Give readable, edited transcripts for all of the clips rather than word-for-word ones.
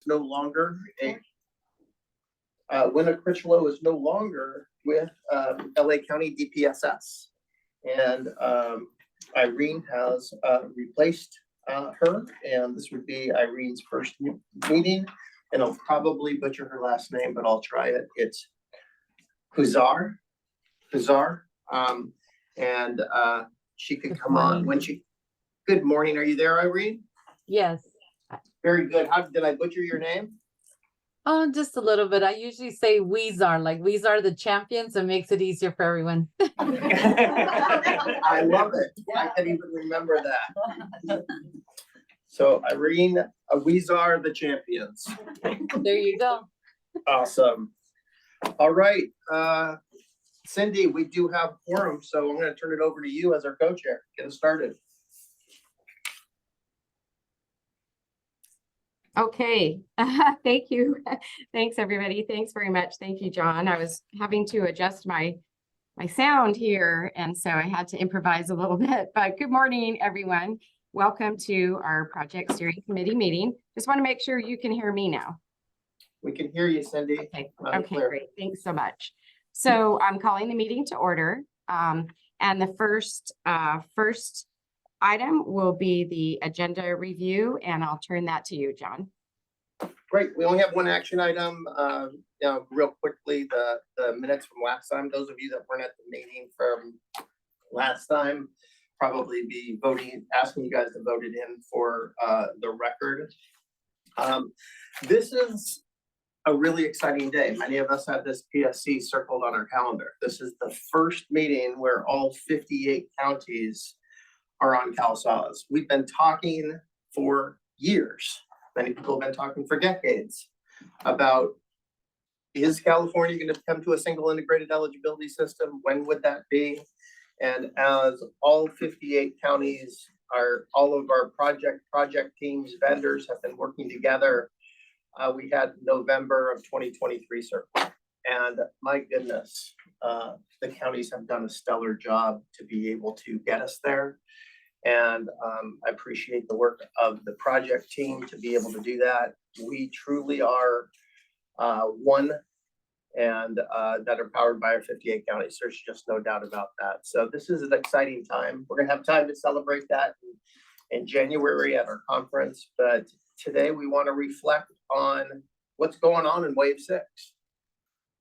no longer Winna Critchlow is no longer with LA County DPSS, and Irene has replaced her, and this would be Irene's first meeting, and I'll probably butcher her last name, but I'll try it. It's Huzar, and she could come on when she. Good morning. Are you there, Irene? Yes. Very good. How did I butcher your name? Oh, just a little bit. I usually say like we are the champions. It makes it easier for everyone. I love it. I can even remember that. So Irene, we are the champions. There you go. Awesome. All right. Cindy, we do have quorum, so I'm going to turn it over to you as our co-chair. Get us started. Okay, thank you. Thanks, everybody. Thanks very much. Thank you, John. I was having to adjust my sound here, and so I had to improvise a little bit. But good morning, everyone. Welcome to our Project Steering Committee meeting. Just want to make sure you can hear me now. We can hear you, Cindy. Okay, great. Thanks so much. So I'm calling the meeting to order, and the first item will be the agenda review, and I'll turn that to you, John. Great. We only have one action item. Real quickly, the minutes from last time. Those of you that weren't at the meeting from last time, probably be asking you guys to vote it in for the record. This is a really exciting day. Many of us have this PSC circled on our calendar. This is the first meeting where all 58 counties are on CalSAWS. We've been talking for years. Many people have been talking for decades about, is California going to come to a single integrated eligibility system? When would that be? And as all 58 counties all of our project teams, vendors have been working together, we had November of 2023 circle. And my goodness, the counties have done a stellar job to be able to get us there. And I appreciate the work of the project team to be able to do that. We truly are one, and that are powered by our 58 counties. There's just no doubt about that. So this is an exciting time. We're gonna have time to celebrate that in January at our conference. But today we want to reflect on what's going on in Wave 6.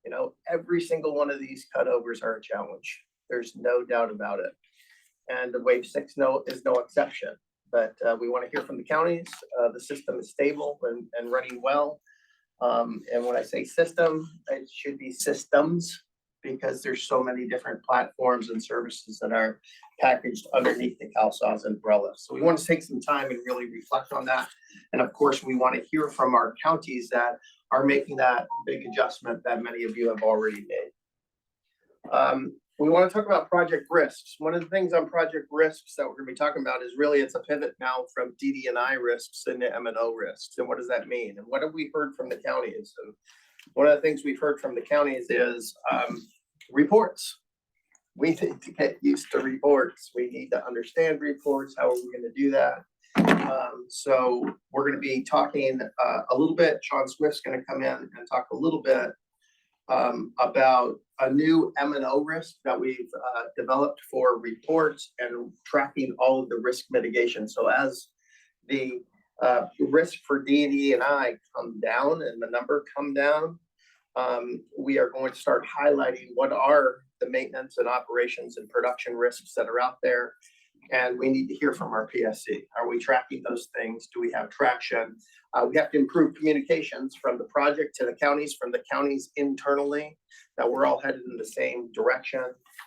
You know, every single one of these cutovers are a challenge. There's no doubt about it. And the Wave 6 is no exception. But we want to hear from the counties. The system is stable and running well. And when I say system, it should be systems, because there's so many different platforms and services that are packaged underneath the CalSAWS umbrella. So we want to take some time and really reflect on that. And of course, we want to hear from our counties that are making that big adjustment that many of you have already made. We want to talk about project risks. One of the things on project risks that we're going to be talking about is really it's a pivot now from DD&I risks into M&O risks. And what does that mean? And what have we heard from the counties? And one of the things we've heard from the counties is reports. We need to get used to reports. We need to understand reports. How are we going to do that? So we're going to be talking a little bit. Sean Swift's going to come in and talk a little bit about a new M&O risk that we've developed for reports and tracking all of the risk mitigation. So as the risk for D&I come down and the number come down, we are going to start highlighting what are the maintenance and operations and production risks that are out there. And we need to hear from our PSC. Are we tracking those things? Do we have traction? We have to improve communications from the project to the counties, from the counties internally, that we're all headed in the same direction,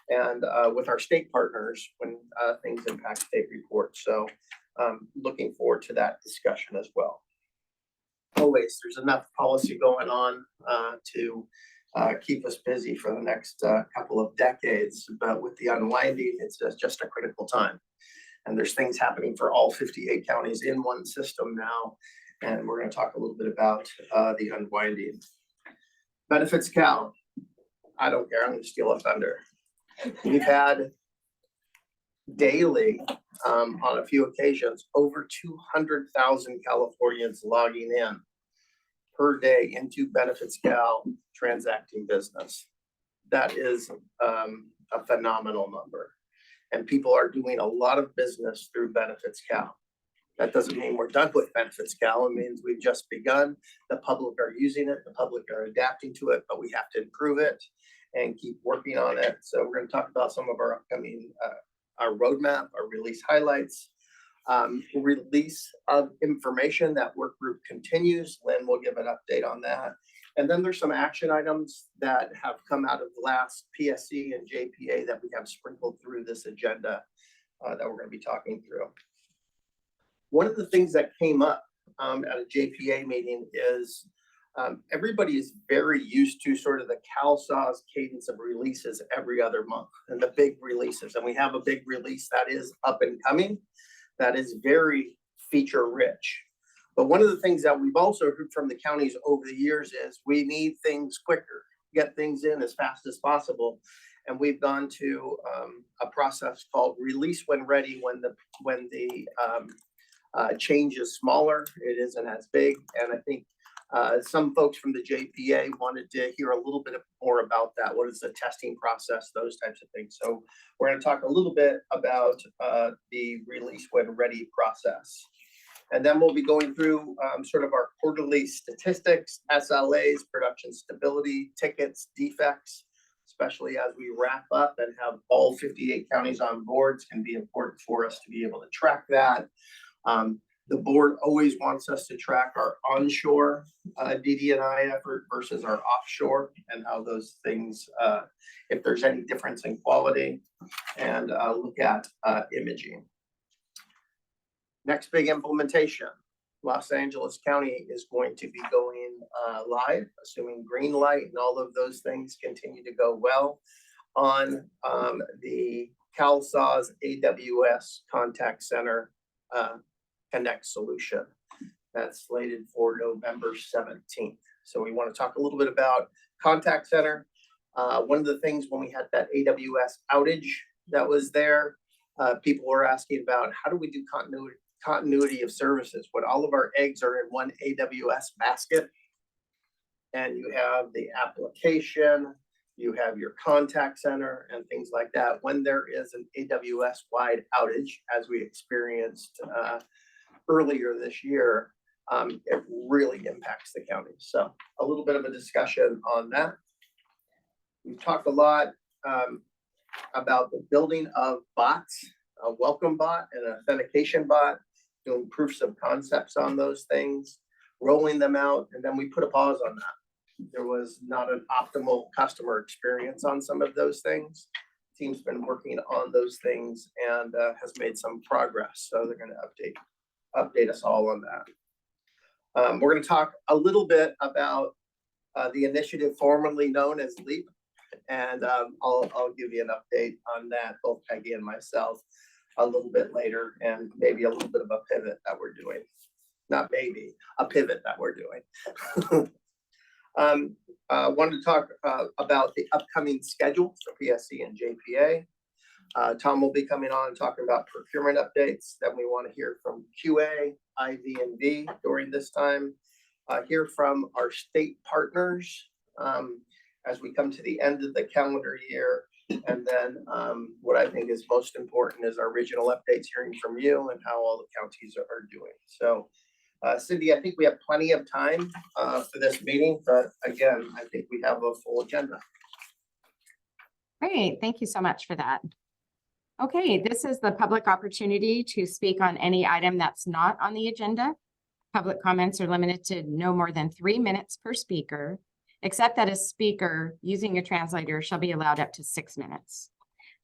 and with our state partners when things impact state reports. So looking forward to that discussion as well. Always, there's enough policy going on to keep us busy for the next couple of decades, but with the unwinding, it's just a critical time. And there's things happening for all 58 counties in one system now. And we're going to talk a little bit about the unwinding. Benefits Cal. I don't care. I'm going to steal a thunder. We've had daily, on a few occasions, over 200,000 Californians logging in per day into Benefits Cal transacting business. That is a phenomenal number. And people are doing a lot of business through Benefits Cal. That doesn't mean we're done with Benefits Cal. It means we've just begun. The public are using it. The public are adapting to it, but we have to improve it and keep working on it. So we're going to talk about some of our upcoming, our roadmap, our release highlights, release of information. That work group continues. Lynn will give an update on that. And then there's some action items that have come out of the last PSC and JPA that we have sprinkled through this agenda that we're going to be talking through. One of the things that came up at a JPA meeting is everybody is very used to sort of the CalSAW's cadence of releases every other month and the big releases. And we have a big release that is up and coming, that is very feature rich. But one of the things that we've also heard from the counties over the years is we need things quicker, get things in as fast as possible. And we've gone to a process called release when ready, when the change is smaller, it isn't as big. And I think some folks from the JPA wanted to hear a little bit more about that. What is the testing process, those types of things. So we're going to talk a little bit about the release when ready process. And then we'll be going through sort of our quarterly statistics, SLAs, production stability, tickets, defects, especially as we wrap up and have all 58 counties on board. It's going to be important for us to be able to track that. The board always wants us to track our onshore DD&I effort versus our offshore and how those things, if there's any difference in quality, and look at imaging. Next big implementation, Los Angeles County is going to be going live, assuming green light and all of those things continue to go well on the CalSAW's AWS Contact Center Connect solution. That's slated for November 17th. So we want to talk a little bit about Contact Center. One of the things when we had that AWS outage that was there, people were asking about how do we do continuity of services when all of our eggs are in one AWS basket, and you have the application, you have your contact center and things like that. When there is an AWS wide outage, as we experienced earlier this year, it really impacts the county. So a little bit of a discussion on that. We've talked a lot about the building of bots, a welcome bot and an authentication bot, doing proofs of concepts on those things, rolling them out, and then we put a pause on that. There was not an optimal customer experience on some of those things. Team's been working on those things and has made some progress. So they're going to update us all on that. We're going to talk a little bit about the initiative formerly known as LEAP, and I'll give you an update on that, both Peggy and myself, a little bit later, and maybe a little bit of a pivot that we're doing. Not maybe, a pivot that we're doing. Wanted to talk about the upcoming schedule for PSC and JPA. Tom will be coming on and talking about procurement updates. Then we want to hear from QA, IV, and V during this time. Hear from our state partners as we come to the end of the calendar year. And then what I think is most important is our regional updates, hearing from you and how all the counties are doing. So Cindy, I think we have plenty of time for this meeting, but again, I think we have a full agenda. Great, thank you so much for that. Okay, this is the public opportunity to speak on any item that's not on the agenda. Public comments are limited to no more than 3 minutes per speaker, except that a speaker using a translator shall be allowed up to 6 minutes.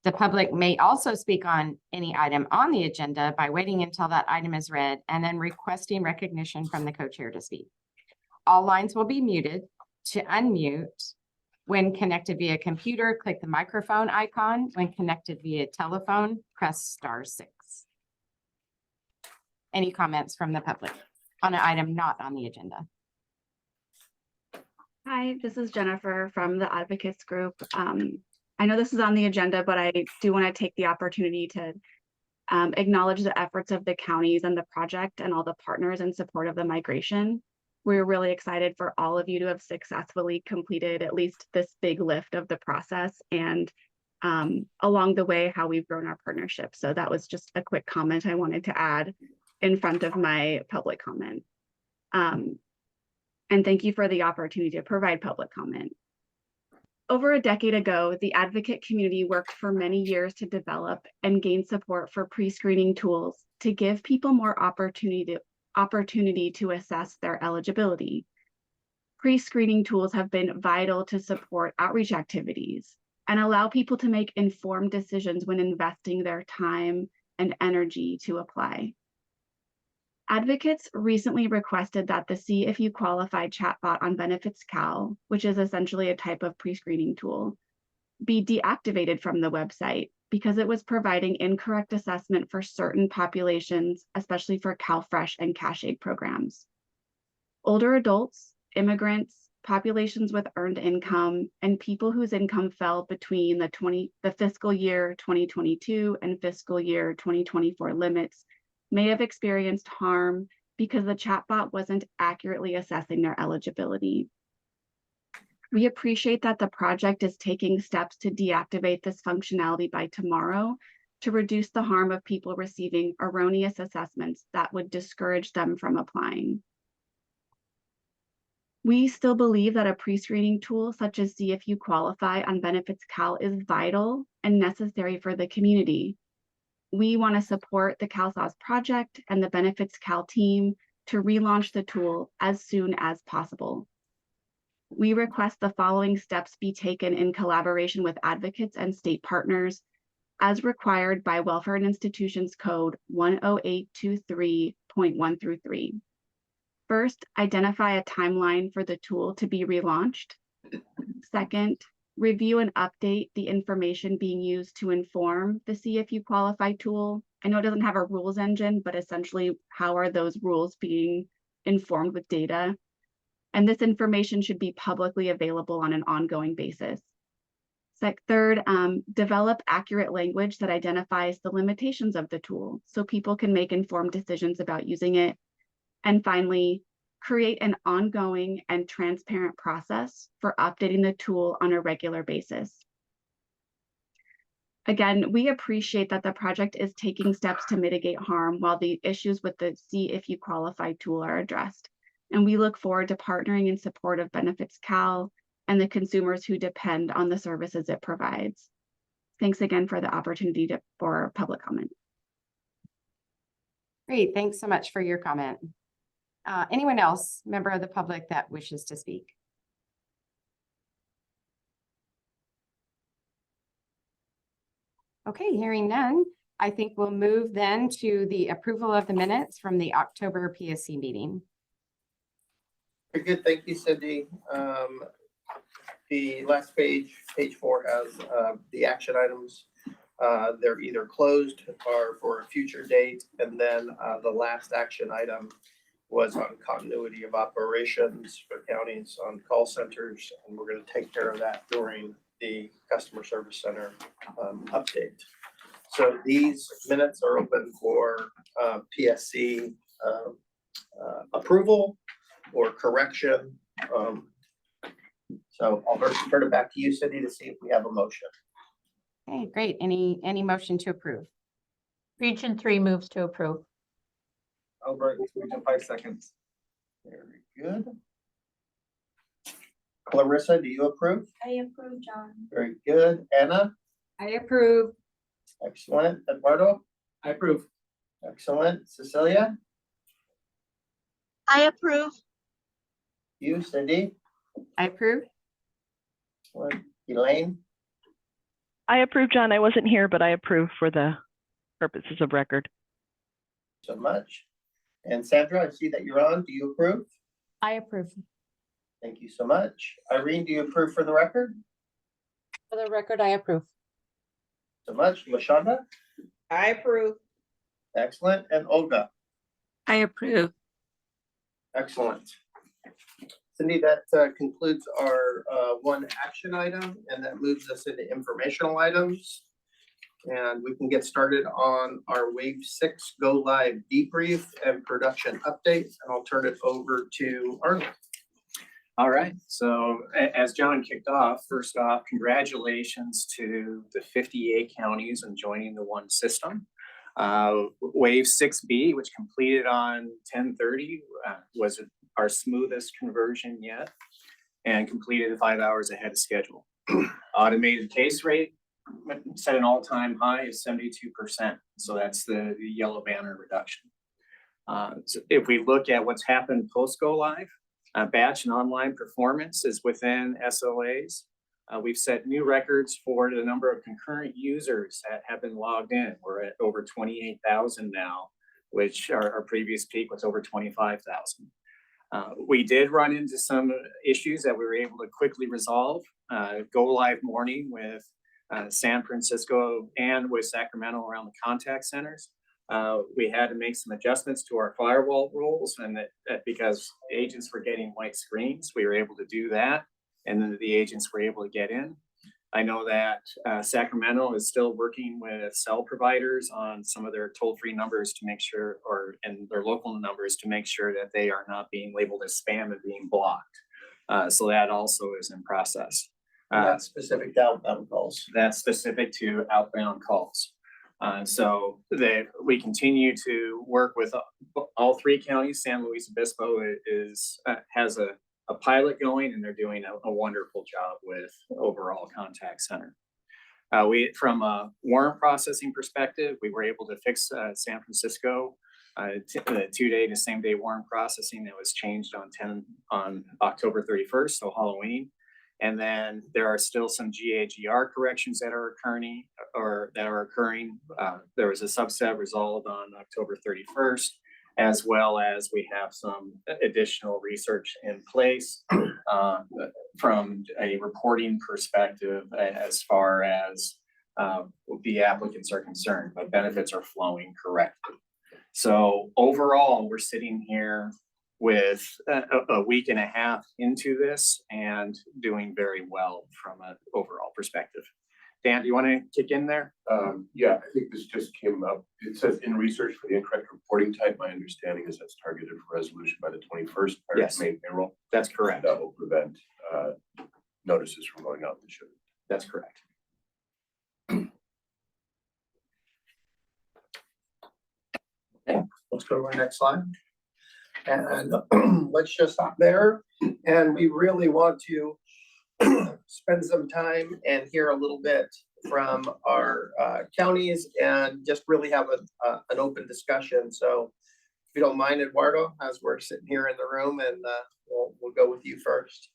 The public may also speak on any item on the agenda by waiting until that item is read and then requesting recognition from the co-chair to speak. All lines will be muted. To unmute, when connected via computer, click the microphone icon. When connected via telephone, press *6. Any comments from the public on an item not on the agenda? Hi, this is Jennifer from the Advocates Group. I know this is on the agenda, but I do want to take the opportunity to acknowledge the efforts of the counties and the project and all the partners in support of the migration. we're really excited for all of you to have successfully completed at least this big lift of the process, and along the way, how we've grown our partnership. So that was just a quick comment I wanted to add in front of my public comment. And thank you for the opportunity to provide public comment. Over a decade ago, the advocate community worked for many years to develop and gain support for pre-screening tools to give people more opportunity to assess their eligibility. Pre-screening tools have been vital to support outreach activities and allow people to make informed decisions when investing their time and energy to apply. Advocates recently requested that the See If You Qualify chatbot on Benefits Cal, which is essentially a type of pre-screening tool, be deactivated from the website because it was providing incorrect assessment for certain populations, especially for CalFresh and Cash Aid programs. Older adults, immigrants, populations with earned income, and people whose income fell between the fiscal year 2022 and fiscal year 2024 limits may have experienced harm because the chatbot wasn't accurately assessing their eligibility. We appreciate that the project is taking steps to deactivate this functionality by tomorrow to reduce the harm of people receiving erroneous assessments that would discourage them from applying. We still believe that a pre-screening tool such as See If You Qualify on Benefits Cal is vital and necessary for the community. We want to support the CalSAWS project and the Benefits Cal team to relaunch the tool as soon as possible. We request the following steps be taken in collaboration with advocates and state partners as required by Welfare and Institutions Code 10823.1 through 3. First, identify a timeline for the tool to be relaunched. Second, review and update the information being used to inform the See If You Qualify tool. I know it doesn't have a rules engine, but essentially how are those rules being informed with data? And this information should be publicly available on an ongoing basis. Third, develop accurate language that identifies the limitations of the tool so people can make informed decisions about using it. And finally, create an ongoing and transparent process for updating the tool on a regular basis. Again, we appreciate that the project is taking steps to mitigate harm while the issues with the See If You Qualify tool are addressed. And we look forward to partnering in support of Benefits Cal and the consumers who depend on the services it provides. Thanks again for the opportunity for public comment. Great, thanks so much for your comment. Anyone else, member of the public that wishes to speak? Okay, hearing none, I think we'll move then to the approval of the minutes from the October PSC meeting. Very good, thank you, Cindy. The last page, page 4, has the action items. They're either closed or for a future date, and then the last action item was on continuity of operations for counties on call centers, and we're going to take care of that during the customer service center update. So these minutes are open for PSC approval or correction. So I'll turn it back to you, Cindy, to see if we have a motion. Okay, great. Any motion to approve? Region 3 moves to approve. Albert, Region 5 seconds. Very good. Clarissa, do you approve? I approve, John. Very good. Anna? I approve. Excellent. Eduardo? I approve. Excellent. Cecilia? I approve. You, Cindy? I approve. Excellent. Elaine? I approve, John. I wasn't here, but I approve for the purposes of record. So much. And Sandra, I see that you're on. Do you approve? I approve. Thank you so much. Irene, do you approve for the record? For the record, I approve. So much. Lashonda? I approve. Excellent. And Olga? I approve. Excellent. Cindy, that concludes our one action item, and that moves us into informational items. And we can get started on our Wave 6 Go Live debrief and production updates. And I'll turn it over to Arnold. All right, so as John kicked off, first off, congratulations to the 58 counties and joining the one system. Wave 6B, which completed on 10/30, was our smoothest conversion yet and completed 5 hours ahead of schedule. Automated case rate set an all-time high of 72%. So that's the yellow banner reduction. So if we look at what's happened post-go live, batch and online performance is within SLAs. We've set new records for the number of concurrent users that have been logged in. We're at over 28,000 now, which our previous peak was over 25,000. We did run into some issues that we were able to quickly resolve. Go live morning with San Francisco and with Sacramento around the contact centers. We had to make some adjustments to our firewall rules, and that because agents were getting white screens, we were able to do that, and then the agents were able to get in. I know that Sacramento is still working with cell providers on some of their toll-free numbers to make sure, and their local numbers to make sure that they are not being labeled as spam and being blocked. So that also is in process. That's specific to outbound calls. That's specific to outbound calls. So that we continue to work with all three counties. San Luis Obispo has a pilot going, and they're doing a wonderful job with overall contact center. From a warrant processing perspective, we were able to fix San Francisco, the 2-day to same day warrant processing that was changed on October 31st, so Halloween. And then there are still some GAGR corrections that are occurring. There was a subset resolved on October 31st, as well as we have some additional research in place from a reporting perspective as far as the applicants are concerned, but benefits are flowing correctly. So overall, we're sitting here with a week and a half into this and doing very well from an overall perspective. Dan, do you want to kick in there? Yeah, I think this just came up. It says in research for the incorrect reporting type. My understanding is that's targeted for resolution by the 21st. Yes. May payroll. That's correct. That will prevent notices from going out that shouldn't. That's correct. Okay, let's go to our next slide. And let's just stop there. And we really want to spend some time and hear a little bit from our counties and just really have an open discussion. So if you don't mind, Eduardo, as we're sitting here in the room, and we'll go with you first.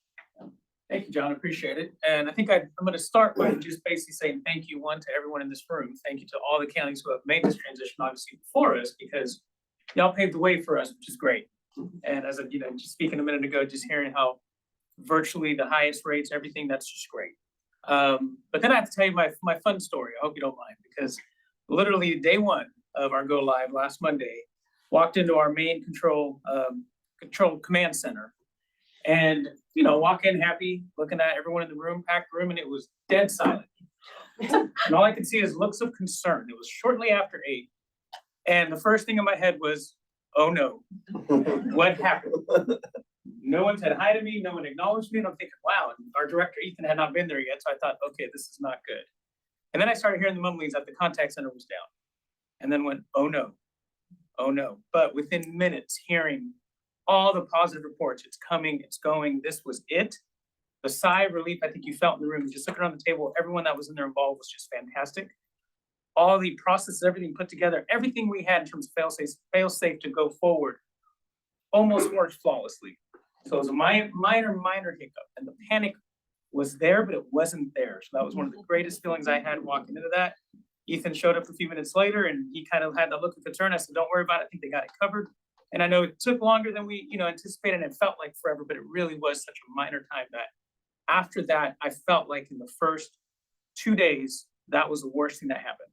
Thank you, John. Appreciate it. And I think I'm going to start by just basically saying thank you, one, to everyone in this room. Thank you to all the counties who have made this transition, obviously, before us, because y'all paved the way for us, which is great. And as just speaking a minute ago, just hearing how virtually the highest rates, everything, that's just great. But then I have to tell you my fun story. I hope you don't mind, because literally day one of our go live last Monday, walked into our main control command center, and walk in happy, looking at everyone in the room, packed room, and it was dead silent. And all I could see is looks of concern. It was shortly after 8, and the first thing in my head was, oh no, what happened? No one said hi to me, no one acknowledged me, and I'm thinking, wow, and our director Ethan had not been there yet, so I thought, okay, this is not good. And then I started hearing the mumblings that the contact center was down, and then went, oh no, oh no. But within minutes, hearing all the positive reports, it's coming, it's going, this was it. The sigh of relief I think you felt in the room, just looking around the table, everyone that was in there involved was just fantastic. All the processes, everything put together, everything we had in terms of fail-safe to go forward almost worked flawlessly. So it was a minor hiccup, and the panic was there, but it wasn't there. So that was one of the greatest feelings I had walking into that. Ethan showed up a few minutes later, and he kind of had that look of concern. I said, don't worry about it. I think they got it covered. And I know it took longer than we anticipated, and it felt like forever, but it really was such a minor time that after that, I felt like in the first 2 days, that was the worst thing that happened.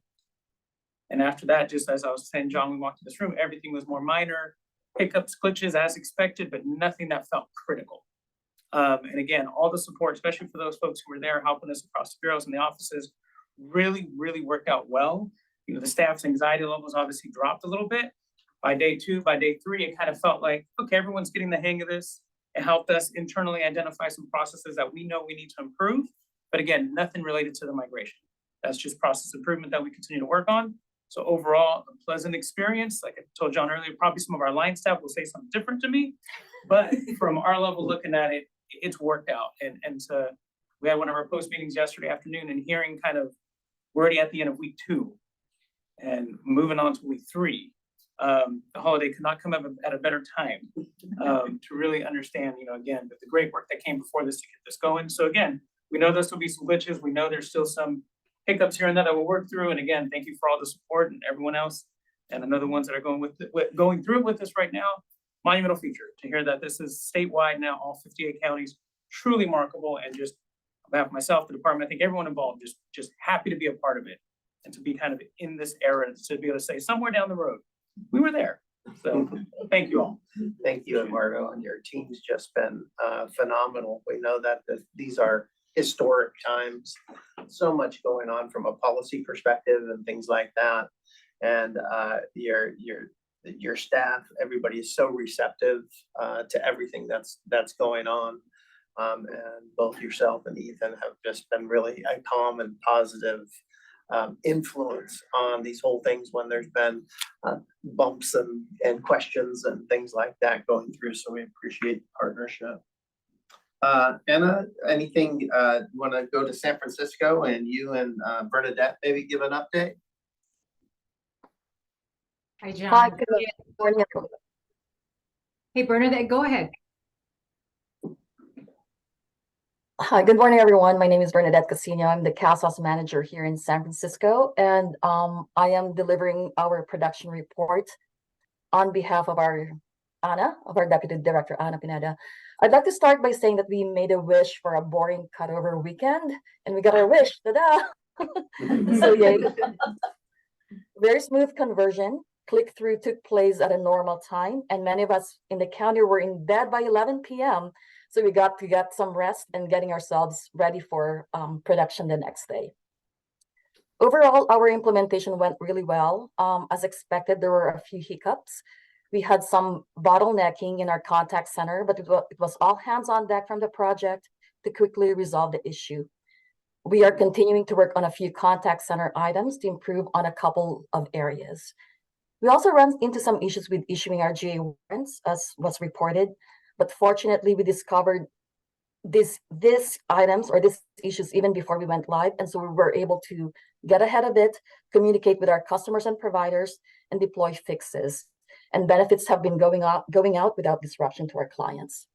And after that, just as I was saying, John, we walked in this room, everything was more minor, hiccups, glitches as expected, but nothing that felt critical. And again, all the support, especially for those folks who were there helping us across the bureaus and the offices, really, really worked out well. You know, the staff's anxiety levels obviously dropped a little bit. By day 2, by day 3, it kind of felt like, okay, everyone's getting the hang of this. It helped us internally identify some processes that we know we need to improve. But again, nothing related to the migration. That's just process improvement that we continue to work on. So overall, a pleasant experience. Like I told John earlier, probably some of our line staff will say something different to me. But from our level looking at it, it's worked out. And we had one of our post meetings yesterday afternoon and hearing kind of, we're already at the end of week 2 and moving on to week 3. The holiday could not come up at a better time to really understand, you know, again, the great work that came before this to get this going. So again, we know there's will be some glitches. We know there's still some hiccups here and there that we'll work through. And again, thank you for all the support and everyone else. And another ones that are going through it with us right now. Monumental feature to hear that this is statewide now, all 58 counties, truly remarkable. And just on behalf of myself, the department, I think everyone involved, just happy to be a part of it and to be kind of in this era, to be able to say somewhere down the road, we were there. So thank you all. Thank you, Eduardo, and your team's just been phenomenal. We know that these are historic times, so much going on from a policy perspective and things like that. And your staff, everybody is so receptive to everything that's going on. And both yourself and Ethan have just been really a calm and positive influence on these whole things when there's been bumps and questions and things like that going through. So we appreciate the partnership. Anna, anything, you want to go to San Francisco and you and Bernadette maybe give an update? Hi, John. Hi, good morning. Hey, Bernadette, go ahead. Hi, good morning, everyone. My name is Bernadette Casino. I'm the CASOS manager here in San Francisco, and I am delivering our production report on behalf of our Deputy Director, Ana Pineda. I'd like to start by saying that we made a wish for a boring cutover weekend, and we got our wish. Ta-da! So yay. Very smooth conversion. Click-through took place at a normal time, and many of us in the county were in bed by 11 p.m., so we got to get some rest and getting ourselves ready for production the next day. Overall, our implementation went really well. As expected, there were a few hiccups. We had some bottlenecking in our contact center, but it was all hands on deck from the project to quickly resolve the issue. We are continuing to work on a few contact center items to improve on a couple of areas. We also ran into some issues with issuing our GA warrants, as was reported. But fortunately, we discovered these items or these issues even before we went live. And so we were able to get ahead of it, communicate with our customers and providers, and deploy fixes. And benefits have been going out without disruption to our clients.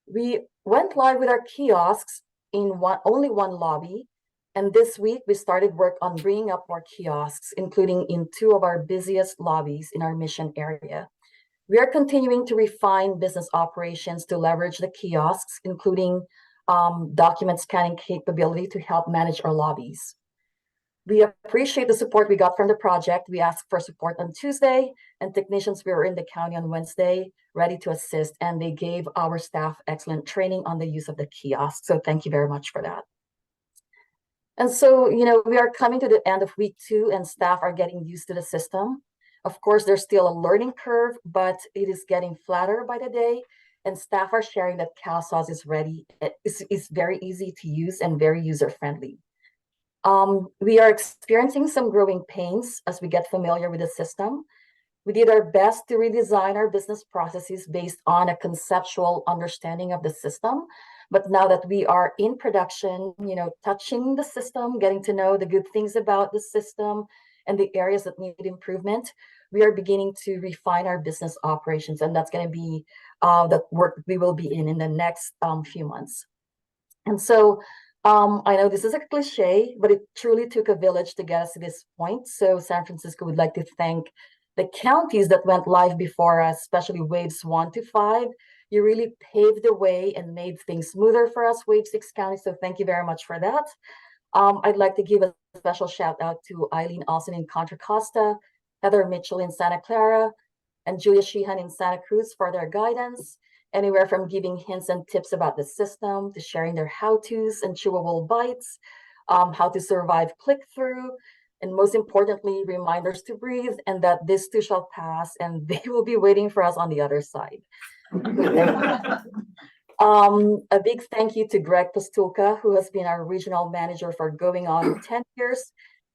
We went live with our kiosks in only one lobby. And this week, we started work on bringing up more kiosks, including in 2 of our busiest lobbies in our mission area. We are continuing to refine business operations to leverage the kiosks, including document scanning capability to help manage our lobbies. We appreciate the support we got from the project. We asked for support on Tuesday, and technicians were in the county on Wednesday, ready to assist, and they gave our staff excellent training on the use of the kiosk. So thank you very much for that. And so, you know, we are coming to the end of week 2, and staff are getting used to the system. Of course, there's still a learning curve, but it is getting flatter by the day, and staff are sharing that CalSOS is ready. It's very easy to use and very user-friendly. We are experiencing some growing pains as we get familiar with the system. We did our best to redesign our business processes based on a conceptual understanding of the system. But now that we are in production, you know, touching the system, getting to know the good things about the system, and the areas that need improvement, we are beginning to refine our business operations. And that's going to be the work we will be in the next few months. And so I know this is a cliche, but it truly took a village to get us to this point. So San Francisco would like to thank the counties that went live before us, especially waves 1 to 5. You really paved the way and made things smoother for us, wave 6 counties. So thank you very much for that. I'd like to give a special shout out to Eileen Olsen in Contra Costa, Heather Mitchell in Santa Clara, and Julia Sheehan in Santa Cruz for their guidance, anywhere from giving hints and tips about the system to sharing their how-tos and chewable bites. how to survive click-through, and most importantly, reminders to breathe and that this too shall pass and they will be waiting for us on the other side. A big thank you to Greg Pastulka, who has been our regional manager for going on 10 years.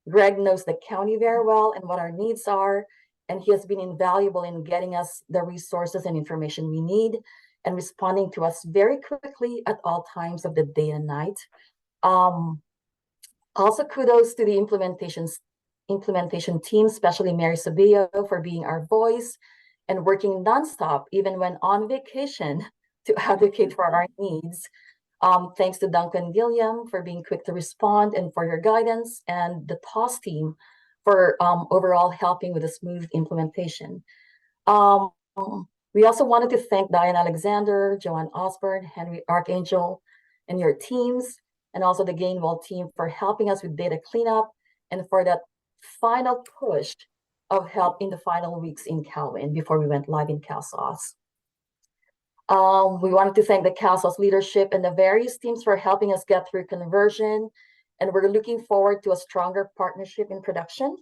Greg knows the county very well and what our needs are, and he has been invaluable in getting us the resources and information we need and responding to us very quickly at all times of the day and night. Also, kudos to the implementation team, especially Mary Sabio, for being our voice and working nonstop, even when on vacation, to advocate for our needs. Thanks to Duncan Gilliam for being quick to respond and for your guidance, and the TOS team for overall helping with a smooth implementation. We also wanted to thank Diane Alexander, Joanne Osborne, Henry Archangel, and your teams, and also the Gainwell team for helping us with data cleanup and for that final push of help in the final weeks in Calwin before we went live in CalSauce. We wanted to thank the CalSauce leadership and the various teams for helping us get through conversion, and we're looking forward to a stronger partnership in production.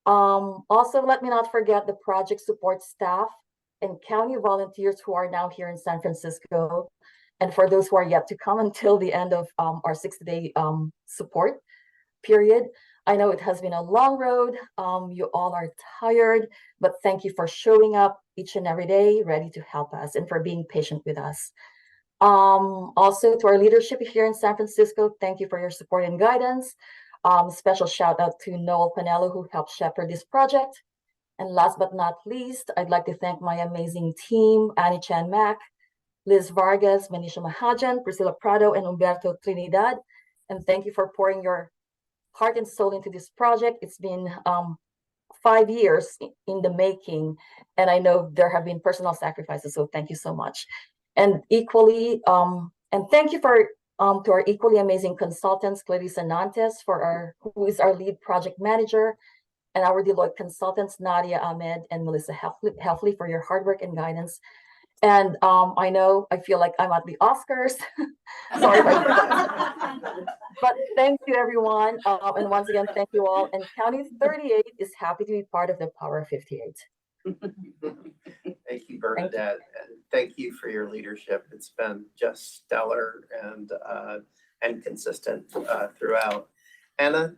Also, let me not forget the project support staff and county volunteers who are now here in San Francisco, and for those who are yet to come until the end of our 60-day support period. I know it has been a long road. You all are tired, but thank you for showing up each and every day, ready to help us and for being patient with us. Also, to our leadership here in San Francisco, thank you for your support and guidance. Special shout out to Noel Panello, who helped shepherd this project. And last but not least, I'd like to thank my amazing team, Annie Chan Mack, Liz Vargas, Manisha Mahajan, Priscilla Prado, and Humberto Trinidad. And thank you for pouring your heart and soul into this project. It's been 5 years in the making, and I know there have been personal sacrifices, so thank you so much. And equally, and thank you for to our equally amazing consultants, Clarissa Nantes, who is our lead project manager, and our Deloitte consultants, Nadia Ahmed and Melissa Heffley, for your hard work and guidance. And I feel like I'm at the Oscars. Sorry about that. But thank you, everyone. And once again, thank you all. And County 38 is happy to be part of the Power of 58. Thank you, Bernadette, and thank you for your leadership. It's been just stellar and consistent throughout. Anna,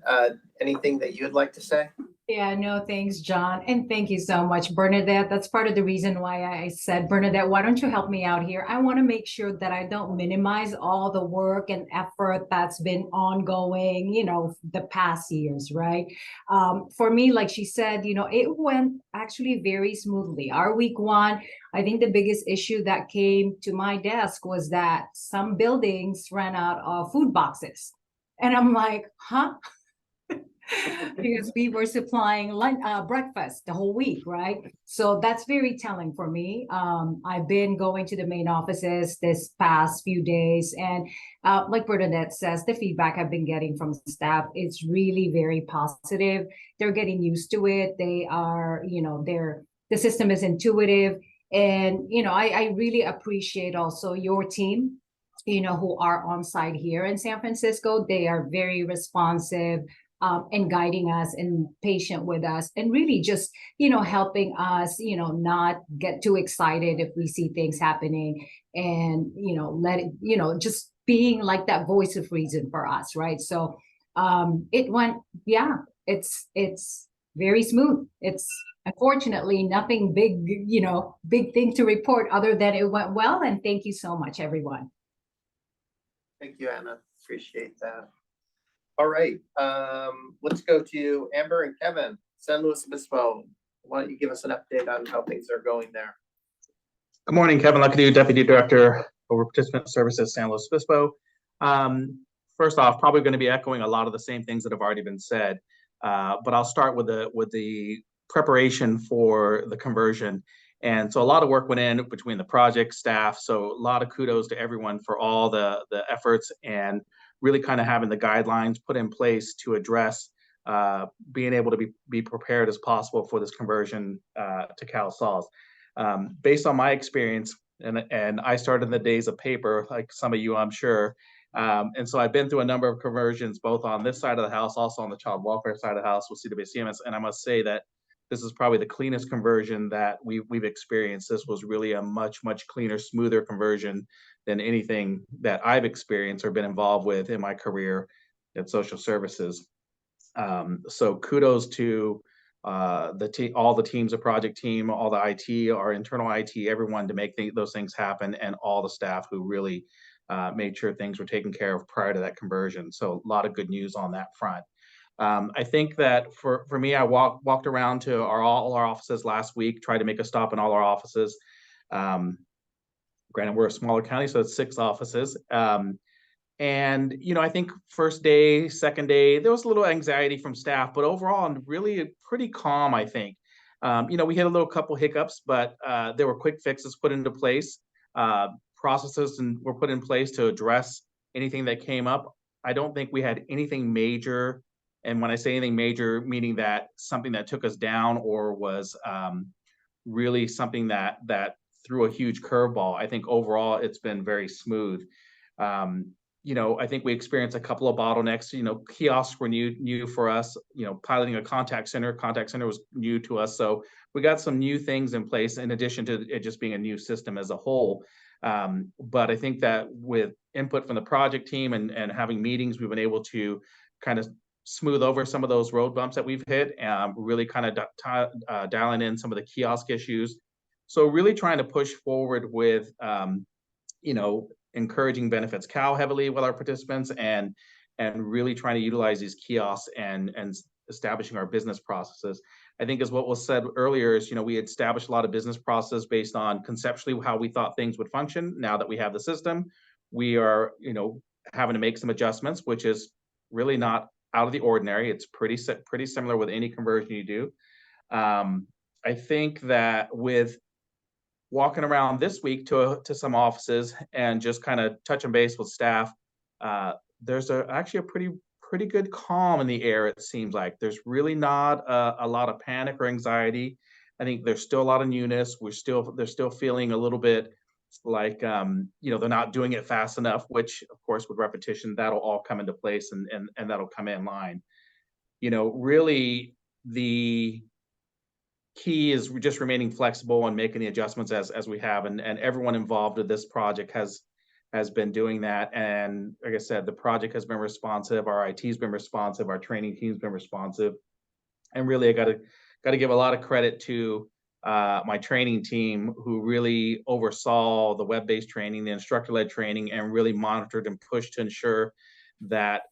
anything that you would like to say? Yeah, no, thanks, John. And thank you so much, Bernadette. That's part of the reason why I said, Bernadette, why don't you help me out here? I want to make sure that I don't minimize all the work and effort that's been ongoing, the past years, right? For me, like she said, it went actually very smoothly. Our week one, I think the biggest issue that came to my desk was that some buildings ran out of food boxes. And I'm like, huh? Because we were supplying breakfast the whole week, right? So that's very telling for me. I've been going to the main offices this past few days, and like Bernadette says, the feedback I've been getting from staff is really very positive. They're getting used to it. They are, the system is intuitive, and I really appreciate also your team, who are on site here in San Francisco. They are very responsive. And guiding us and patient with us, and really just, helping us, not get too excited if we see things happening, and, let it, just being like that voice of reason for us, right? So it went, it's very smooth. It's unfortunately nothing big, big thing to report other than it went well. And thank you so much, everyone. Thank you, Anna. Appreciate that. All right, let's go to Amber and Kevin, San Luis Obispo. Why don't you give us an update on how things are going there? Good morning, Kevin Luckadoo, Deputy Director over Participant Services, San Luis Obispo. First off, probably going to be echoing a lot of the same things that have already been said, but I'll start with the preparation for the conversion. And so a lot of work went in between the project staff. So a lot of kudos to everyone for all the efforts and really kind of having the guidelines put in place to address being able to be prepared as possible for this conversion to CalSauce. Based on my experience, and I started in the days of paper, like some of you, I'm sure, And so I've been through a number of conversions, both on this side of the house, also on the child welfare side of the house with CWCMS. And I must say that this is probably the cleanest conversion that we've experienced. This was really a much cleaner, smoother conversion than anything that I've experienced or been involved with in my career at social services. So kudos to all the teams, the project team, all the IT, our internal IT, everyone to make those things happen, and all the staff who really made sure things were taken care of prior to that conversion. So a lot of good news on that front. I think that for me, I walked around to all our offices last week, tried to make a stop in all our offices. Granted, we're a smaller county, so it's 6 offices. And, you know, I think first day, second day, there was a little anxiety from staff, but overall, really pretty calm, I think. You know, we had a couple hiccups, but there were quick fixes put into place. Processes were put in place to address anything that came up. I don't think we had anything major. And when I say anything major, meaning that something that took us down or was really something that threw a huge curveball. I think overall it's been very smooth. You know, I think we experienced a couple of bottlenecks. You know, kiosks were new for us. You know, piloting a contact center was new to us. So we got some new things in place in addition to it just being a new system as a whole. But I think that with input from the project team and having meetings, we've been able to kind of smooth over some of those road bumps that we've hit, really kind of dialing in some of the kiosk issues. So really trying to push forward with, you know, encouraging benefits cow heavily with our participants and really trying to utilize these kiosks and establishing our business processes. I think as what was said earlier is, you know, we had established a lot of business processes based on conceptually how we thought things would function. Now that we have the system, we are, you know, having to make some adjustments, which is really not out of the ordinary. It's pretty similar with any conversion you do. I think that with walking around this week to some offices and just kind of touching base with staff, there's actually a pretty good calm in the air. It seems like there's really not a lot of panic or anxiety. I think there's still a lot of newness. They're still feeling a little bit like you know, they're not doing it fast enough, which of course with repetition that'll all come into place and that'll come in line. You know, really the key is just remaining flexible and making the adjustments as we have, and everyone involved with this project has been doing that. And like I said, the project has been responsive, our IT's been responsive, our training team's been responsive, and really I got to give a lot of credit to my training team who really oversaw the web-based training, the instructor-led training, and really monitored and pushed to ensure that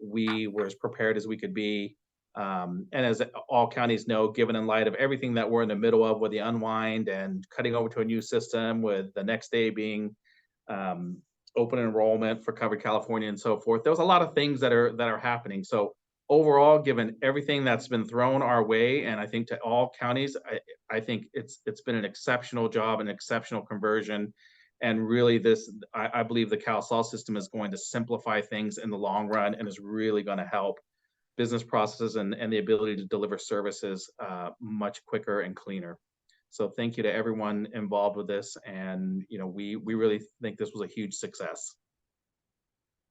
we were as prepared as we could be. And as all counties know, given in light of everything that we're in the middle of with the unwind and cutting over to a new system, with the next day being open enrollment for Covered California and so forth, there's a lot of things that are happening. So overall, given everything that's been thrown our way, and I think to all counties, I think it's been an exceptional job, an exceptional conversion. And really I believe the CalSol system is going to simplify things in the long run and is really going to help business processes and the ability to deliver services much quicker and cleaner. So thank you to everyone involved with this. And, you know, we really think this was a huge success.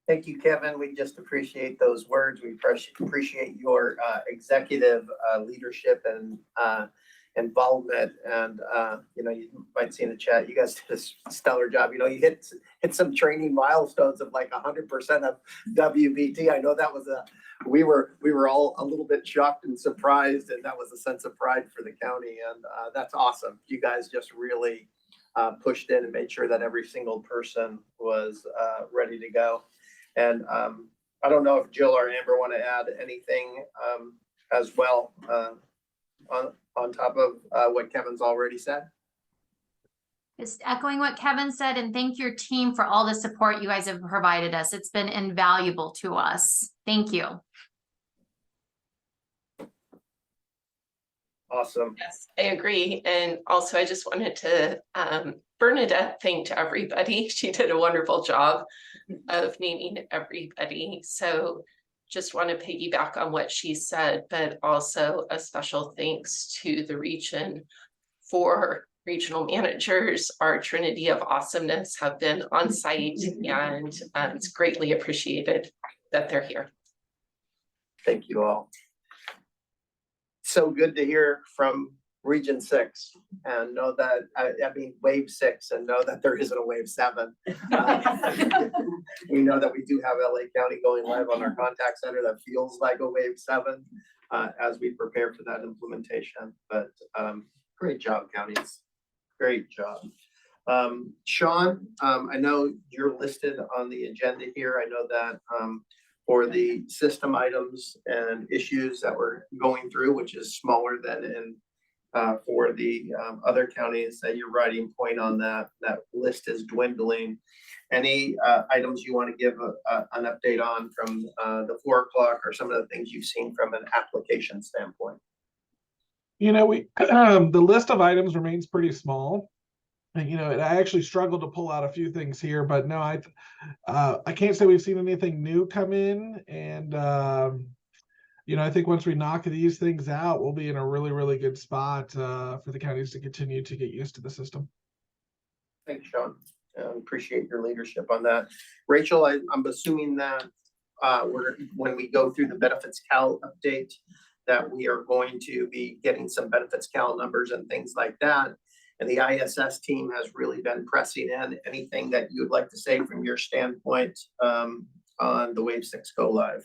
Thank you, Kevin. We just appreciate those words. We appreciate your executive leadership and involvement. And, you know, you might see in the chat, you guys did a stellar job. You know, you hit some training milestones of like 100% of WBT. I know that was we were all a little bit shocked and surprised, and that was a sense of pride for the county. And that's awesome. You guys just really pushed in and made sure that every single person was ready to go. And I don't know if Jill or Amber want to add anything as well on top of what Kevin's already said. Just echoing what Kevin said, and thank your team for all the support you guys have provided us. It's been invaluable to us. Thank you. Awesome. Yes, I agree. And also I just wanted to Bernadette thanked everybody. She did a wonderful job of naming everybody. So just want to piggyback on what she said, but also a special thanks to the region for regional managers, our trinity of awesomeness have been on site, and it's greatly appreciated that they're here. Thank you all. So good to hear from Region 6 and know that, I mean, Wave 6, and know that there isn't a Wave 7. We know that we do have LA County going live on our contact center that feels like a Wave 7 as we prepare for that implementation. But great job, counties. Great job. Sean, I know you're listed on the agenda here. I know that for the system items and issues that we're going through, which is smaller than in for the other counties, that you're writing point on that list is dwindling. Any items you want to give an update on from the 4 o'clock, or some of the things you've seen from an application standpoint? You know, we the list of items remains pretty small. And, you know, I actually struggled to pull out a few things here, but no, I can't say we've seen anything new come in. And, you know, I think once we knock these things out, we'll be in a really, really good spot for the counties to continue to get used to the system. Thanks, Sean. Appreciate your leadership on that. Rachel, I'm assuming that when we go through the benefits cal update, that we are going to be getting some benefits cal numbers and things like that. And the ISS team has really been pressing in. Anything that you would like to say from your standpoint on the Wave 6 Go Live?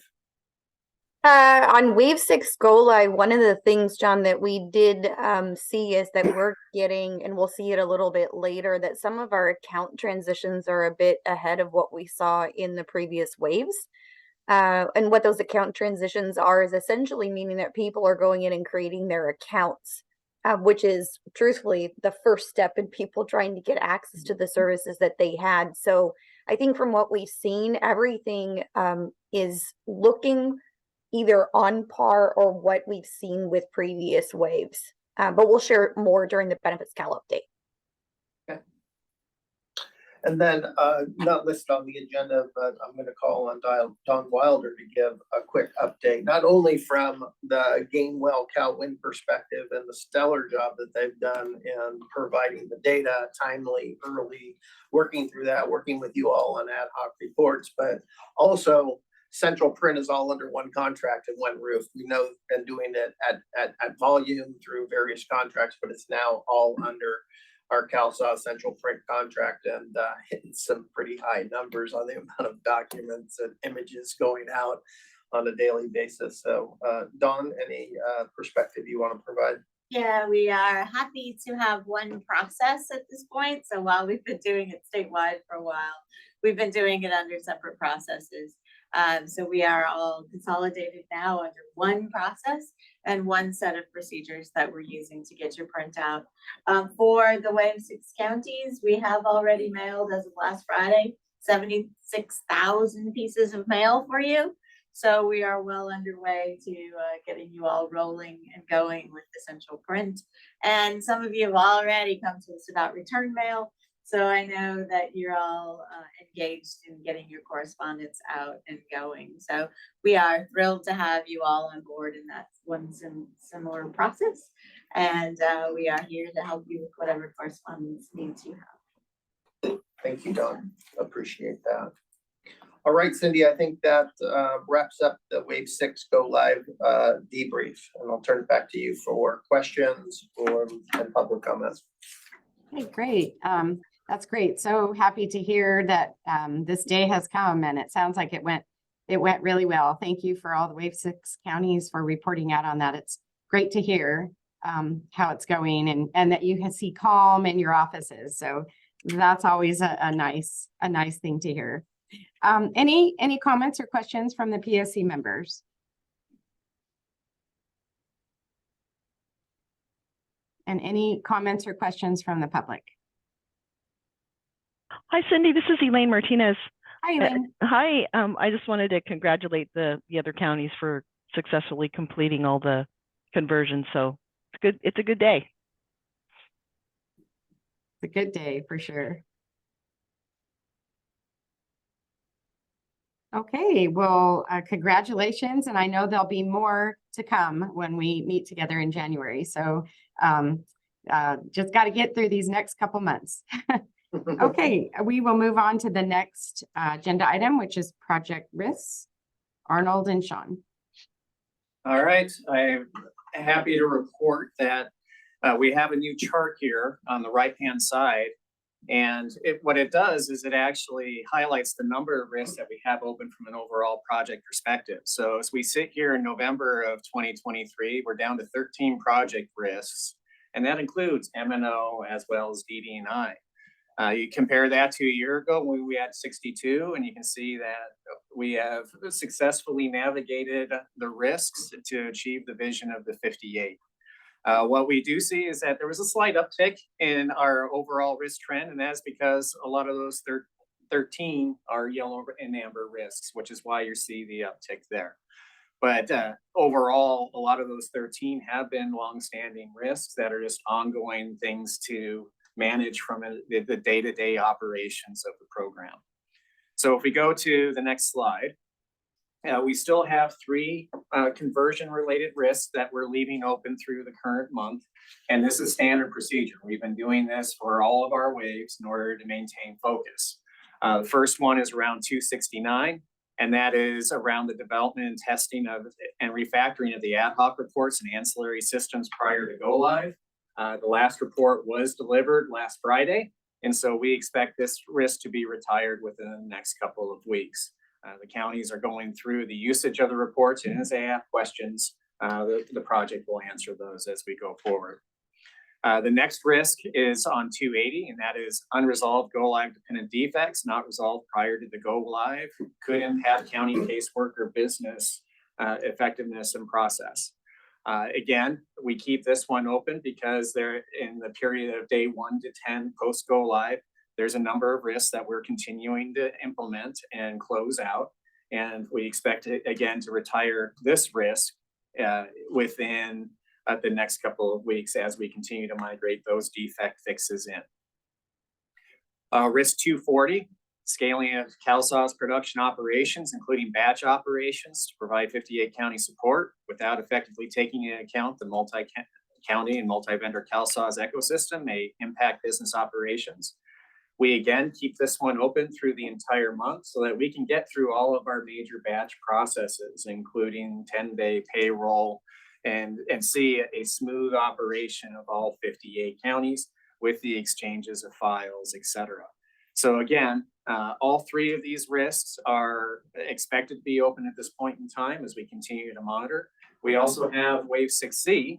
On Wave 6 Go Live, one of the things, John, that we did see is that we're getting, and we'll see it a little bit later, that some of our account transitions are a bit ahead of what we saw in the previous waves. And what those account transitions are is essentially meaning that people are going in and creating their accounts, which is truthfully the first step in people trying to get access to the services that they had. So I think from what we've seen, everything is looking either on par or what we've seen with previous waves. But we'll share more during the benefits cal update. Okay. And then not listed on the agenda, but I'm going to call on Don Wilder to give a quick update, not only from the Gainwell CalWIN perspective and the stellar job that they've done in providing the data timely, early, working through that, working with you all on ad hoc reports, but also Central Print is all under one contract and one roof. We know been doing it at volume through various contracts, but it's now all under our CalSA Central Print contract, and hitting some pretty high numbers on the amount of documents and images going out on a daily basis. So Dawn, any perspective you want to provide? Yeah, we are happy to have one process at this point. So while we've been doing it statewide for a while, we've been doing it under separate processes. So we are all consolidated now under one process and one set of procedures that we're using to get your print out. For the Wave 6 counties, we have already mailed, as of last Friday, 76,000 pieces of mail for you. So we are well underway to getting you all rolling and going with the Central Print. And some of you have already come to us about return mail. So I know that you're all engaged in getting your correspondence out and going. So we are thrilled to have you all on board in that one similar process. And we are here to help you with whatever correspondence needs you have. Thank you, Dawn. Appreciate that. All right, Cindy, I think that wraps up the Wave 6 Go Live debrief, and I'll turn it back to you for questions and public comments. Okay, great. That's great. So happy to hear that this day has come, and it sounds like it went really well. Thank you for all the Wave 6 counties for reporting out on that. It's great to hear how it's going, and that you can see calm in your offices. So that's always a nice thing to hear. Any comments or questions from the PSC members? And any comments or questions from the public? Hi, Cindy. This is Elaine Martinez. Hi, Elaine. Hi. I just wanted to congratulate the other counties for successfully completing all the conversions. So it's good. It's a good day. It's a good day for sure. Okay, well, congratulations. And I know there'll be more to come when we meet together in January. So just got to get through these next couple months. Okay, we will move on to the next agenda item, which is project risks. Arnold and Sean. All right, I'm happy to report that we have a new chart here on the right-hand side. And what it does is it actually highlights the number of risks that we have open from an overall project perspective. So as we sit here in November of 2023, we're down to 13 project risks, and that includes M&O as well as DD&I. You compare that to a year ago when we had 62, and you can see that we have successfully navigated the risks to achieve the vision of the 58. What we do see is that there was a slight uptick in our overall risk trend, and that's because a lot of those 13 are yellow and amber risks, which is why you see the uptick there. But overall, a lot of those 13 have been longstanding risks that are just ongoing things to manage from the day-to-day operations of the program. So if we go to the next slide, we still have 3 conversion-related risks that we're leaving open through the current month, and this is standard procedure. We've been doing this for all of our waves in order to maintain focus. The first one is around 269, and that is around the development and testing of and refactoring of the ad hoc reports and ancillary systems prior to go live. The last report was delivered last Friday, and so we expect this risk to be retired within the next couple of weeks. The counties are going through the usage of the reports, and as they have questions, the project will answer those as we go forward. The next risk is on 280, and that is unresolved go live dependent defects not resolved prior to the go live could impact county casework or business effectiveness and process. Again, we keep this one open because they're in the period of day 1 to 10 post go live. There's a number of risks that we're continuing to implement and close out, and we expect again to retire this risk within the next couple of weeks as we continue to migrate those defect fixes in. Risk 240, scaling of CalSAW's production operations, including batch operations to provide 58 county support without effectively taking into account the multi-county and multi-vendor CalSAW's ecosystem may impact business operations. We again keep this one open through the entire month so that we can get through all of our major batch processes, including 10-day payroll, and see a smooth operation of all 58 counties with the exchanges of files, et cetera. So again, all 3 of these risks are expected to be open at this point in time as we continue to monitor. We also have Wave 6C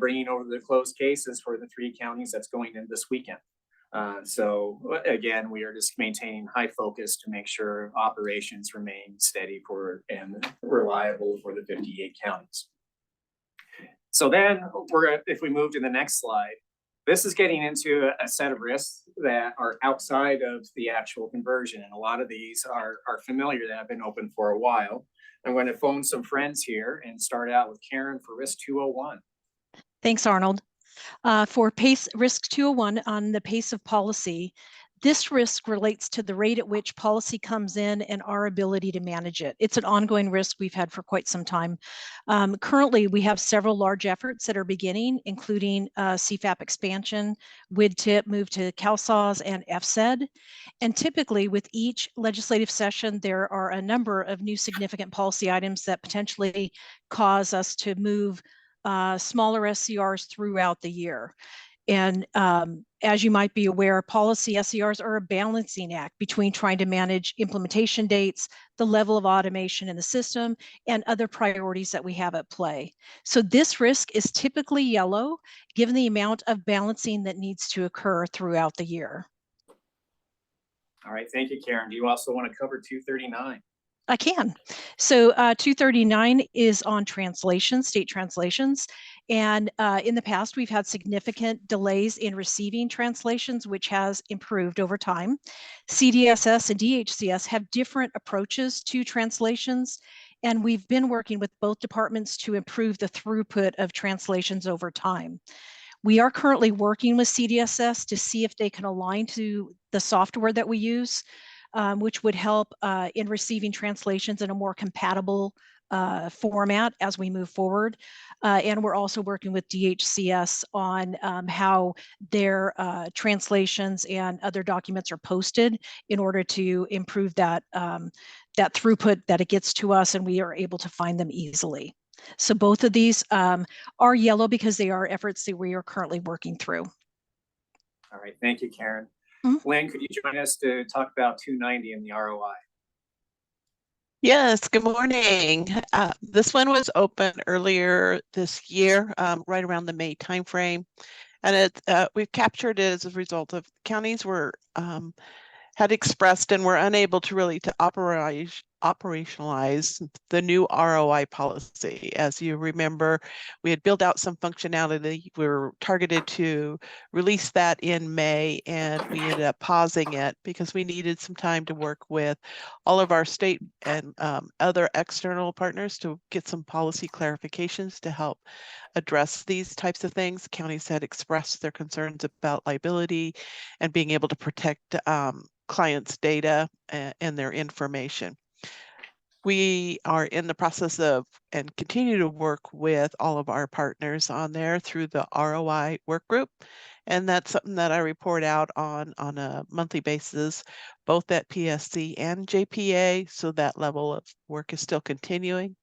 bringing over the closed cases for the 3 counties that's going in this weekend. So again, we are just maintaining high focus to make sure operations remain steady and reliable for the 58 counties. So then if we move to the next slide, this is getting into a set of risks that are outside of the actual conversion. And a lot of these are familiar that have been open for a while. I'm going to phone some friends here and start out with Karen for risk 201. Thanks, Arnold. For risk 201 on the pace of policy, this risk relates to the rate at which policy comes in and our ability to manage it. It's an ongoing risk we've had for quite some time. Currently, we have several large efforts that are beginning, including CFAP expansion, WIDTIP, move to CalSAWS, and FSED. And typically, with each legislative session, there are a number of new significant policy items that potentially cause us to move smaller SCRs throughout the year. And as you might be aware, policy SCRs are a balancing act between trying to manage implementation dates, the level of automation in the system, and other priorities that we have at play. So this risk is typically yellow, given the amount of balancing that needs to occur throughout the year. All right, thank you, Karen. Do you also want to cover 239? I can. So 239 is on translation, state translations. And in the past, we've had significant delays in receiving translations, which has improved over time. CDSS and DHCS have different approaches to translations, and we've been working with both departments to improve the throughput of translations over time. We are currently working with CDSS to see if they can align to the software that we use, which would help in receiving translations in a more compatible format as we move forward. And we're also working with DHCS on how their translations and other documents are posted in order to improve that, that throughput that it gets to us and we are able to find them easily. So both of these are yellow because they are efforts that we are currently working through. All right, thank you, Karen. Mm-hmm. Lynn, could you join us to talk about 290 and the ROI? Yes, good morning. This one was open earlier this year, right around the May timeframe. And we've captured it as a result of counties had expressed and were unable to really operationalize the new ROI policy. As you remember, we had built out some functionality. We were targeted to release that in May, and we ended up pausing it because we needed some time to work with all of our state and other external partners to get some policy clarifications to help address these types of things. Counties had expressed their concerns about liability and being able to protect clients' data and their information. We are in the process of and continue to work with all of our partners on there through the ROI work group. And that's something that I report out on a monthly basis, both at PSC and JPA. So that level of work is still continuing.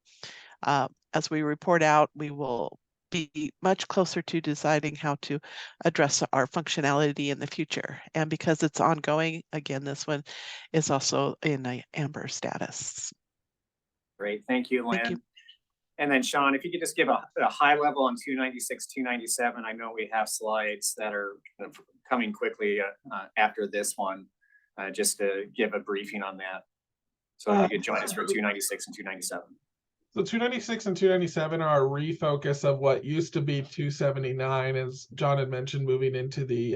As we report out, we will be much closer to deciding how to address our functionality in the future. And because it's ongoing, again, this one is also in an amber status. Great, thank you, Lynn. Thank you. And then Sean, if you could just give a high level on 296, 297. I know we have slides that are coming quickly after this one, just to give a briefing on that. So if you could join us for 296 and 297. So 296 and 297 are a refocus of what used to be 279, as John had mentioned, moving into the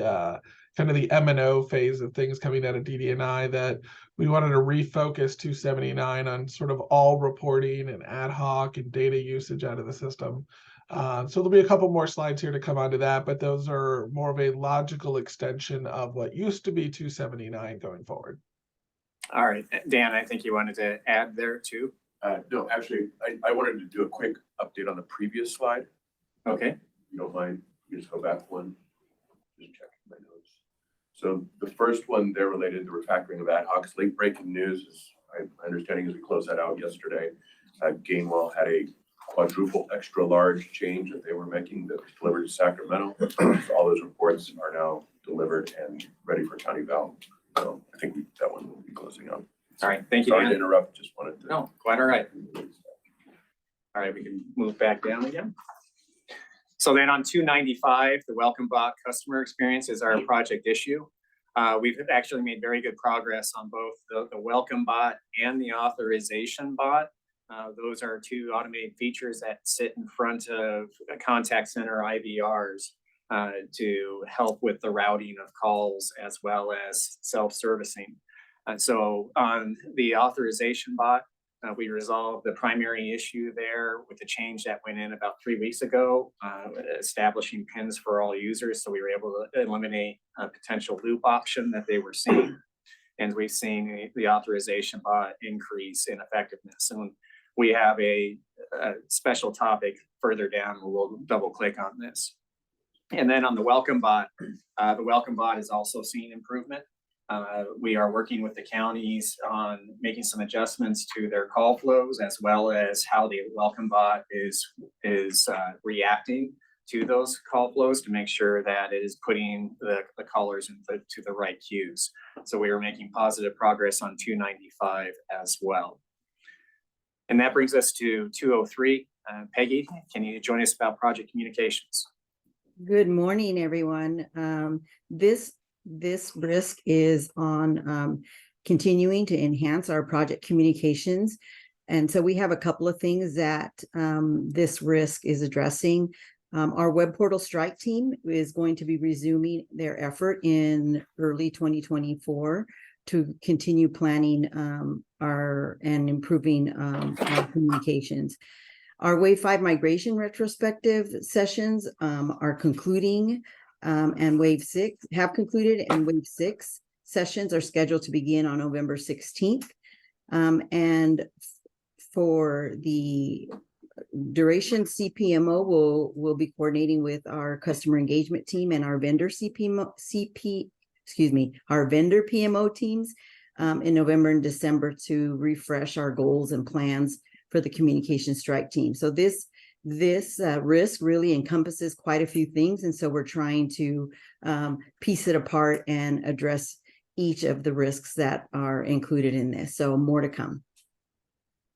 kind of the M&O phase of things coming out of DD&I, that we wanted to refocus 279 on sort of all reporting and ad hoc and data usage out of the system. So there'll be a couple more slides here to come onto that, but those are more of a logical extension of what used to be 279 going forward. All right, Dan, I think you wanted to add there too. No, actually, I wanted to do a quick update on the previous slide. Okay. If you don't mind, you just go back one. Just checking my notes. So the first one there related to refactoring of ad hocs. Late breaking news is, my understanding is we closed that out yesterday. Gainwell had a quadruple extra large change that they were making that was delivered to Sacramento. So all those reports are now delivered and ready for County Val. So I think that one will be closing out. All right, thank you, Sorry Dan. to interrupt, just wanted to. No, quite all right. All right, we can move back down again. So then on 295, the Welcome Bot customer experience is our project issue. We've actually made very good progress on both the Welcome Bot and the Authorization Bot. Those are two automated features that sit in front of a contact center IVRs to help with the routing of calls as well as self-servicing. And so on the Authorization Bot, we resolved the primary issue there with the change that went in about 3 weeks ago, establishing PINs for all users. So we were able to eliminate a potential loop option that they were seeing. And we've seen the Authorization Bot increase in effectiveness. And we have a special topic further down where we'll double click on this. And then on the Welcome Bot is also seeing improvement. We are working with the counties on making some adjustments to their call flows, as well as how the Welcome Bot is reacting to those call flows to make sure that it is putting the callers into the right queues. So we are making positive progress on 295 as well. And that brings us to 203. Peggy, can you join us about project communications? Good morning, everyone. This risk is on continuing to enhance our project communications. And so we have a couple of things that this risk is addressing. Our web portal strike team is going to be resuming their effort in early 2024 to continue planning and improving our communications. Our Wave 5 migration retrospective sessions are concluding. And Wave 6 have concluded, and Wave 6 sessions are scheduled to begin on November 16th. And for the duration, CPMO will be coordinating with our customer engagement team and our vendor our vendor PMO teams in November and December to refresh our goals and plans for the communication strike team. So this risk really encompasses quite a few things, and so we're trying to piece it apart and address each of the risks that are included in this. So more to come.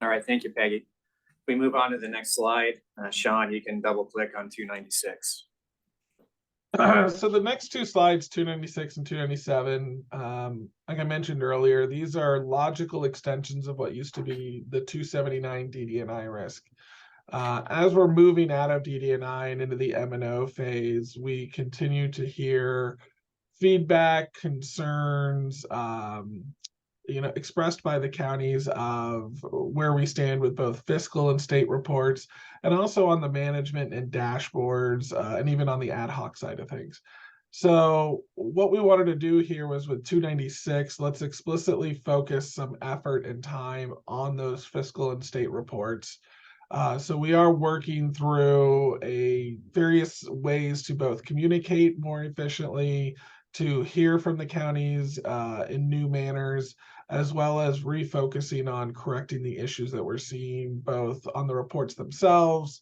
All right, thank you, Peggy. If we move on to the next slide, Sean, you can double click on 296. So the next two slides, 296 and 297, like I mentioned earlier, these are logical extensions of what used to be the 279 DD&I risk. As we're moving out of DD&I and into the M&O phase, we continue to hear feedback, concerns, expressed by the counties of where we stand with both fiscal and state reports, and also on the management and dashboards, and even on the ad hoc side of things. So what we wanted to do here was with 296, let's explicitly focus some effort and time on those fiscal and state reports. So we are working through various ways to both communicate more efficiently, to hear from the counties in new manners, as well as refocusing on correcting the issues that we're seeing both on the reports themselves,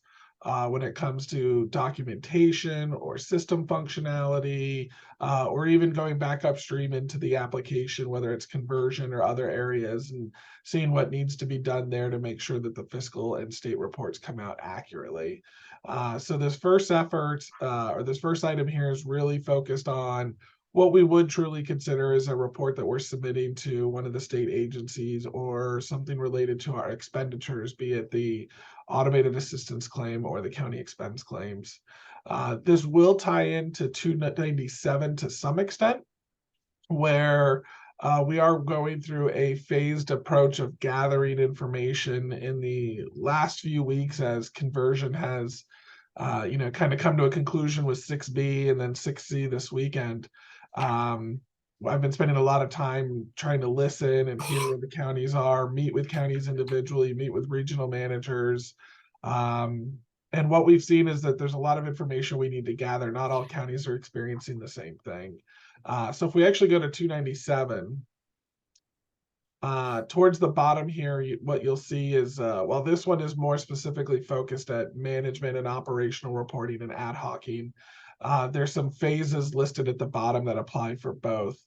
when it comes to documentation or system functionality, or even going back upstream into the application, whether it's conversion or other areas, and seeing what needs to be done there to make sure that the fiscal and state reports come out accurately. So this first effort, or this first item here, is really focused on what we would truly consider as a report that we're submitting to one of the state agencies, or something related to our expenditures, be it the automated assistance claim or the county expense claims. This will tie into 297 to some extent, where we are going through a phased approach of gathering information in the last few weeks as conversion has kind of come to a conclusion with 6B and then 6C this weekend. I've been spending a lot of time trying to listen and hear where the counties are, meet with counties individually, meet with regional managers. And what we've seen is that there's a lot of information we need to gather. Not all counties are experiencing the same thing. So if we actually go to 297, towards the bottom here, what you'll see is, while this one is more specifically focused at management and operational reporting and ad hocing, there's some phases listed at the bottom that apply for both.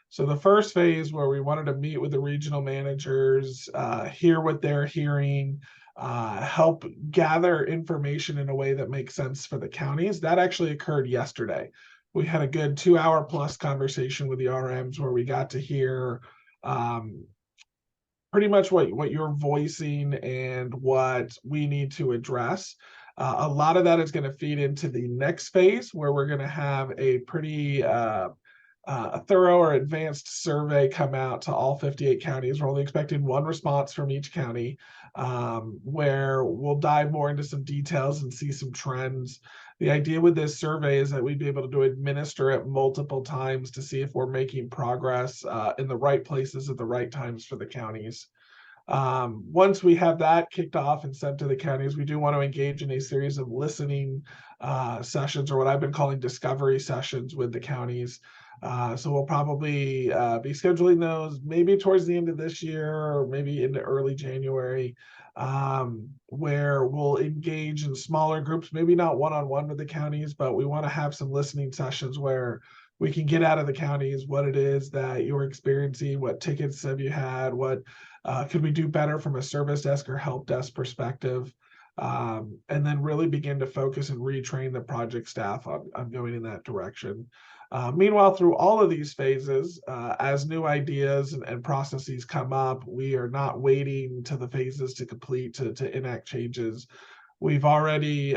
So the first phase, where we wanted to meet with the regional managers, hear what they're hearing, help gather information in a way that makes sense for the counties, that actually occurred yesterday. We had a good 2-hour plus conversation with the RMs where we got to hear pretty much what you're voicing and what we need to address. A lot of that is going to feed into the next phase, where we're going to have a pretty thorough or advanced survey come out to all 58 counties. We're only expecting one response from each county, where we'll dive more into some details and see some trends. The idea with this survey is that we'd be able to administer it multiple times to see if we're making progress in the right places at the right times for the counties. Once we have that kicked off and sent to the counties, we do want to engage in a series of listening sessions, or what I've been calling discovery sessions, with the counties. So we'll probably be scheduling those maybe towards the end of this year, or maybe into early January, where we'll engage in smaller groups, maybe not one-on-one with the counties, but we want to have some listening sessions where we can get out of the counties what it is that you're experiencing, what tickets have you had, what could we do better from a service desk or help desk perspective, and then really begin to focus and retrain the project staff on going in that direction. Meanwhile, through all of these phases, as new ideas and processes come up, we are not waiting to the phases to complete to enact changes. We've already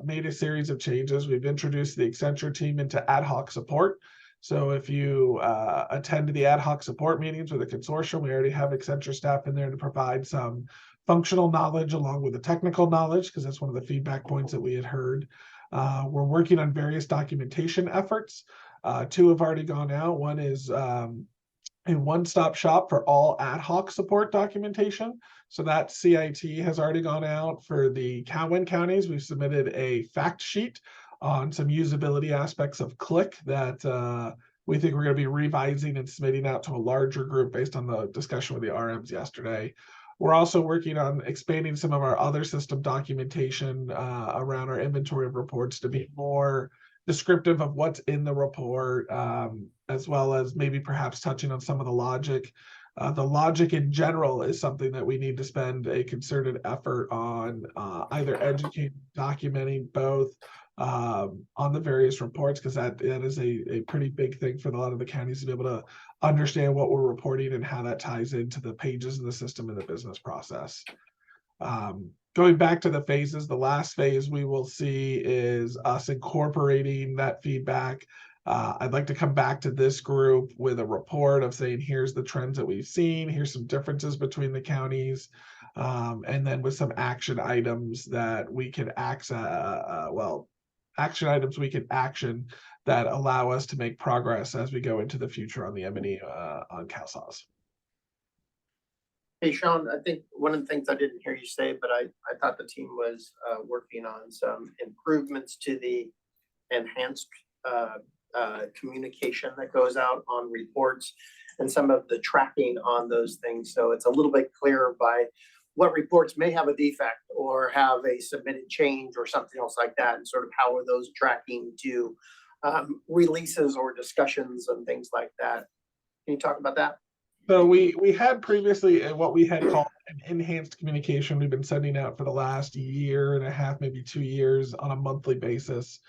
made a series of changes. We've introduced the Accenture team into ad hoc support. So if you attend the ad hoc support meetings with the consortium, we already have Accenture staff in there to provide some functional knowledge along with the technical knowledge, because that's one of the feedback points that we had heard. We're working on various documentation efforts. 2 have already gone out. One is a one-stop shop for all ad hoc support documentation. So that CIT has already gone out for the Cowan counties. We've submitted a fact sheet on some usability aspects of Click that we think we're going to be revising and submitting out to a larger group based on the discussion with the RMs yesterday. We're also working on expanding some of our other system documentation around our inventory of reports to be more descriptive of what's in the report, as well as maybe perhaps touching on some of the logic. The logic in general is something that we need to spend a concerted effort on, either educating, documenting both on the various reports, because that is a pretty big thing for a lot of the counties to be able to understand what we're reporting and how that ties into the pages in the system and the business process. Going back to the phases, the last phase we will see is us incorporating that feedback. I'd like to come back to this group with a report of saying, here's the trends that we've seen, here's some differences between the counties, and then with some action items that we can action items we can action that allow us to make progress as we go into the future on the M&E on CalSAWS. Hey, Sean, I think one of the things I didn't hear you say, but I thought the team was working on some improvements to the enhanced communication that goes out on reports and some of the tracking on those things. So it's a little bit clearer by what reports may have a defect or have a submitted change or something else like that, and sort of how are those tracking to releases or discussions and things like that. Can you talk about that? So we had previously what we had called an enhanced communication we've been sending out for the last year and a half, maybe 2 years on a monthly basis.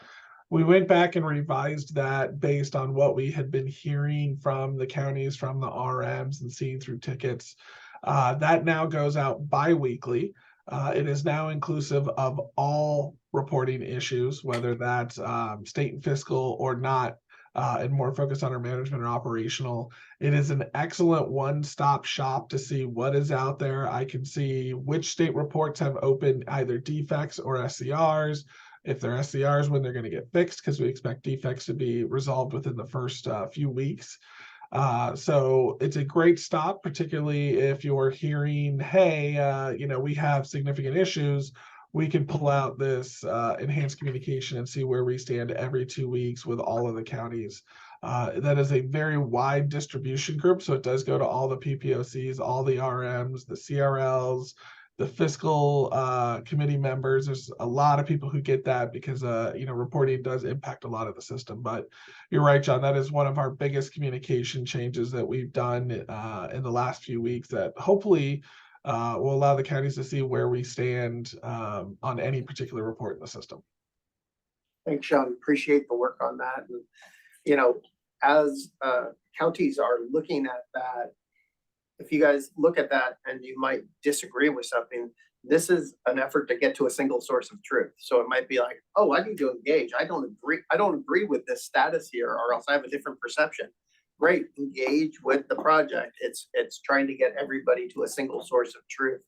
We went back and revised that based on what we had been hearing from the counties, from the RMs, and seeing through tickets. That now goes out bi-weekly. It is now inclusive of all reporting issues, whether that's state and fiscal or not, and more focused on our management and operational. It is an excellent one-stop shop to see what is out there. I can see which state reports have open either defects or SCRs. If they're SCRs, when they're going to get fixed, because we expect defects to be resolved within the first few weeks. So it's a great stop, particularly if you're hearing, hey, we have significant issues. We can pull out this enhanced communication and see where we stand every 2 weeks with all of the counties. That is a very wide distribution group, so it does go to all the PPOCs, all the RMs, the CRLs, the fiscal committee members. There's a lot of people who get that because reporting does impact a lot of the system. But you're right, John, that is one of our biggest communication changes that we've done in the last few weeks that hopefully will allow the counties to see where we stand on any particular report in the system. Thanks, Sean. Appreciate the work on that. And, as counties are looking at that, if you guys look at that and you might disagree with something, this is an effort to get to a single source of truth. So it might be like, oh, I need to engage. I don't agree with this status here, or else I have a different perception. Great, engage with the project. It's trying to get everybody to a single source of truth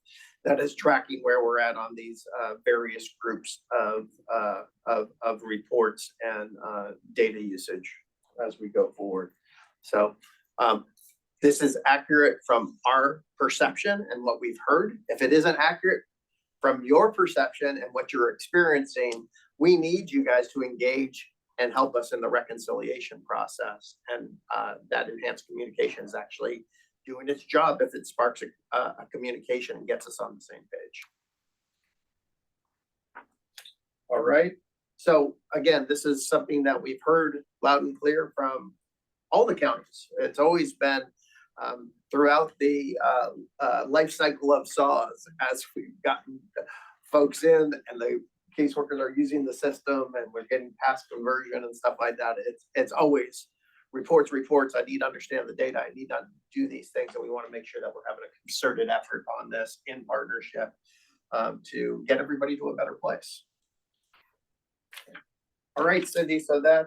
that is tracking where we're at on these various groups of reports and data usage as we go forward. So this is accurate from our perception and what we've heard. If it isn't accurate from your perception and what you're experiencing, we need you guys to engage and help us in the reconciliation process. And that enhanced communication is actually doing its job if it sparks a communication and gets us on the same page. All right. So again, this is something that we've heard loud and clear from all the counties. It's always been throughout the life cycle of SAWS, as we've gotten folks in and the caseworkers are using the system and we're getting past conversion and stuff like that. It's always reports. I need to understand the data. I need to do these things. And we want to make sure that we're having a concerted effort on this in partnership to get everybody to a better place. All right, Cindy, so that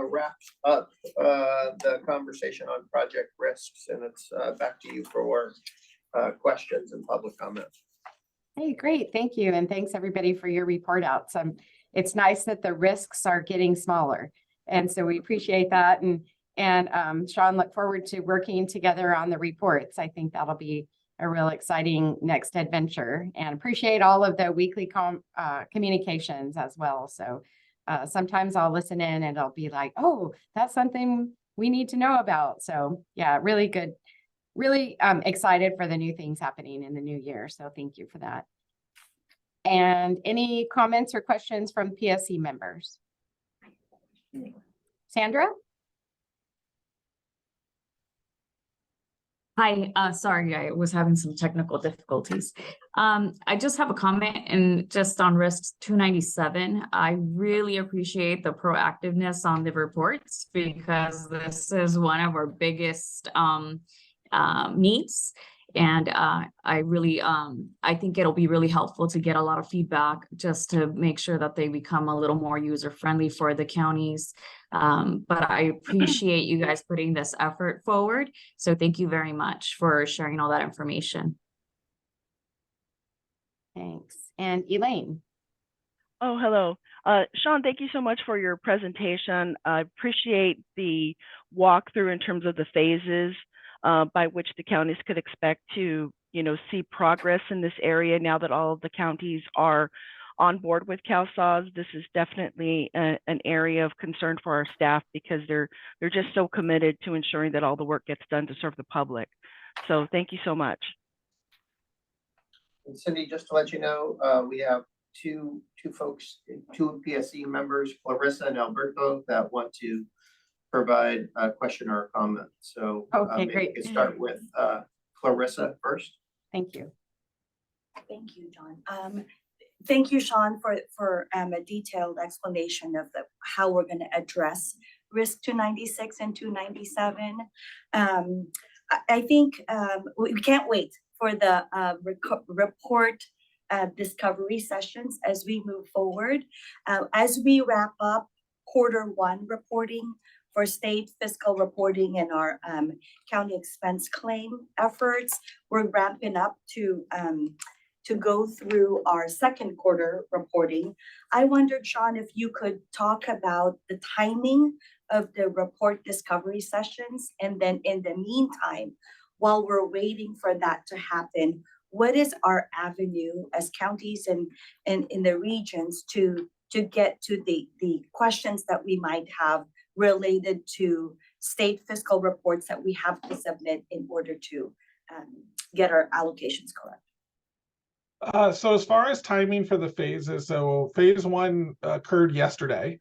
wraps up the conversation on project risks, and it's back to you for questions and public comment. Hey, great. Thank you. And thanks everybody for your report outs. It's nice that the risks are getting smaller. And so we appreciate that. And And Sean, look forward to working together on the reports. I think that'll be a real exciting next adventure, and appreciate all of the weekly communications as well. So sometimes I'll listen in and I'll be like, oh, that's something we need to know about. So yeah, really good. Really excited for the new things happening in the new year. So thank you for that. And any comments or questions from PSC members? Sandra? Hi, sorry, I was having some technical difficulties. I just have a comment and just on risk 297. I really appreciate the proactiveness on the reports because this is one of our biggest needs. And I really, I think it'll be really helpful to get a lot of feedback just to make sure that they become a little more user-friendly for the counties. But I appreciate you guys putting this effort forward. So thank you very much for sharing all that information. Thanks. And Elaine? Oh, hello. Sean, thank you so much for your presentation. I appreciate the walkthrough in terms of the phases by which the counties could expect to, see progress in this area now that all of the counties are on board with CalSAWS. This is definitely an area of concern for our staff because they're just so committed to ensuring that all the work gets done to serve the public. So thank you so much. And Cindy, just to let you know, we have two PSC members, Clarissa and Alberto, that want to provide a question or a comment. So okay, maybe great. we can start with Clarissa first. Thank you. Thank you, John. Thank you, Sean, for a detailed explanation of how we're going to address risk 296 and 297. I think we can't wait for the report discovery sessions as we move forward. As we wrap up Q1 reporting for state fiscal reporting and our county expense claim efforts, we're ramping up to go through our Q2 reporting. I wondered, Sean, if you could talk about the timing of the report discovery sessions, and then in the meantime, while we're waiting for that to happen, what is our avenue as counties and in the regions to get to the questions that we might have related to state fiscal reports that we have to submit in order to get our allocations correct? So as far as timing for the phases, so phase 1 occurred yesterday.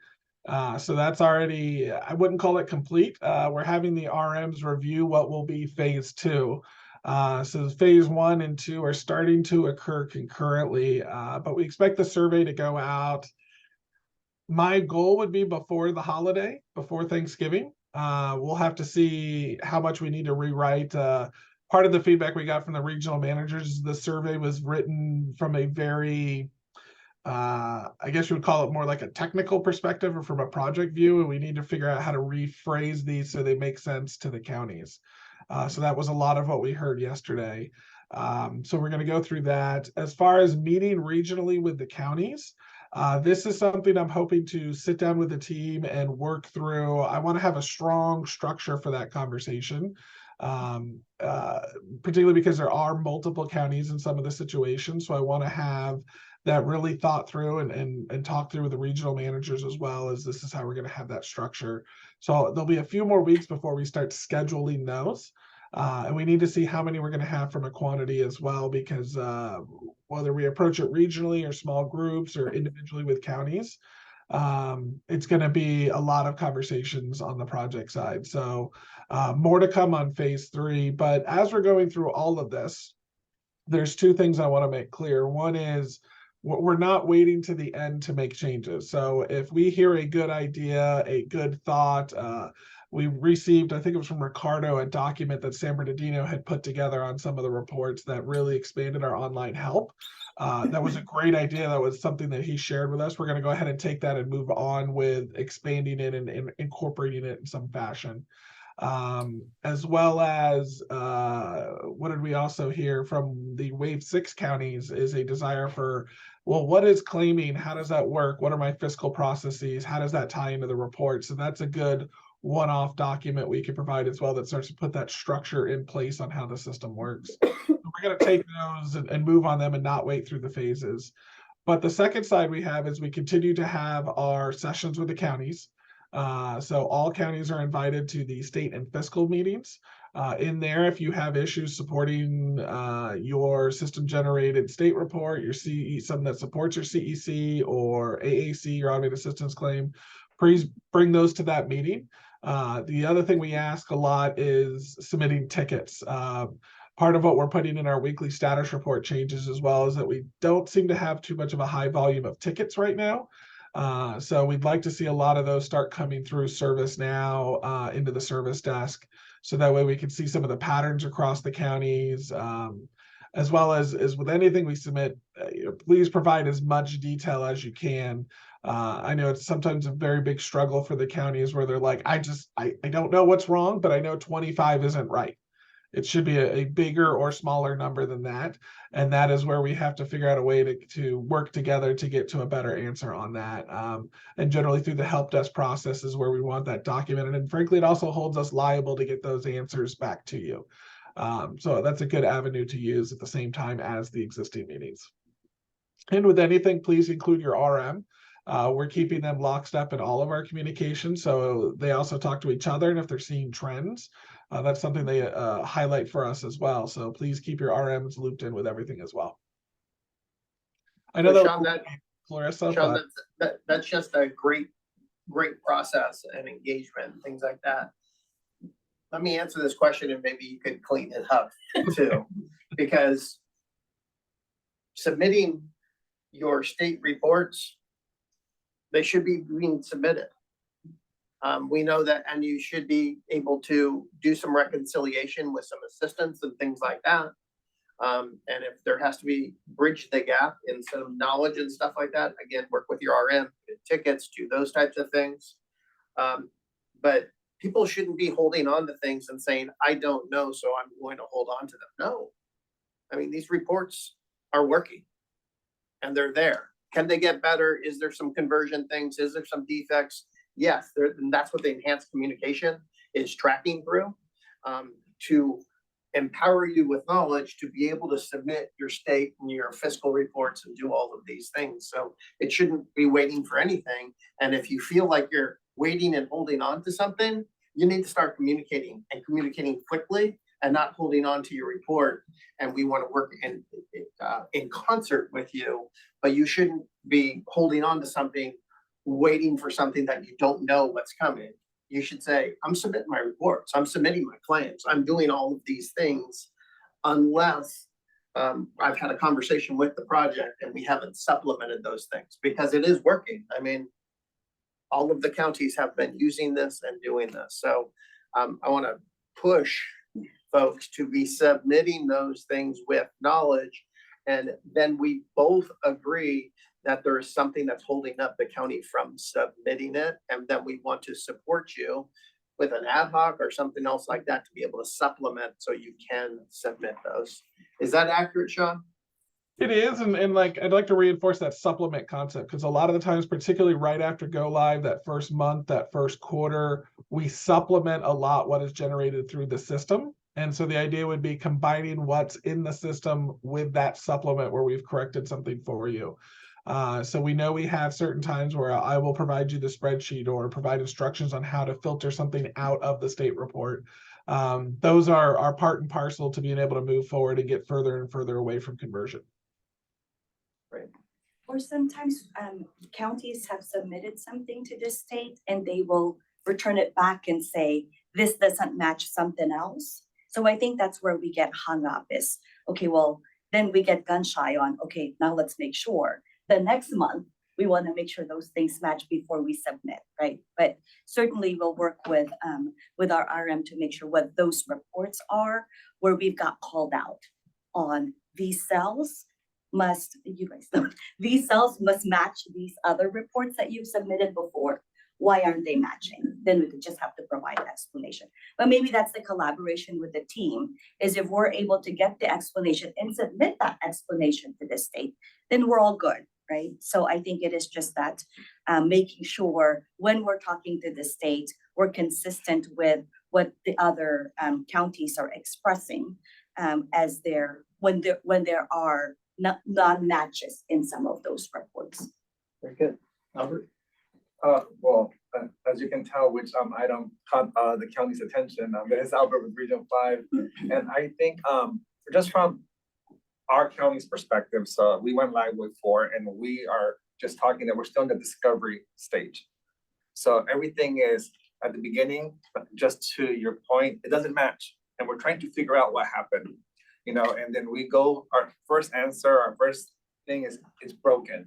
So that's already, I wouldn't call it complete. We're having the RMs review what will be phase 2. So phase 1 and 2 are starting to occur concurrently, but we expect the survey to go out. My goal would be before the holiday, before Thanksgiving. We'll have to see how much we need to rewrite. Part of the feedback we got from the regional managers, the survey was written from a very, I guess you would call it more like a technical perspective or from a project view, and we need to figure out how to rephrase these so they make sense to the counties. So that was a lot of what we heard yesterday. So we're going to go through that. As far as meeting regionally with the counties, this is something I'm hoping to sit down with the team and work through. I want to have a strong structure for that conversation, particularly because there are multiple counties in some of the situations. So I want to have that really thought through and talk through with the regional managers as well, as this is how we're going to have that structure. So there'll be a few more weeks before we start scheduling those. And we need to see how many we're going to have from a quantity as well, because whether we approach it regionally or small groups or individually with counties, it's going to be a lot of conversations on the project side. So more to come on phase 3. But as we're going through all of this, there's two things I want to make clear. One is we're not waiting to the end to make changes. So if we hear a good idea, a good thought, we received, I think it was from Ricardo, a document that San Bernardino had put together on some of the reports that really expanded our online help. That was a great idea. That was something that he shared with us. We're going to go ahead and take that and move on with expanding it and incorporating it in some fashion. As well as what did we also hear from the Wave 6 counties is a desire for, well, what is claiming? How does that work? What are my fiscal processes? How does that tie into the report? So that's a good one-off document we can provide as well that starts to put that structure in place on how the system works. So we're going to take those and move on them and not wait through the phases. But the second side we have is we continue to have our sessions with the counties. So all counties are invited to the state and fiscal meetings. In there, if you have issues supporting your system generated state report, your CE, something that supports your CEC or AAC, your automated assistance claim, please bring those to that meeting. The other thing we ask a lot is submitting tickets. Part of what we're putting in our weekly status report changes as well is that we don't seem to have too much of a high volume of tickets right now. So we'd like to see a lot of those start coming through ServiceNow into the service desk. So that way we can see some of the patterns across the counties, as well as with anything we submit, please provide as much detail as you can. I know it's sometimes a very big struggle for the counties where they're like, I don't know what's wrong, but I know 25 isn't right. It should be a bigger or smaller number than that. And that is where we have to figure out a way to work together to get to a better answer on that. And generally through the help desk process is where we want that documented. And frankly, it also holds us liable to get those answers back to you. So that's a good avenue to use at the same time as the existing meetings. And with anything, please include your RM. We're keeping them lockstep in all of our communication. So they also talk to each other. And if they're seeing trends, that's something they highlight for us as well. So please keep your RMs looped in with everything as well. I know So that, Sean, Clarissa, Sean, but that's just a great process and engagement and things like that. Let me answer this question and maybe you could clean it up too, because submitting your state reports, they should be being submitted. We know that, and you should be able to do some reconciliation with some assistance and things like that. And if there has to be bridge the gap in some knowledge and stuff like that, again, work with your RM, get tickets, do those types of things. But people shouldn't be holding on to things and saying, I don't know, so I'm going to hold on to them. No. I mean, these reports are working and they're there. Can they get better? Is there some conversion things? Is there some defects? Yes, and that's what the enhanced communication is tracking through, to empower you with knowledge to be able to submit your state and your fiscal reports and do all of these things. So it shouldn't be waiting for anything. And if you feel like you're waiting and holding on to something, you need to start communicating and communicating quickly and not holding on to your report. And we want to work in concert with you, but you shouldn't be holding on to something, waiting for something that you don't know what's coming. You should say, I'm submitting my reports, I'm submitting my claims, I'm doing all of these things, unless I've had a conversation with the project and we haven't supplemented those things, because it is working. I mean, all of the counties have been using this and doing this. So I want to push folks to be submitting those things with knowledge. And then we both agree that there is something that's holding up the county from submitting it. And then we want to support you with an ad hoc or something else like that to be able to supplement so you can submit those. Is that accurate, Sean? it is, and like I'd like to reinforce that supplement concept, because a lot of the times, particularly right after go live, that first month, that first quarter, we supplement a lot what is generated through the system. And so the idea would be combining what's in the system with that supplement where we've corrected something for you. So we know we have certain times where I will provide you the spreadsheet or provide instructions on how to filter something out of the state report. Those are part and parcel to being able to move forward and get further and further away from conversion. Right. Or sometimes counties have submitted something to the state and they will return it back and say, this doesn't match something else. So I think that's where we get hung up is, okay, well, then we get gun shy on, okay, now let's make sure. The next month, we want to make sure those things match before we submit, right? But certainly we'll work with our RM to make sure what those reports are, where we've got called out on these cells must, you guys know, these cells must match these other reports that you've submitted before. Why aren't they matching? Then we could just have to provide an explanation. But maybe that's the collaboration with the team, is if we're able to get the explanation and submit that explanation to the state, then we're all good, right? So I think it is just that making sure when we're talking to the state, we're consistent with what the other counties are expressing as when there are non-matches in some of those reports. Very good. Albert? Well, as you can tell, which item caught the county's attention, it's Albert with Region 5. And I think just from our county's perspective, so we went live with 4, and we are just talking that we're still in the discovery stage. So everything is at the beginning, but just to your point, it doesn't match. And we're trying to figure out what happened, you know, and then we go, our first answer, our first thing is, it's broken.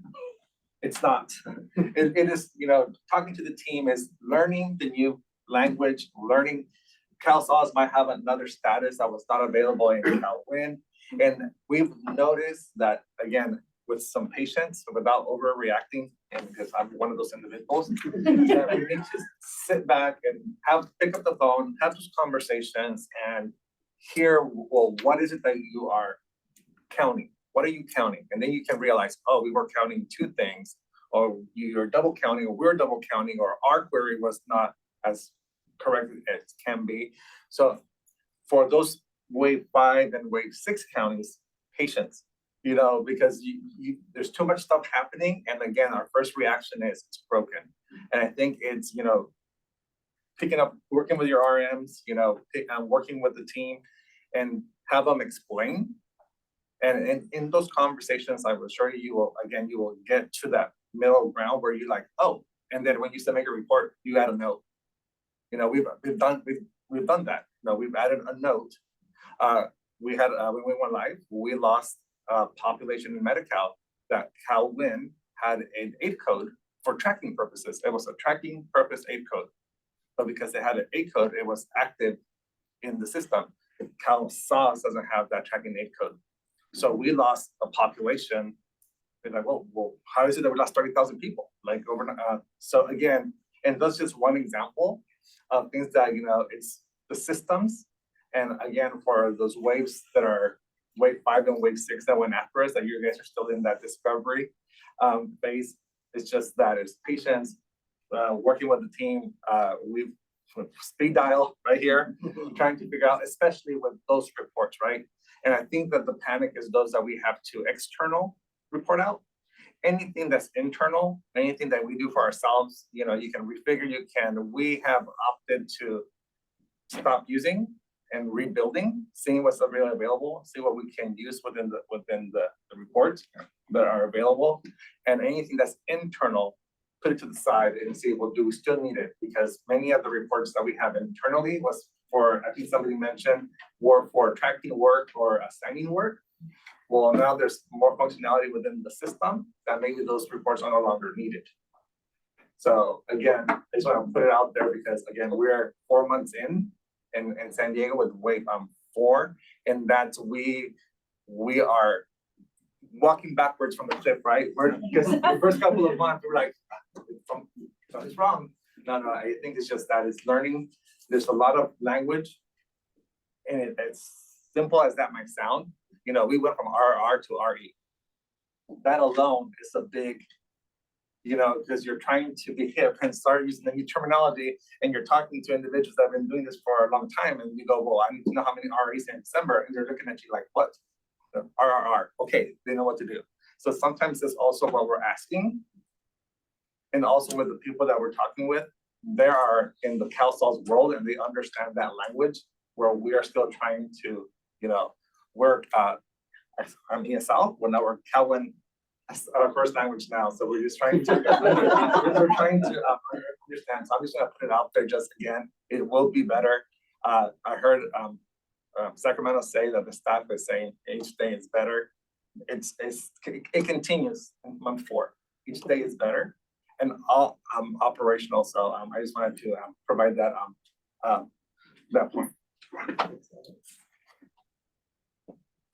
It's not. It is, you know, talking to the team is learning the new language, learning. CalSAWS might have another status that was not available in CalWin. And we've noticed that, again, with some patience, without overreacting, and because I'm one of those individuals, that we need to sit back and pick up the phone, have those conversations, and hear, well, what is it that you are counting? What are you counting? And then you can realize, oh, we were counting 2 things, or you're double counting, or we're double counting, or our query was not as correct as it can be. So for those wave 5 and wave 6 counties, patience, you know, because there's too much stuff happening. And again, our first reaction is it's broken. And I think it's, you know, picking up, working with your RMs, you know, working with the team and have them explain. And in those conversations, I will assure you, you will get to that middle ground where you're like, oh, and then when you submit a report, you add a note. You know, we've done that. You know, we've added a note. We had when we went live, we lost population in Medi-Cal that CalWin had an 8 code for tracking purposes. It was a tracking purpose 8 code, but because they had an 8 code, it was active in the system. CalSAWS doesn't have that tracking 8 code. So we lost a population. They're like, well, how is it that we lost 30,000 people? Like overnight. So again, and that's just one example of things that, you know, it's the systems. And again, for those waves that are wave 5 and wave 6 that went after us, that you guys are still in that discovery phase. It's just that it's patience, working with the team. We've speed dial right here, trying to figure out, especially with those reports, right? And I think that the panic is those that we have to external report out. Anything that's internal, anything that we do for ourselves, you know, you can refigure, we have opted to stop using and rebuilding, seeing what's really available, see what we can use within the reports that are available. And anything that's internal, put it to the side and see, well, do we still need it? Because many of the reports that we have internally was for, I think somebody mentioned, were for tracking work or assigning work. Well, now there's more functionality within the system that maybe those reports are no longer needed. So again, I just want to put it out there because again, we're 4 months in San Diego with wave 4, and that's we are walking backwards from the cliff, right? Because the first couple of months we're like, something's wrong. No, I think it's just that it's learning. There's a lot of language, and it's simple as that might sound. You know, we went from RR to RE. That alone is a big, you know, because you're trying to be hip and start using the new terminology, and you're talking to individuals that have been doing this for a long time, and you go, well, I need to know how many REs in December, and they're looking at you like, what? RRR. Okay, they know what to do. So sometimes that's also what we're asking, and also with the people that we're talking with, they are in the CalSAWS world, and they understand that language, where we are still trying to, you know, work. I'm ESL, well, now we're CalWin. That's our first language now, so we're just trying to understand. So I'm just gonna put it out there. Just again, it will be better. I heard Sacramento say that the staff is saying each day is better. It continues in month 4. Each day is better, and all operational. So I just wanted to provide that that point.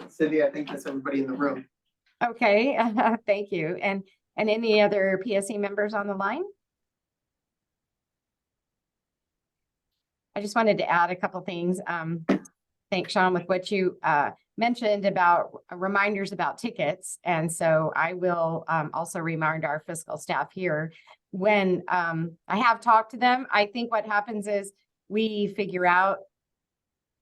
Cindy, I think that's everybody in the room. Okay, thank you. And any other PSC members on the line? I just wanted to add a couple things. thank Sean with what you mentioned about reminders about tickets. And so I will also remind our fiscal staff here when I have talked to them. I think what happens is we figure out,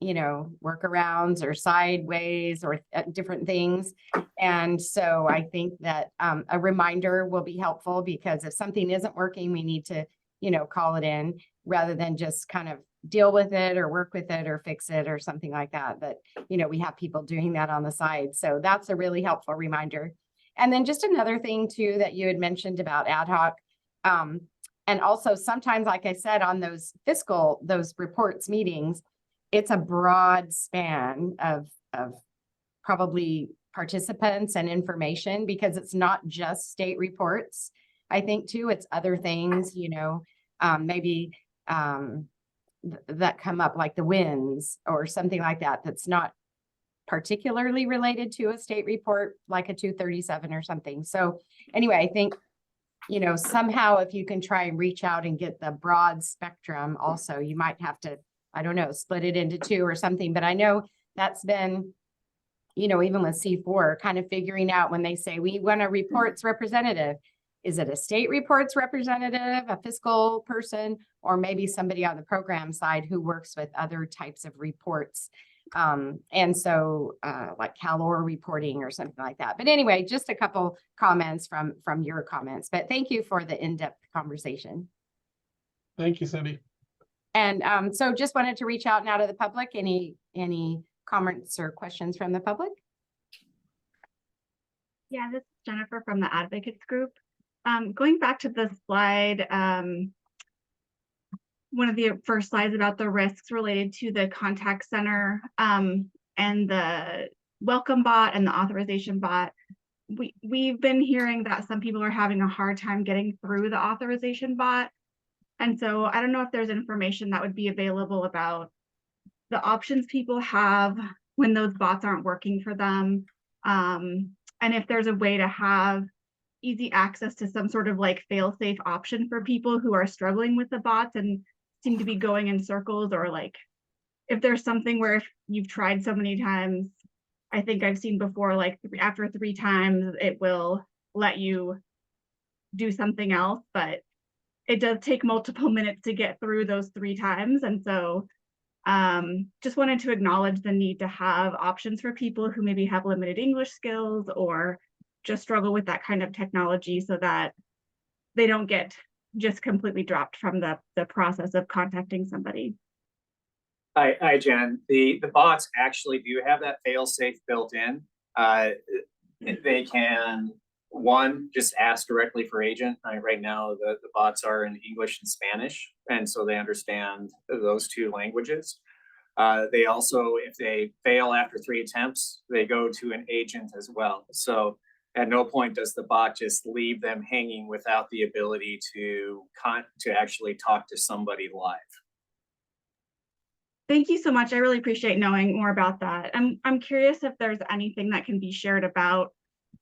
you know, workarounds or sideways or different things. And so I think that a reminder will be helpful, because if something isn't working, we need to, you know, call it in rather than just kind of deal with it or work with it or fix it or something like that. But, you know, we have people doing that on the side. So that's a really helpful reminder. And then just another thing too, that you had mentioned about ad hoc. And also sometimes, like I said, on those reports meetings, it's a broad span of probably participants and information, because it's not just state reports. I think too, it's other things, you know, maybe that come up, like the winds or something like that, that's not particularly related to a state report, like a 237 or something. So anyway, I think, you know, somehow if you can try and reach out and get the broad spectrum also, you might have to, I don't know, split it into two or something. But I know that's been, you know, even with C4, kind of figuring out when they say we want a reports representative, is it a state reports representative, a fiscal person, or maybe somebody on the program side who works with other types of reports? And so like CalOR reporting or something like that. But anyway, just a couple comments from your comments. But thank you for the in-depth conversation. Thank you, Cindy. And so just wanted to reach out now to the public. Any comments or questions from the public? Yeah, this is Jennifer from the Advocates Group. Going back to the slide, one of the first slides about the risks related to the contact center and the welcome bot and the authorization bot. We've been hearing that some people are having a hard time getting through the authorization bot. And so I don't know if there's information that would be available about the options people have when those bots aren't working for them. And if there's a way to have easy access to some sort of like fail-safe option for people who are struggling with the bots and seem to be going in circles, or like if there's something where if you've tried so many times, I think I've seen before, like after 3 times, it will let you do something else, but it does take multiple minutes to get through those 3 times. And so just wanted to acknowledge the need to have options for people who maybe have limited English skills or just struggle with that kind of technology, so that they don't get just completely dropped from the process of contacting somebody. Hi, Jen. The bots actually do have that fail-safe built in. They can, one, just ask directly for agent. Right now, the bots are in English and Spanish, and so they understand those 2 languages. They also, if they fail after 3 attempts, they go to an agent as well. So at no point does the bot just leave them hanging without the ability to actually talk to somebody live. Thank you so much. I really appreciate knowing more about that. I'm curious if there's anything that can be shared about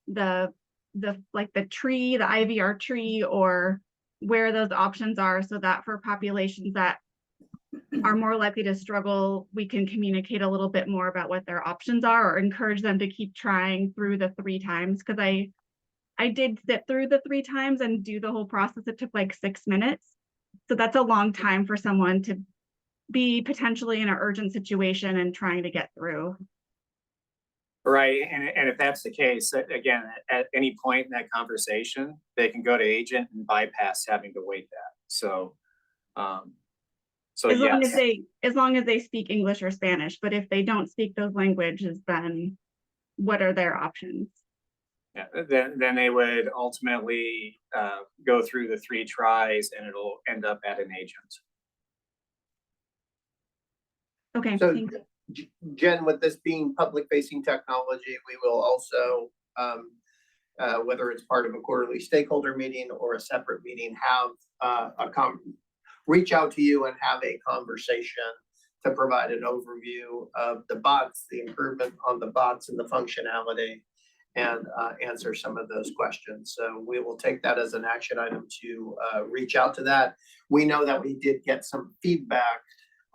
the tree, the IVR tree, or where those options are, so that for populations that are more likely to struggle, we can communicate a little bit more about what their options are, or encourage them to keep trying through the 3 times. Because I did sit through the 3 times and do the whole process. It took like 6 minutes. So that's a long time for someone to be potentially in an urgent situation and trying to get through. Right, and if that's the case, again, at any point in that conversation, they can go to agent and bypass having to wait that. So as long yes. as long as they speak English or Spanish, but if they don't speak those languages, then what are their options? Yeah, then they would ultimately go through the 3 tries, and it'll end up at an agent. Okay. So Jen, with this being public facing technology, we will also, whether it's part of a quarterly stakeholder meeting or a separate meeting, have reach out to you and have a conversation to provide an overview of the bots, the improvement on the bots and the functionality, and answer some of those questions. So we will take that as an action item to reach out to that. We know that we did get some feedback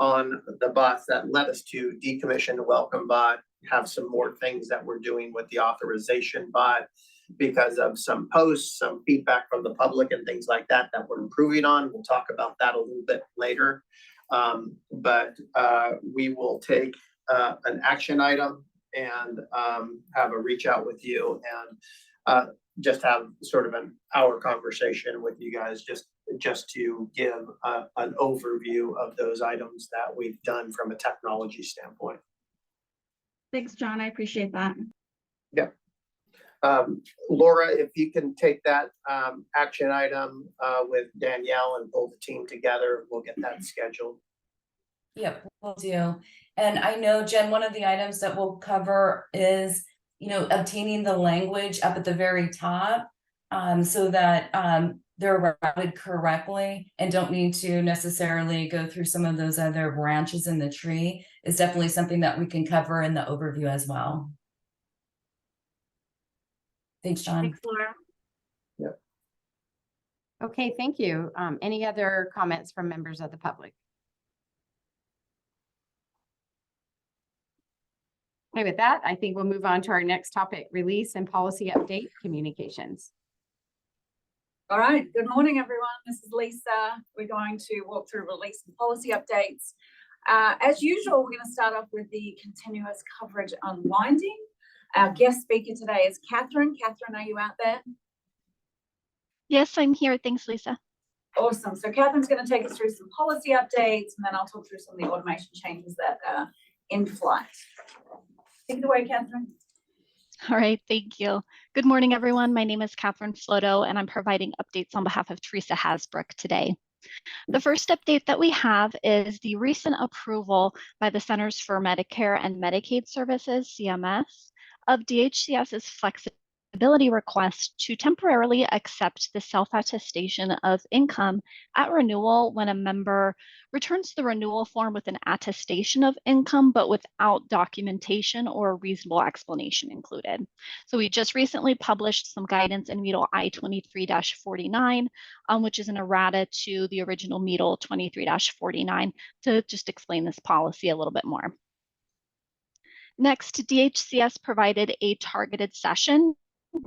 on the bots that led us to decommission the welcome bot, have some more things that we're doing with the authorization bot because of some posts, some feedback from the public and things like that that we're improving on. We'll talk about that a little bit later. But we will take an action item and have a reach out with you and just have sort of an hour conversation with you guys just to give an overview of those items that we've done from a technology standpoint. Thanks, John. I appreciate that. Yeah. Laura, if you can take that action item with Danielle and pull the team together, we'll get that scheduled. Yep, will do. And I know, Jen, one of the items that we'll cover is, obtaining the language up at the very top so that they're routed correctly and don't need to necessarily go through some of those other branches in the tree is definitely something that we can cover in the overview as well. Thanks, John. Thanks, Laura. Yep. Okay, thank you. Any other comments from members of the public? Okay, with that, I think we'll move on to our next topic, release and policy update communications. All right, good morning, everyone. This is Lisa. We're going to walk through release and policy updates. As usual, we're going to start off with the continuous coverage unwinding. Our guest speaker today is Catherine. Catherine, are you out there? Yes, I'm here. Thanks, Lisa. Awesome. So Catherine's going to take us through some policy updates, and then I'll talk through some of the automation changes that are in flight. Take it away, Catherine. All right, thank you. Good morning, everyone. My name is Catherine Floto, and I'm providing updates on behalf of Teresa Hasbrook today. The first update that we have is the recent approval by the Centers for Medicare and Medicaid Services, CMS, of DHCS's flexibility request to temporarily accept the self-attestation of income at renewal when a member returns the renewal form with an attestation of income, but without documentation or a reasonable explanation included. So we just recently published some guidance in MEDL I-23-49, which is an errata to the original MEDL 23-49 to just explain this policy a little bit more. Next, DHCS provided a targeted session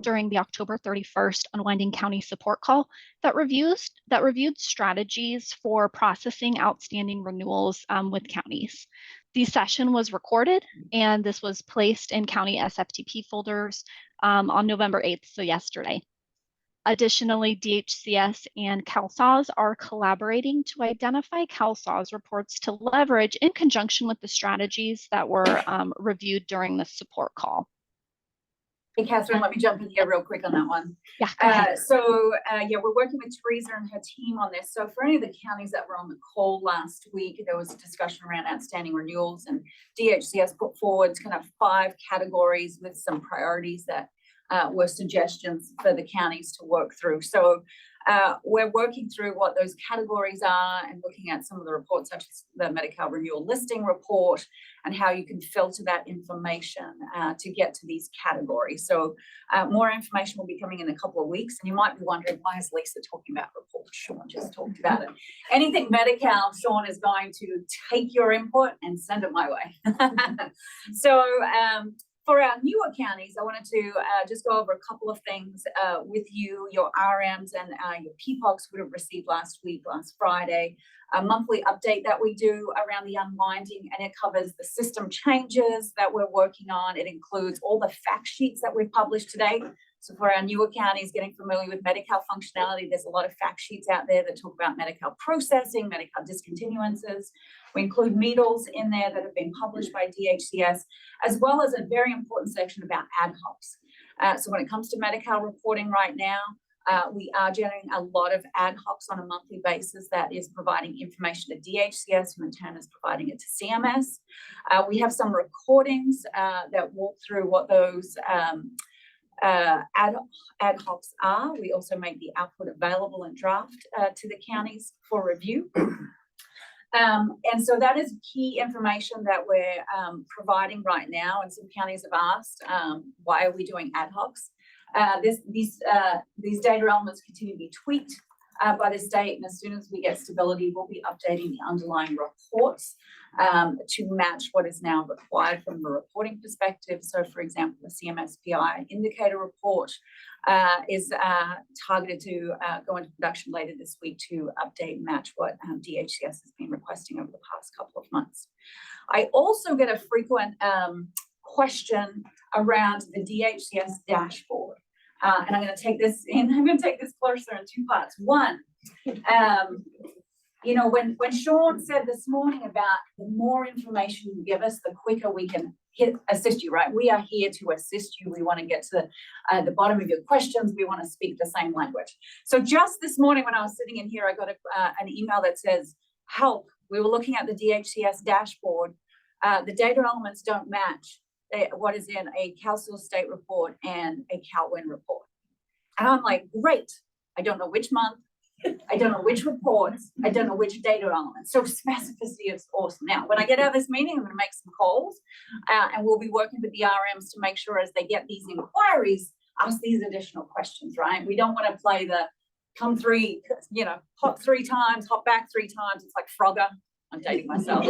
during the October 31st Unwinding County Support Call that reviewed strategies for processing outstanding renewals with counties. The session was recorded, and this was placed in county SFTP folders on November 8th, so yesterday. Additionally, DHCS and CalSAWS are collaborating to identify CalSAWS reports to leverage in conjunction with the strategies that were reviewed during the support call. Hey, Catherine, let me jump in here real quick on that one. Yeah, go ahead. Yeah, we're working with Teresa and her team on this. So for any of the counties that were on the call last week, there was a discussion around outstanding renewals, and DHCS put forward kind of 5 categories with some priorities that were suggestions for the counties to work through. So we're working through what those categories are and looking at some of the reports, such as the Medi-Cal renewal listing report, and how you can filter that information to get to these categories. So more information will be coming in a couple of weeks, and you might be wondering, why is Lisa talking about reports? Sean just talked about it. Anything Medi-Cal, Sean is going to take your input and send it my way. So for our newer counties, I wanted to just go over a couple of things with you. Your RMs and your PPOCs would have received last Friday, a monthly update that we do around the unwinding, and it covers the system changes that we're working on. It includes all the fact sheets that we've published today. So for our newer counties getting familiar with Medi-Cal functionality, there's a lot of fact sheets out there that talk about Medi-Cal processing, Medi-Cal discontinuances. We include MEDLs in there that have been published by DHCS, as well as a very important section about ad hocs. So when it comes to Medi-Cal reporting right now, we are generating a lot of ad hocs on a monthly basis that is providing information to DHCS, who in turn is providing it to CMS. We have some recordings that walk through what those ad hocs are. We also make the output available in draft to the counties for review. And so that is key information that we're providing right now. And some counties have asked, why are we doing ad hocs? These data elements continue to be tweaked by the state. And as soon as we get stability, we'll be updating the underlying reports to match what is now required from a reporting perspective. So for example, the CMSPI indicator report is targeted to go into production later this week to update and match what DHCS has been requesting over the past couple of months. I also get a frequent question around the DHCS dashboard. And I'm going to take this closer in two parts. One, you know, when Sean said this morning about the more information you give us, the quicker we can assist you, right? We are here to assist you. We want to get to the bottom of your questions. We want to speak the same language. So just this morning when I was sitting in here, I got an email that says, help, we were looking at the DHCS dashboard. The data elements don't match what is in a CalSOURCE state report and a CalWIN report. And I'm like, great. I don't know which month. I don't know which reports. I don't know which data elements. So specificity is awesome. Now, when I get out of this meeting, I'm going to make some calls and we'll be working with the RMs to make sure as they get these inquiries, ask these additional questions, right? We don't want to play the come three, you know, hop 3 times, hop back 3 times. It's like Frogger. I'm dating myself.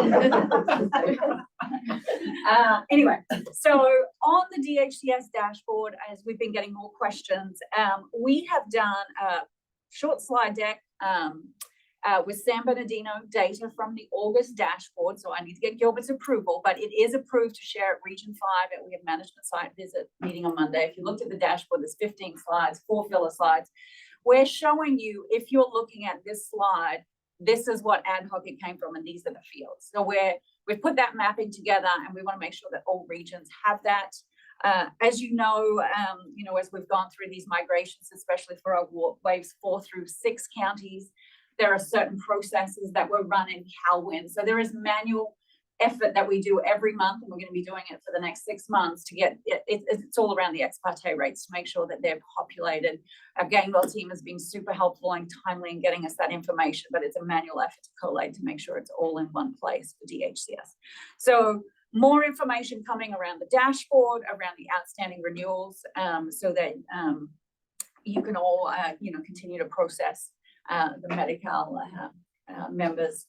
Anyway, so on the DHCS dashboard, as we've been getting more questions, we have done a short slide deck with San Bernardino data from the August dashboard. So I need to get Gilbert's approval, but it is approved to share at Region 5 we have management site visit meeting on Monday. If you looked at the dashboard, there's 15 slides, 4 filler slides. We're showing you, if you're looking at this slide, this is what ad hoc it came from, and these are the fields. So we've put that mapping together, and we want to make sure that all regions have that. As you know, as we've gone through these migrations, especially for our waves 4 through 6 counties, there are certain processes that were run in CalWIN. So there is manual effort that we do every month, and we're going to be doing it for the next 6 months to get it's all around the ex parte rates to make sure that they're populated. Our Gainwell team has been super helpful and timely in getting us that information, but it's a manual effort to collate to make sure it's all in one place for DHCS. So more information coming around the dashboard, around the outstanding renewals, so that you can all continue to process the Medi-Cal members,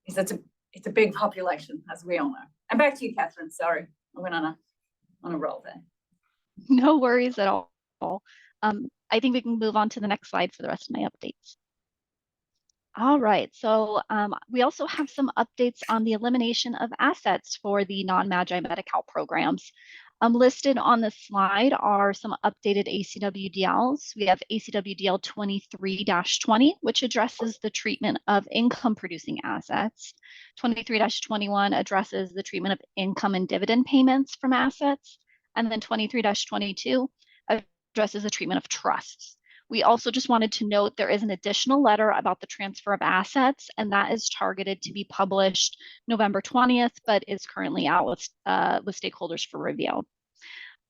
because it's a big population, as we all know. And back to you, Catherine. Sorry, I went on a roll there. No worries at all. I think we can move on to the next slide for the rest of my updates. All right, so we also have some updates on the elimination of assets for the non-Magi Medi-Cal programs. Listed on the slide are some updated ACWDLs. We have ACWDL 23-20, which addresses the treatment of income-producing assets. 23-21 addresses the treatment of income and dividend payments from assets. And then 23-22 addresses the treatment of trusts. We also just wanted to note there is an additional letter about the transfer of assets, and that is targeted to be published November 20th, but is currently out with stakeholders for review.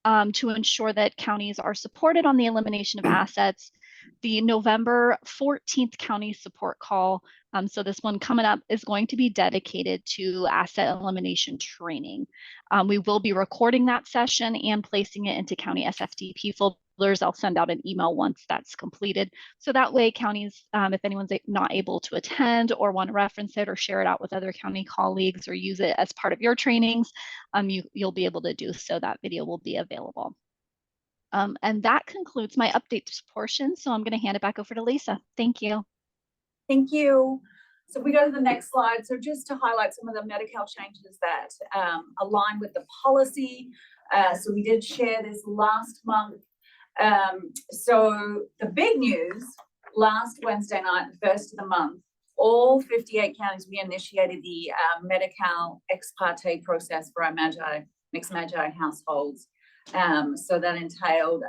To ensure that counties are supported on the elimination of assets, the November 14th county support call, so this one coming up, is going to be dedicated to asset elimination training. We will be recording that session and placing it into county SFDP folders. I'll send out an email once that's completed. So that way counties, if anyone's not able to attend or want to reference it or share it out with other county colleagues or use it as part of your trainings, you'll be able to do so. That video will be available. And that concludes my updates portion. So I'm going to hand it back over to Lisa. Thank you. Thank you. So we go to the next slide. So just to highlight some of the Medi-Cal changes that align with the policy. So we did share this last month. So the big news, last Wednesday night, the first of the month, all 58 counties, we initiated the Medi-Cal ex parte process for our mixed Magi households. So that entailed,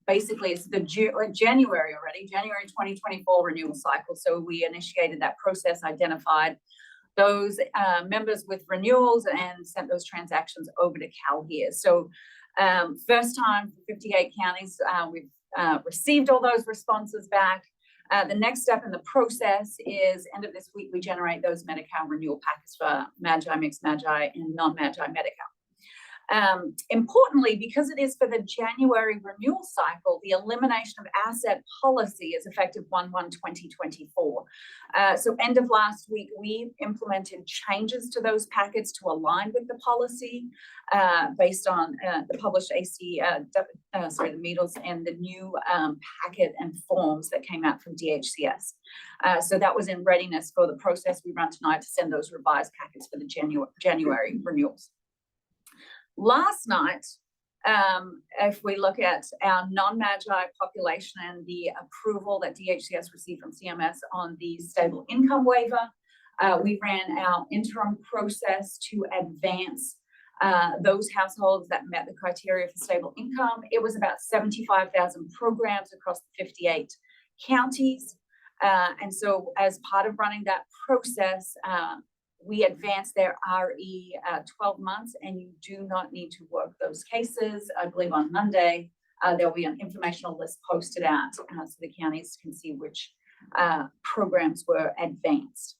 basically it's the January 2024 renewal cycle. So we initiated that process, identified those members with renewals and sent those transactions over to Cal here. So first time for 58 counties, we've received all those responses back. The next step in the process is end of this week, we generate those Medi-Cal renewal packets for Magi, mixed Magi, and non-Magi Medi-Cal. Importantly, because it is for the January renewal cycle, the elimination of asset policy is effective 1/1/2024. So end of last week, we implemented changes to those packets to align with the policy based on the published the MEDLs and the new packet and forms that came out from DHCS. So that was in readiness for the process we run tonight to send those revised packets for the January renewals. Last night, if we look at our non-Magi population and the approval that DHCS received from CMS on the stable income waiver, we ran our interim process to advance those households that met the criteria for stable income. It was about 75,000 programs across the 58 counties. And so as part of running that process, we advanced their RE 12 months, and you do not need to work those cases. I believe on Monday, there'll be an informational list posted out so the counties can see which programs were advanced.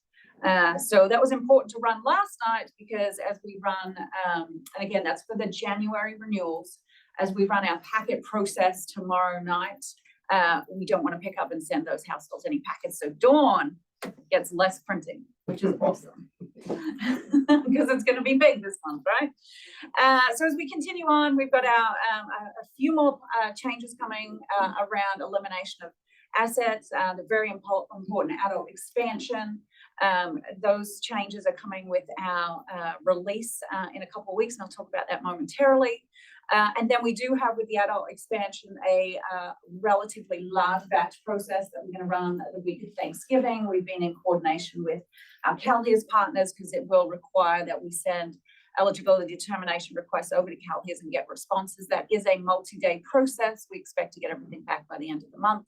So that was important to run last night because as we run, and again, that's for the January renewals, as we run our packet process tomorrow night, we don't want to pick up and send those households any packets. So Dawn gets less printing, which is awesome because it's going to be big this month, right? So as we continue on, we've got our a few more changes coming around elimination of assets, the very important adult expansion. Those changes are coming with our release in a couple of weeks, and I'll talk about that momentarily. And then we do have with the adult expansion a relatively large batch process that we're going to run the week of Thanksgiving. We've been in coordination with our CalHERS partners because it will require that we send eligibility determination requests over to CalHERS and get responses. That is a multi-day process. We expect to get everything back by the end of the month.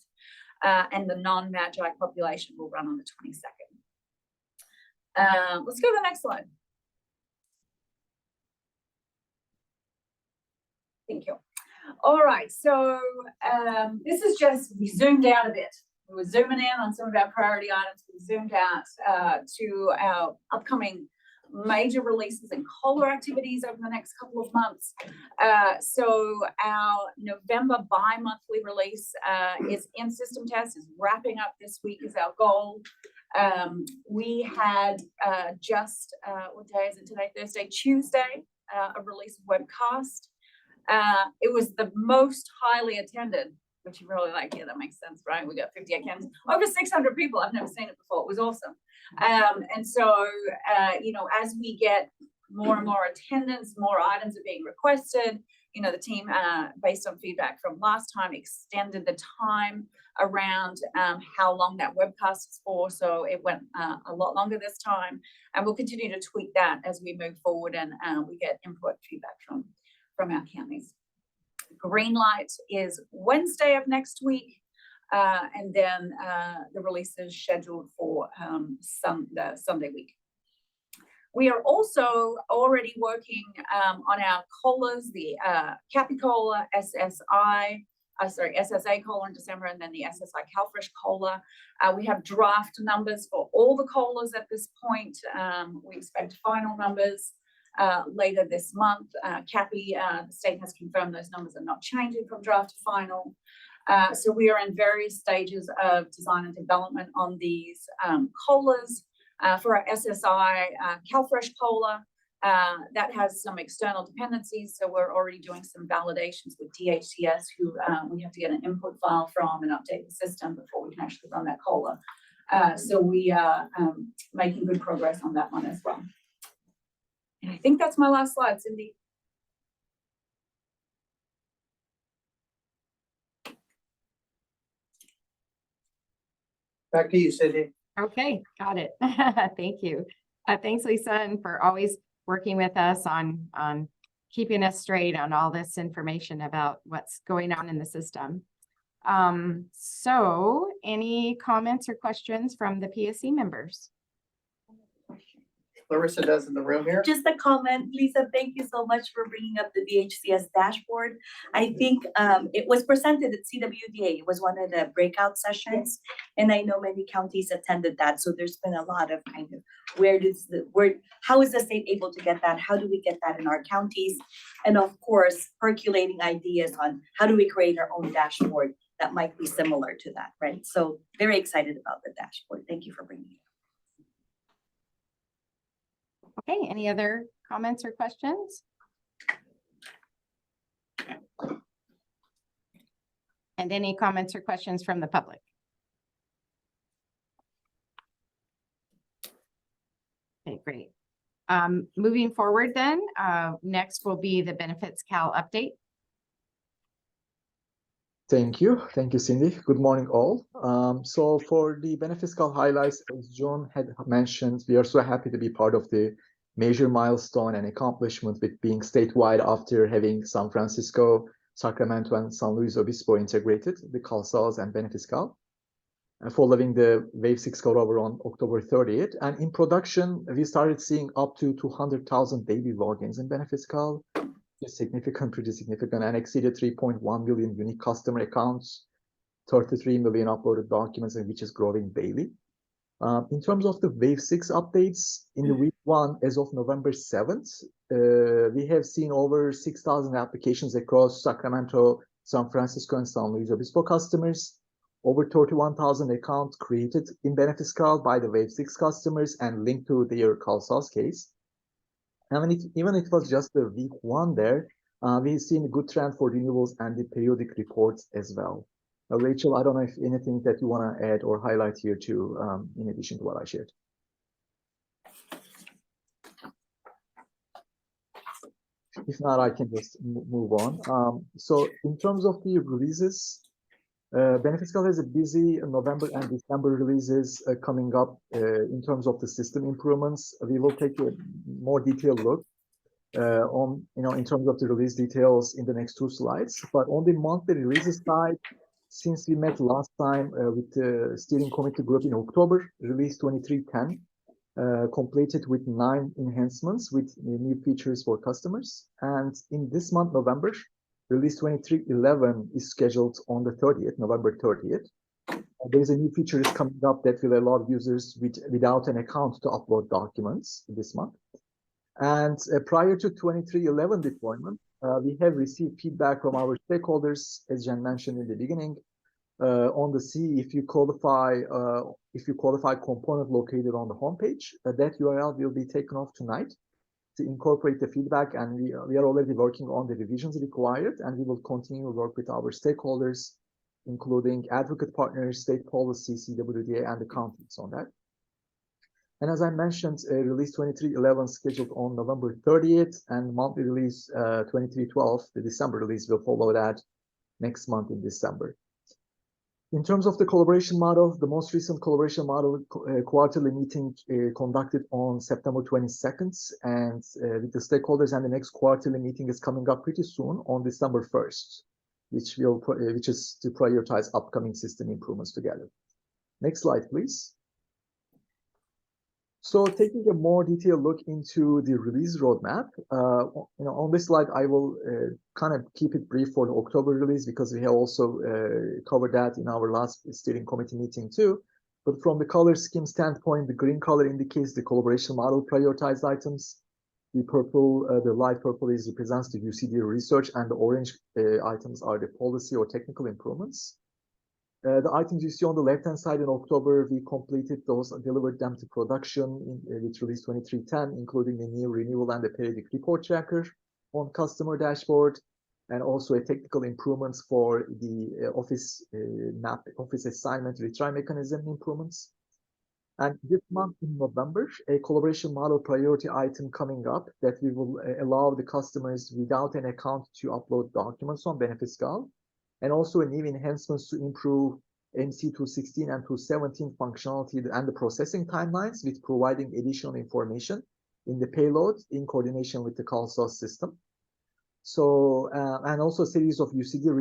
And the non-Magi population will run on the 22nd. Let's go to the next slide. Thank you. All right, so this is just, we zoomed out a bit. We were zooming in on some of our priority items. We zoomed out to our upcoming major releases and COLA activities over the next couple of months. So our November bi-monthly release is in system test, is wrapping up this week is our goal. We had just, what day is it today? Thursday, Tuesday, a release of webcast. It was the most highly attended, which you really like. Yeah, that makes sense, right? We got 58 cameras, over 600 people. I've never seen it before. It was awesome. And so, you know, as we get more and more attendance, more items are being requested. You know, the team, based on feedback from last time, extended the time around how long that webcast is for. So it went a lot longer this time. And we'll continue to tweak that as we move forward and we get input feedback from our counties. Green light is Wednesday of next week. And then the release is scheduled for the Sunday week. We are also already working on our COLAs, the CAPI COLA, SSA COLA in December, and then the SSI CalFresh COLA. We have draft numbers for all the COLAs at this point. We expect final numbers later this month. CAPI, the state has confirmed those numbers are not changing from draft to final. So we are in various stages of design and development on these COLAs. For our SSI CalFresh COLA, that has some external dependencies. So we're already doing some validations with DHCS, who we have to get an input file from and update the system before we can actually run that COLA. So we are making good progress on that one as well. And I think that's my last slide, Cindy. Back to you, Cindy. Okay, got it. Thank you. Thanks, Lisa, and for always working with us on keeping us straight on all this information about what's going on in the system. So any comments or questions from the PSC members? Larissa does in the room here. Just a comment, Lisa, thank you so much for bringing up the DHCS dashboard. I think it was presented at CWDA. It was one of the breakout sessions. And I know many counties attended that. So there's been a lot of kind of how is the state able to get that? How do we get that in our counties? And of course, percolating ideas on how do we create our own dashboard that might be similar to that, right? So very excited about the dashboard. Thank you for bringing it. Okay, any other comments or questions? And any comments or questions from the public? Okay, great. Moving forward then, next will be the Benefits Cal update. Thank you, Cindy. Good morning, all. So for the Benefits Cal highlights, as John had mentioned, we are so happy to be part of the major milestone and accomplishment with being statewide after having San Francisco, Sacramento, and San Luis Obispo integrated, the CalSALs and Benefits Cal, following the Wave 6 cutover on October 30th. And in production, we started seeing up to 200,000 daily logins in Benefits Cal, pretty significant, and exceeded 3.1 million unique customer accounts, 33 million uploaded documents, and which is growing daily. In terms of the Wave 6 updates, in the week 1, as of November 7th, we have seen over 6,000 applications across Sacramento, San Francisco, and San Luis Obispo customers, over 31,000 accounts created in Benefits Cal by the Wave 6 customers and linked to their CalSALS case. And even it was just the week 1 there, we've seen a good trend for renewals and the periodic reports as well. Rachel, I don't know if anything that you want to add or highlight here too, in addition to what I shared. If not, I can just move on. So in terms of the releases, Benefits Cal has a busy November and December releases coming up. In terms of the system improvements, we will take a more detailed look on, in terms of the release details in the next 2 slides. But on the monthly releases side, since we met last time with the steering committee group in October, release 2310 completed with 9 enhancements with new features for customers. And in this month, November, release 2311 is scheduled on the 30th, November 30th. There's a new feature is coming up that will allow users without an account to upload documents this month. And prior to 2311 deployment, we have received feedback from our stakeholders, as Jen mentioned in the beginning, on the C if you qualify component located on the homepage. That URL will be taken off tonight to incorporate the feedback, and we are already working on the revisions required, and we will continue to work with our stakeholders, including advocate partners, state policy, CWDA, and the counties on that. And as I mentioned, release 2311 scheduled on November 30th, and monthly release 2312, the December release, will follow that next month in December. In terms of the collaboration model, the most recent collaboration model quarterly meeting conducted on September 22nd, and with the stakeholders, and the next quarterly meeting is coming up pretty soon on December 1st, which is to prioritize upcoming system improvements together. Next slide, please. So taking a more detailed look into the release roadmap, on this slide, I will kind of keep it brief for the October release because we have also covered that in our last steering committee meeting too. But from the color scheme standpoint, the green color indicates the collaboration model prioritized items. The purple, the light purple represents the UCD research, and the orange items are the policy or technical improvements. The items you see on the left-hand side in October, we completed those and delivered them to production with release 2310, including the new renewal and the periodic report tracker on customer dashboard, and also a technical improvements for the office assignment retry mechanism improvements. And this month in November, a collaboration model priority item coming up that we will allow the customers without an account to upload documents on Benefits Cal, and also a new enhancements to improve MC 216 and 217 functionality and the processing timelines with providing additional information in the payload in coordination with the CalSALS system. So, and also a series of UCD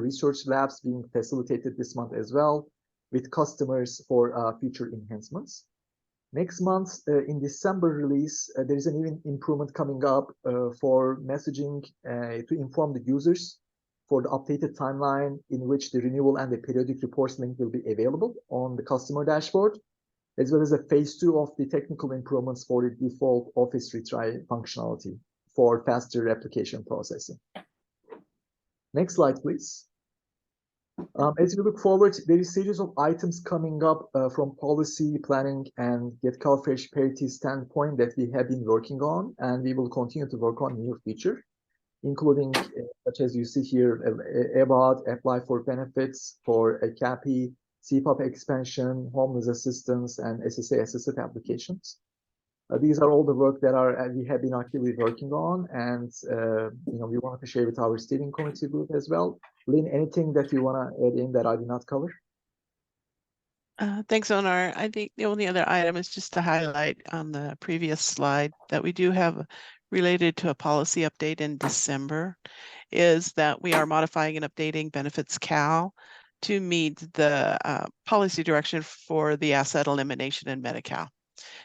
research labs being facilitated this month as well with customers for future enhancements. Next month, in December release, there is an even improvement coming up for messaging to inform the users for the updated timeline in which the renewal and the periodic reports link will be available on the customer dashboard, as well as a phase 2 of the technical improvements for the default Office retry functionality for faster application processing. Next slide, please. As we look forward, there is a series of items coming up from policy planning and get coverage parity standpoint that we have been working on, and we will continue to work on in the near future, including, such as you see here, about apply for benefits for a CAPI, CPAP expansion, homeless assistance, and SSA assisted applications. These are all the work that we have been actively working on, and we wanted to share with our steering committee group as well. Lynn, anything that you want to add in that I did not cover? Thanks, Onar. I think the only other item is just to highlight on the previous slide that we do have related to a policy update in December, is that we are modifying and updating Benefits Cal to meet the policy direction for the asset elimination in Medi-Cal.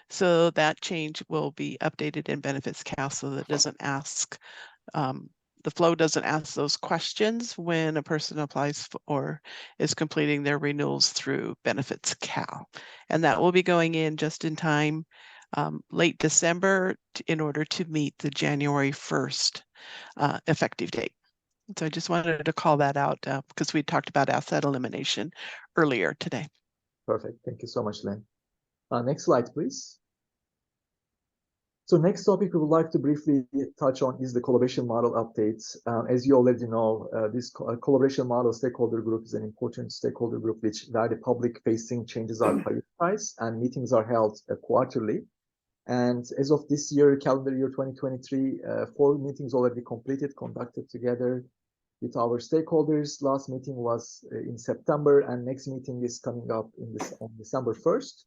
So that change will be updated in Benefits Cal so that it doesn't ask, the flow doesn't ask those questions when a person applies or is completing their renewals through Benefits Cal. And that will be going in just in time, late December, in order to meet the January 1st effective date. So I just wanted to call that out because we talked about asset elimination earlier today. Perfect. Thank you so much, Lynn. Next slide, please. So next topic we would like to briefly touch on is the collaboration model updates. As you already know, this collaboration model stakeholder group is an important stakeholder group where the public-facing changes are prioritized and meetings are held quarterly. And as of this year, calendar year 2023, 4 meetings already completed, conducted together with our stakeholders. Last meeting was in September, and next meeting is coming up on December 1st.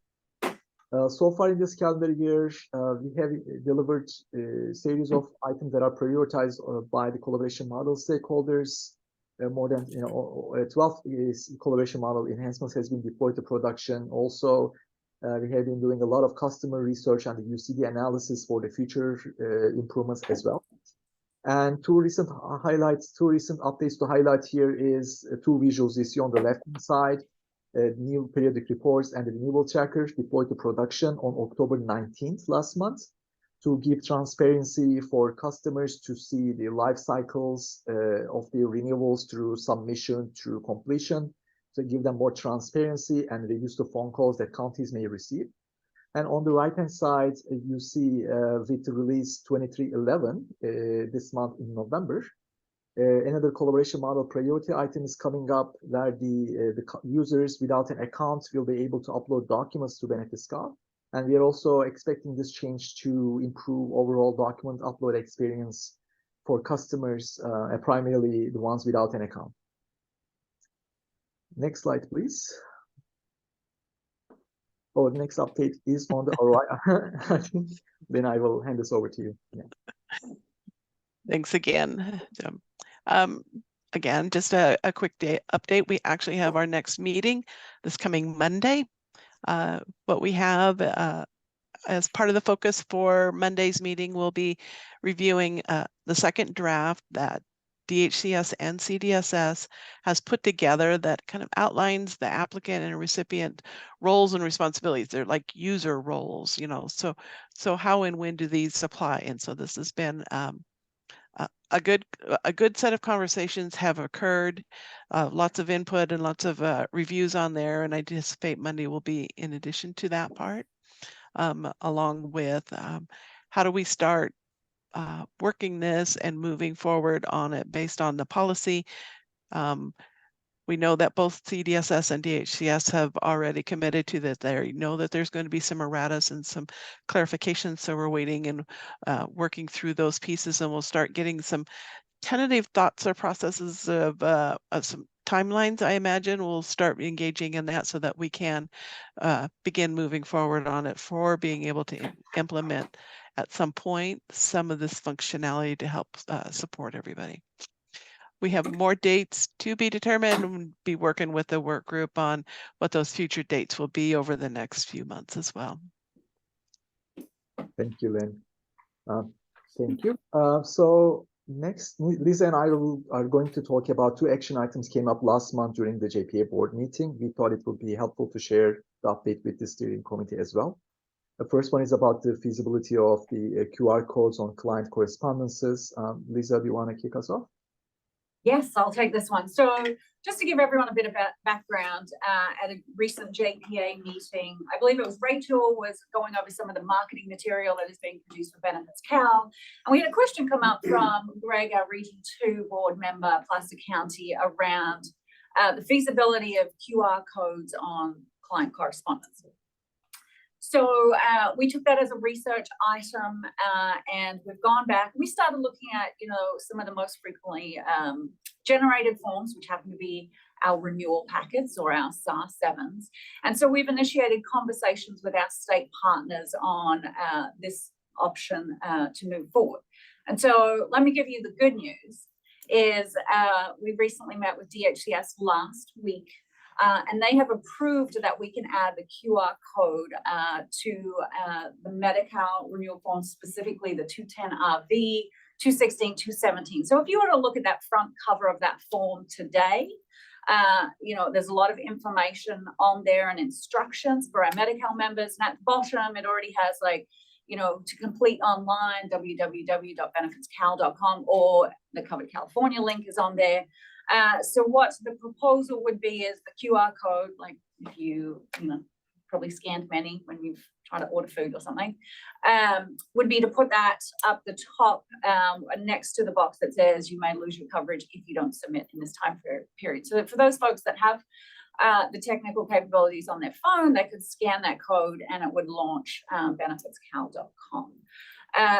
So far in this calendar year, we have delivered a series of items that are prioritized by the collaboration model stakeholders. More than 12 collaboration model enhancements has been deployed to production. Also, we have been doing a lot of customer research and the UCD analysis for the future improvements as well. And two recent updates to highlight here is 2 visuals you see on the left-hand side. New periodic reports and the renewal tracker deployed to production on October 19th last month to give transparency for customers to see the life cycles of the renewals through submission through completion, to give them more transparency and reduce the phone calls that counties may receive. And on the right-hand side, you see with the release 2311 this month in November, another collaboration model priority item is coming up where the users without an account will be able to upload documents to Benefits Cal. And we are also expecting this change to improve overall document upload experience for customers, primarily the ones without an account. Next slide, please. Oh, the next update is on the ROI. Then I will hand this over to you. Yeah. Thanks again. Again, just a quick update. We actually have our next meeting this coming Monday. What we have as part of the focus for Monday's meeting, we'll be reviewing the second draft that DHCS and CDSS has put together that kind of outlines the applicant and recipient roles and responsibilities. They're like user roles, so how and when do these apply? And so this has been a good set of conversations have occurred, lots of input and lots of reviews on there, and I anticipate Monday will be in addition to that part, along with how do we start working this and moving forward on it based on the policy. We know that both CDSS and DHCS have already committed to that. They know that there's going to be some erratas and some clarifications. So we're waiting and working through those pieces, and we'll start getting some tentative thoughts or processes of some timelines. I imagine we'll start engaging in that so that we can begin moving forward on it for being able to implement at some point some of this functionality to help support everybody. We have more dates to be determined. We'll be working with the work group on what those future dates will be over the next few months as well. Thank you, Lynn. Thank you. So next, Lisa and I are going to talk about two action items came up last month during the JPA board meeting. We thought it would be helpful to share the update with the steering committee as well. The first one is about the feasibility of the QR codes on client correspondences. Lisa, do you want to kick us off? Yes, I'll take this one. So just to give everyone a bit of background, at a recent JPA meeting, I believe it was Rachel was going over some of the marketing material that is being produced for Benefits Cal. And we had a question come up from Greg, our Region 2 board member, Placer County, around the feasibility of QR codes on client correspondence. So we took that as a research item, and we've gone back. We started looking at, some of the most frequently generated forms, which happen to be our renewal packets or our SAR7s. And so we've initiated conversations with our state partners on this option to move forward. And so let me give you the good news is we recently met with DHCS last week. And they have approved that we can add the QR code to the Medi-Cal renewal forms, specifically the 210RV, 216, 217. So if you were to look at that front cover of that form today, there's a lot of information on there and instructions for our Medi-Cal members. And at the bottom, it already has to complete online, www.benefitscal.com, or the Covered California link is on there. So what the proposal would be is the QR code, like if you probably scanned many when you've tried to order food or something, would be to put that up the top next to the box that says you may lose your coverage if you don't submit in this time period. So for those folks that have the technical capabilities on their phone, they could scan that code and it would launch benefitscal.com.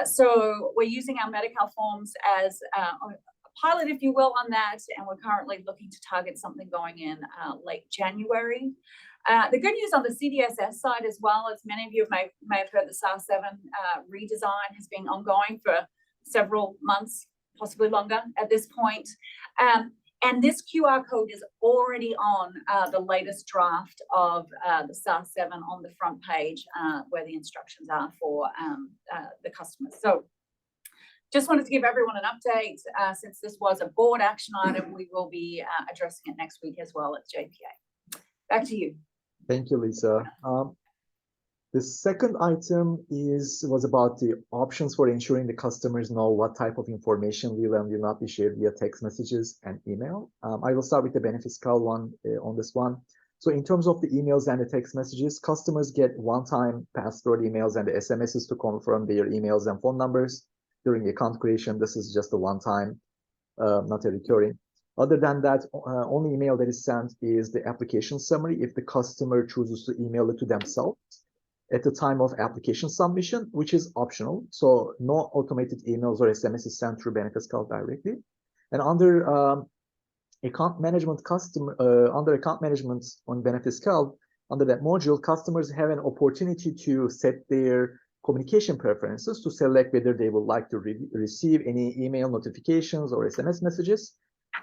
So we're using our Medi-Cal forms as pilot, if you will, on that, and we're currently looking to target something going in late January. The good news on the CDSS side as well, as many of you may have heard, the SAR7 redesign has been ongoing for several months, possibly longer at this point. And this QR code is already on the latest draft of the SAR7 on the front page where the instructions are for the customers. So just wanted to give everyone an update. Since this was a board action item, we will be addressing it next week as well at JPA. Back to you. Thank you, Lisa. The second item was about the options for ensuring the customers know what type of information will and will not be shared via text messages and email. I will start with the Benefits Cal one on this one. So in terms of the emails and the text messages, customers get one-time password emails and the SMSs to confirm their emails and phone numbers. During account creation, this is just a one-time, not a recurring. Other than that, only email that is sent is the application summary if the customer chooses to email it to themselves at the time of application submission, which is optional. So no automated emails or SMSs sent through Benefits Cal directly. And under account management under account management on Benefits Cal, under that module, customers have an opportunity to set their communication preferences to select whether they would like to receive any email notifications or SMS messages.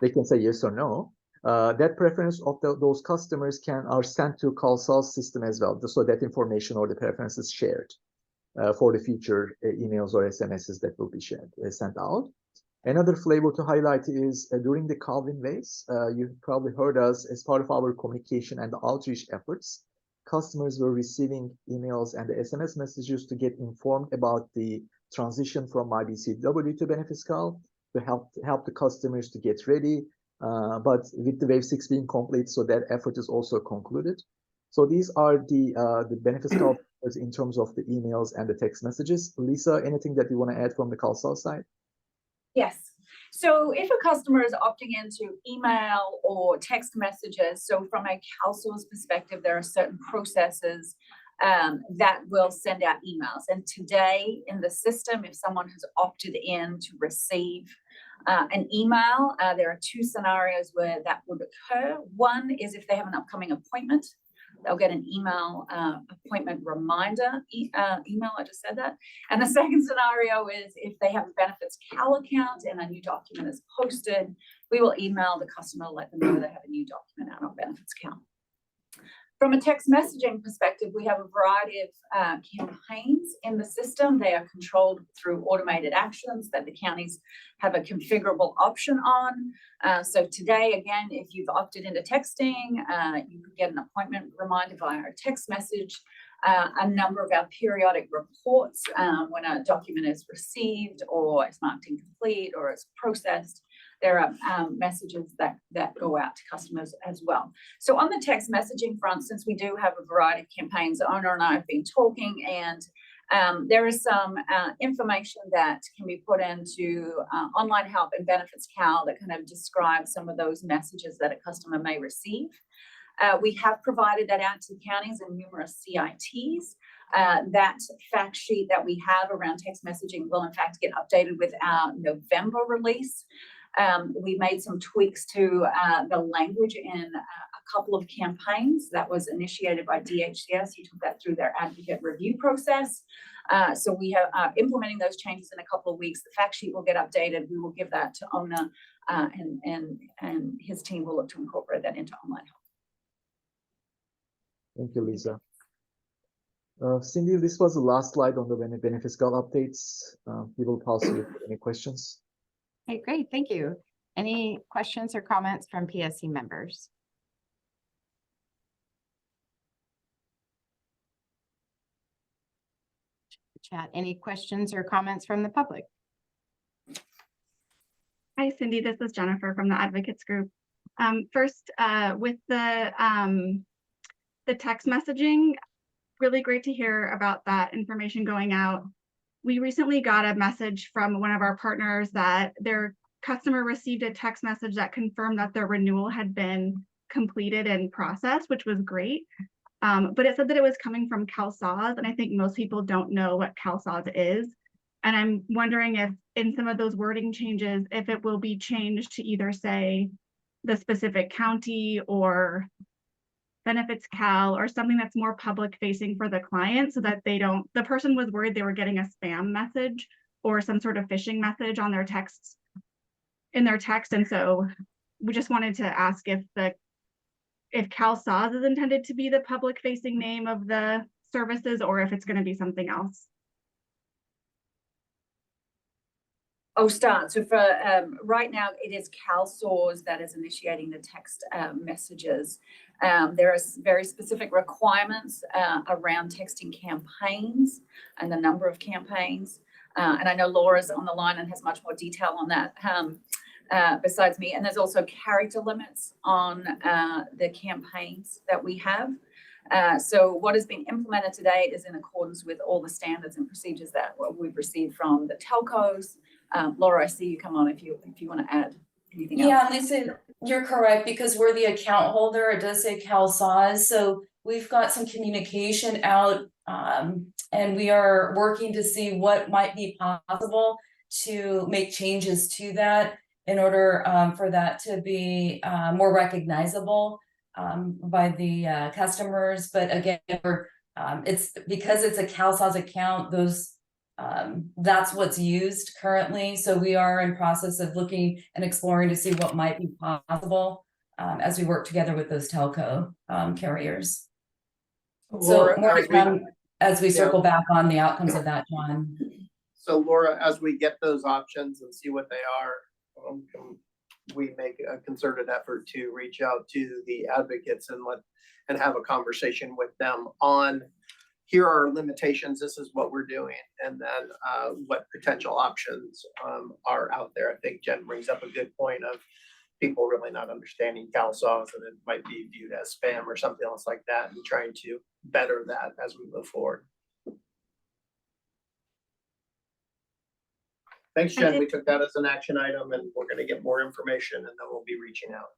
They can say yes or no. That preference of those customers are sent to CalSAL's system as well, so that information or the preference is shared for the future emails or SMSs that will be sent out. Another flavor to highlight is during the Calvin Waves, you've probably heard us as part of our communication and outreach efforts. Customers were receiving emails and SMS messages to get informed about the transition from MyBCW to Benefits Cal to help the customers to get ready. But with the Wave 6 being complete, so that effort is also concluded. So these are the Benefits Cal in terms of the emails and the text messages. Lisa, anything that you want to add from the CalSAL side? Yes. So if a customer is opting into email or text messages, so from a CalSAL's perspective, there are certain processes that will send out emails. And today in the system, if someone has opted in to receive an email, there are two scenarios where that would occur. One is if they have an upcoming appointment, they'll get an email appointment reminder email. I just said that. And the second scenario is if they have a Benefits Cal account and a new document is posted, we will email the customer, let them know they have a new document out on Benefits Cal. From a text messaging perspective, we have a variety of campaigns in the system. They are controlled through automated actions that the counties have a configurable option on. So today, again, if you've opted into texting, you could get an appointment reminder via a text message. A number of our periodic reports, when a document is received or is marked incomplete or is processed, there are messages that go out to customers as well. So on the text messaging front, since we do have a variety of campaigns, the owner and I have been talking, and there is some information that can be put into Online Help and Benefits Cal that kind of describes some of those messages that a customer may receive. We have provided that out to counties and numerous CITs. That fact sheet that we have around text messaging will in fact get updated with our November release. We made some tweaks to the language in a couple of campaigns that was initiated by DHCS, who took that through their advocate review process. So we are implementing those changes in a couple of weeks. The fact sheet will get updated. We will give that to Ona, and his team will look to incorporate that into Online Help. Thank you, Lisa. Cindy, this was the last slide on the benefits gal updates. We will pause here for any questions. Okay, great. Thank you. Any questions or comments from PSC members? Chat, any questions or comments from the public? Hi, Cindy. This is Jennifer from the Advocates Group. First, with the text messaging, really great to hear about that information going out. We recently got a message from one of our partners that their customer received a text message that confirmed that their renewal had been completed and processed, which was great. But it said that it was coming from CalSAWS, and I think most people don't know what CalSAWS is. And I'm wondering if in some of those wording changes, if it will be changed to either say the specific county or Benefits Cal or something that's more public facing for the client, so that they don't, the person was worried they were getting a spam message or some sort of phishing message on their texts, in their text. And so we just wanted to ask if CalSAWS is intended to be the public facing name of the services, or if it's going to be something else. Oh, start. So for right now, it is CalSAWS that is initiating the text messages. There are very specific requirements around texting campaigns and the number of campaigns. And I know Laura's on the line and has much more detail on that besides me. And there's also character limits on the campaigns that we have. So what has been implemented to date is in accordance with all the standards and procedures that we've received from the telcos. Laura, I see you come on if you want to add anything else. Yeah, Lisa, you're correct, because we're the account holder. It does say CalSAWS. So we've got some communication out, and we are working to see what might be possible to make changes to that in order for that to be more recognizable by the customers. But again, it's because it's a CalSAWS account, those that's what's used currently. So we are in process of looking and exploring to see what might be possible as we work together with those telco carriers. Laura, so more to come as we circle back on the outcomes of that, John. So Laura, as we get those options and see what they are, we make a concerted effort to reach out to the advocates and have a conversation with them on, here are our limitations, this is what we're doing, and then what potential options are out there. I think Jen brings up a good point of people really not understanding CalSAWS, and it might be viewed as spam or something else like that, and trying to better that as we move forward. Thanks, Jen. We took that as an action item, and we're going to get more information, and then we'll be reaching out.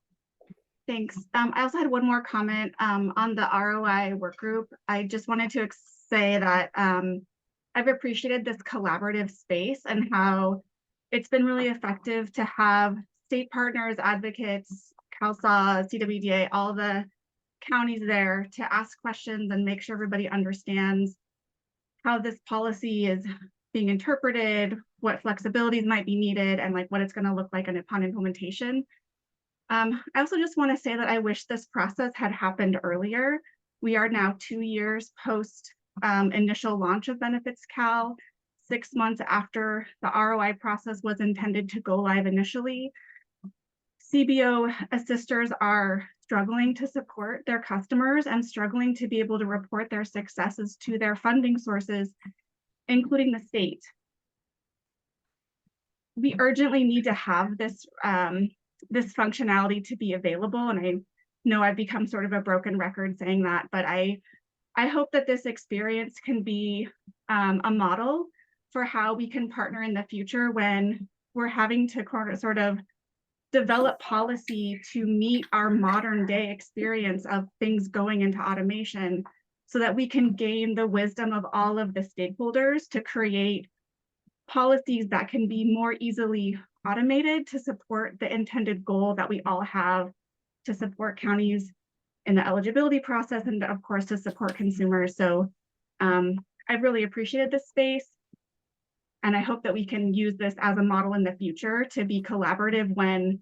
Thanks. I also had one more comment on the ROI work group. I just wanted to say that I've appreciated this collaborative space and how it's been really effective to have state partners, advocates, CalSAWS, CWDA, all the counties there to ask questions and make sure everybody understands how this policy is being interpreted, what flexibilities might be needed, and like what it's going to look like upon implementation. I also just want to say that I wish this process had happened earlier. We are now 2 years post initial launch of Benefits Cal, 6 months after the ROI process was intended to go live initially. CBO assisters are struggling to support their customers and struggling to be able to report their successes to their funding sources, including the state. We urgently need to have this this functionality to be available, and I know I've become sort of a broken record saying that, but I hope that this experience can be a model for how we can partner in the future when we're having to sort of develop policy to meet our modern day experience of things going into automation, so that we can gain the wisdom of all of the stakeholders to create policies that can be more easily automated to support the intended goal that we all have to support counties in the eligibility process, and of course to support consumers. So I've really appreciated this space, and I hope that we can use this as a model in the future to be collaborative when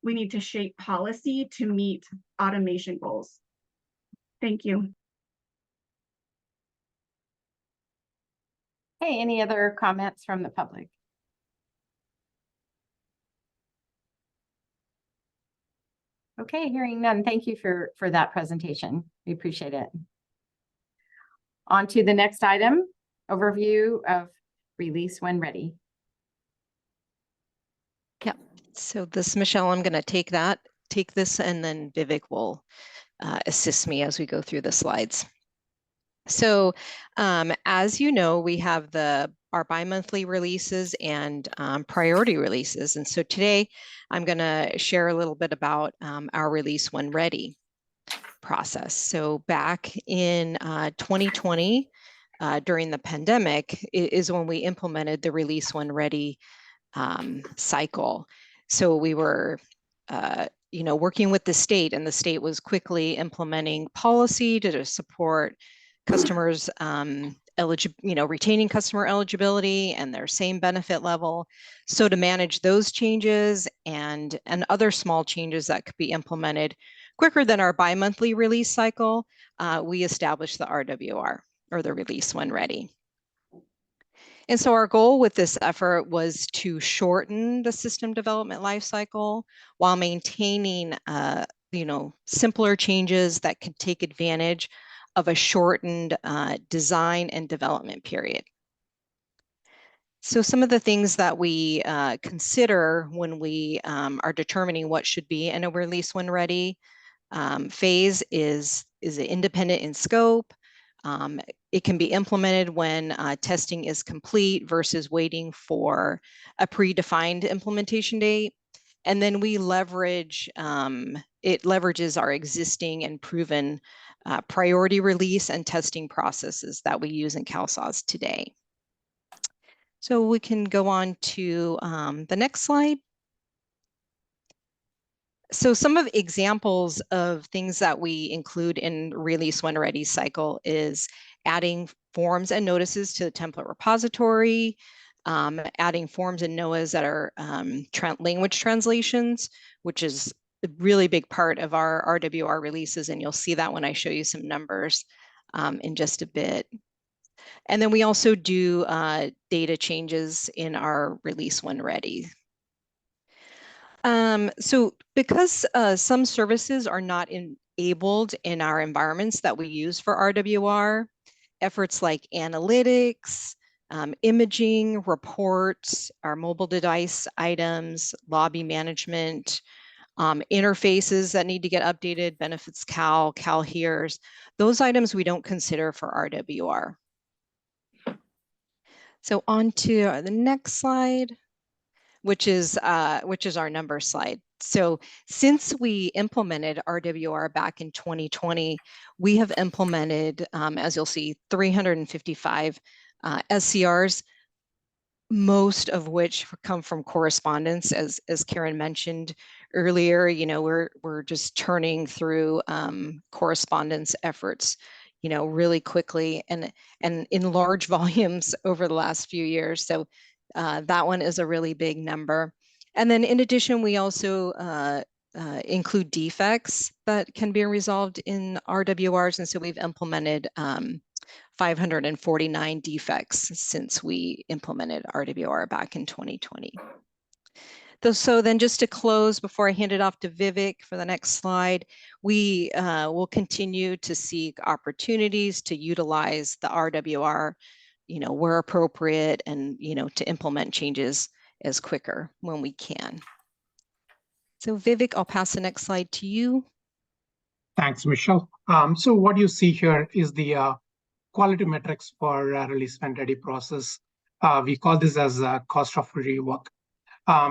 we need to shape policy to meet automation goals. Thank you. Hey, any other comments from the public? Okay, hearing none. Thank you for that presentation. We appreciate it. On to the next item, overview of release when ready. Yeah, so this, Michelle, I'm going to take this, and then Vivek will assist me as we go through the slides. So as you know, we have our bi-monthly releases and priority releases. And so today I'm going to share a little bit about our release when ready process. So back in 2020, during the pandemic, is when we implemented the release when ready cycle. So we were working with the state, and the state was quickly implementing policy to support customers retaining customer eligibility and their same benefit level. So to manage those changes and other small changes that could be implemented quicker than our bi-monthly release cycle, we established the RWR, or the release when ready. And so our goal with this effort was to shorten the system development lifecycle while maintaining simpler changes that could take advantage of a shortened design and development period. So some of the things that we consider when we are determining what should be in a release when ready phase is it independent in scope? It can be implemented when testing is complete versus waiting for a predefined implementation date. And then we leverage, it leverages our existing and proven priority release and testing processes that we use in CalSAWS today. So we can go on to the next slide. So some of examples of things that we include in release when ready cycle is adding forms and notices to the template repository, adding forms and NOAAs that are language translations, which is a really big part of our RWR releases, and you'll see that when I show you some numbers in just a bit. And then we also do data changes in our release when ready. So because some services are not enabled in our environments that we use for RWR, efforts like analytics, imaging, reports, our mobile device items, lobby management, interfaces that need to get updated, Benefits Cal, Cal Hears, those items we don't consider for RWR. So on to the next slide, which is our number slide. So since we implemented RWR back in 2020, we have implemented, as you'll see, 355 SCRs, most of which come from correspondence, as Karen mentioned earlier. We're just turning through correspondence efforts, really quickly and in large volumes over the last few years. So that one is a really big number. And then in addition, we also include defects that can be resolved in RWRs. And so we've implemented 549 defects since we implemented RWR back in 2020. So then just to close before I hand it off to Vivek for the next slide, we will continue to seek opportunities to utilize the RWR, where appropriate, and, to implement changes as quicker when we can. So Vivek, I'll pass the next slide to you. Thanks, Michelle. So what you see here is the quality metrics for release when ready process. We call this as cost of rework.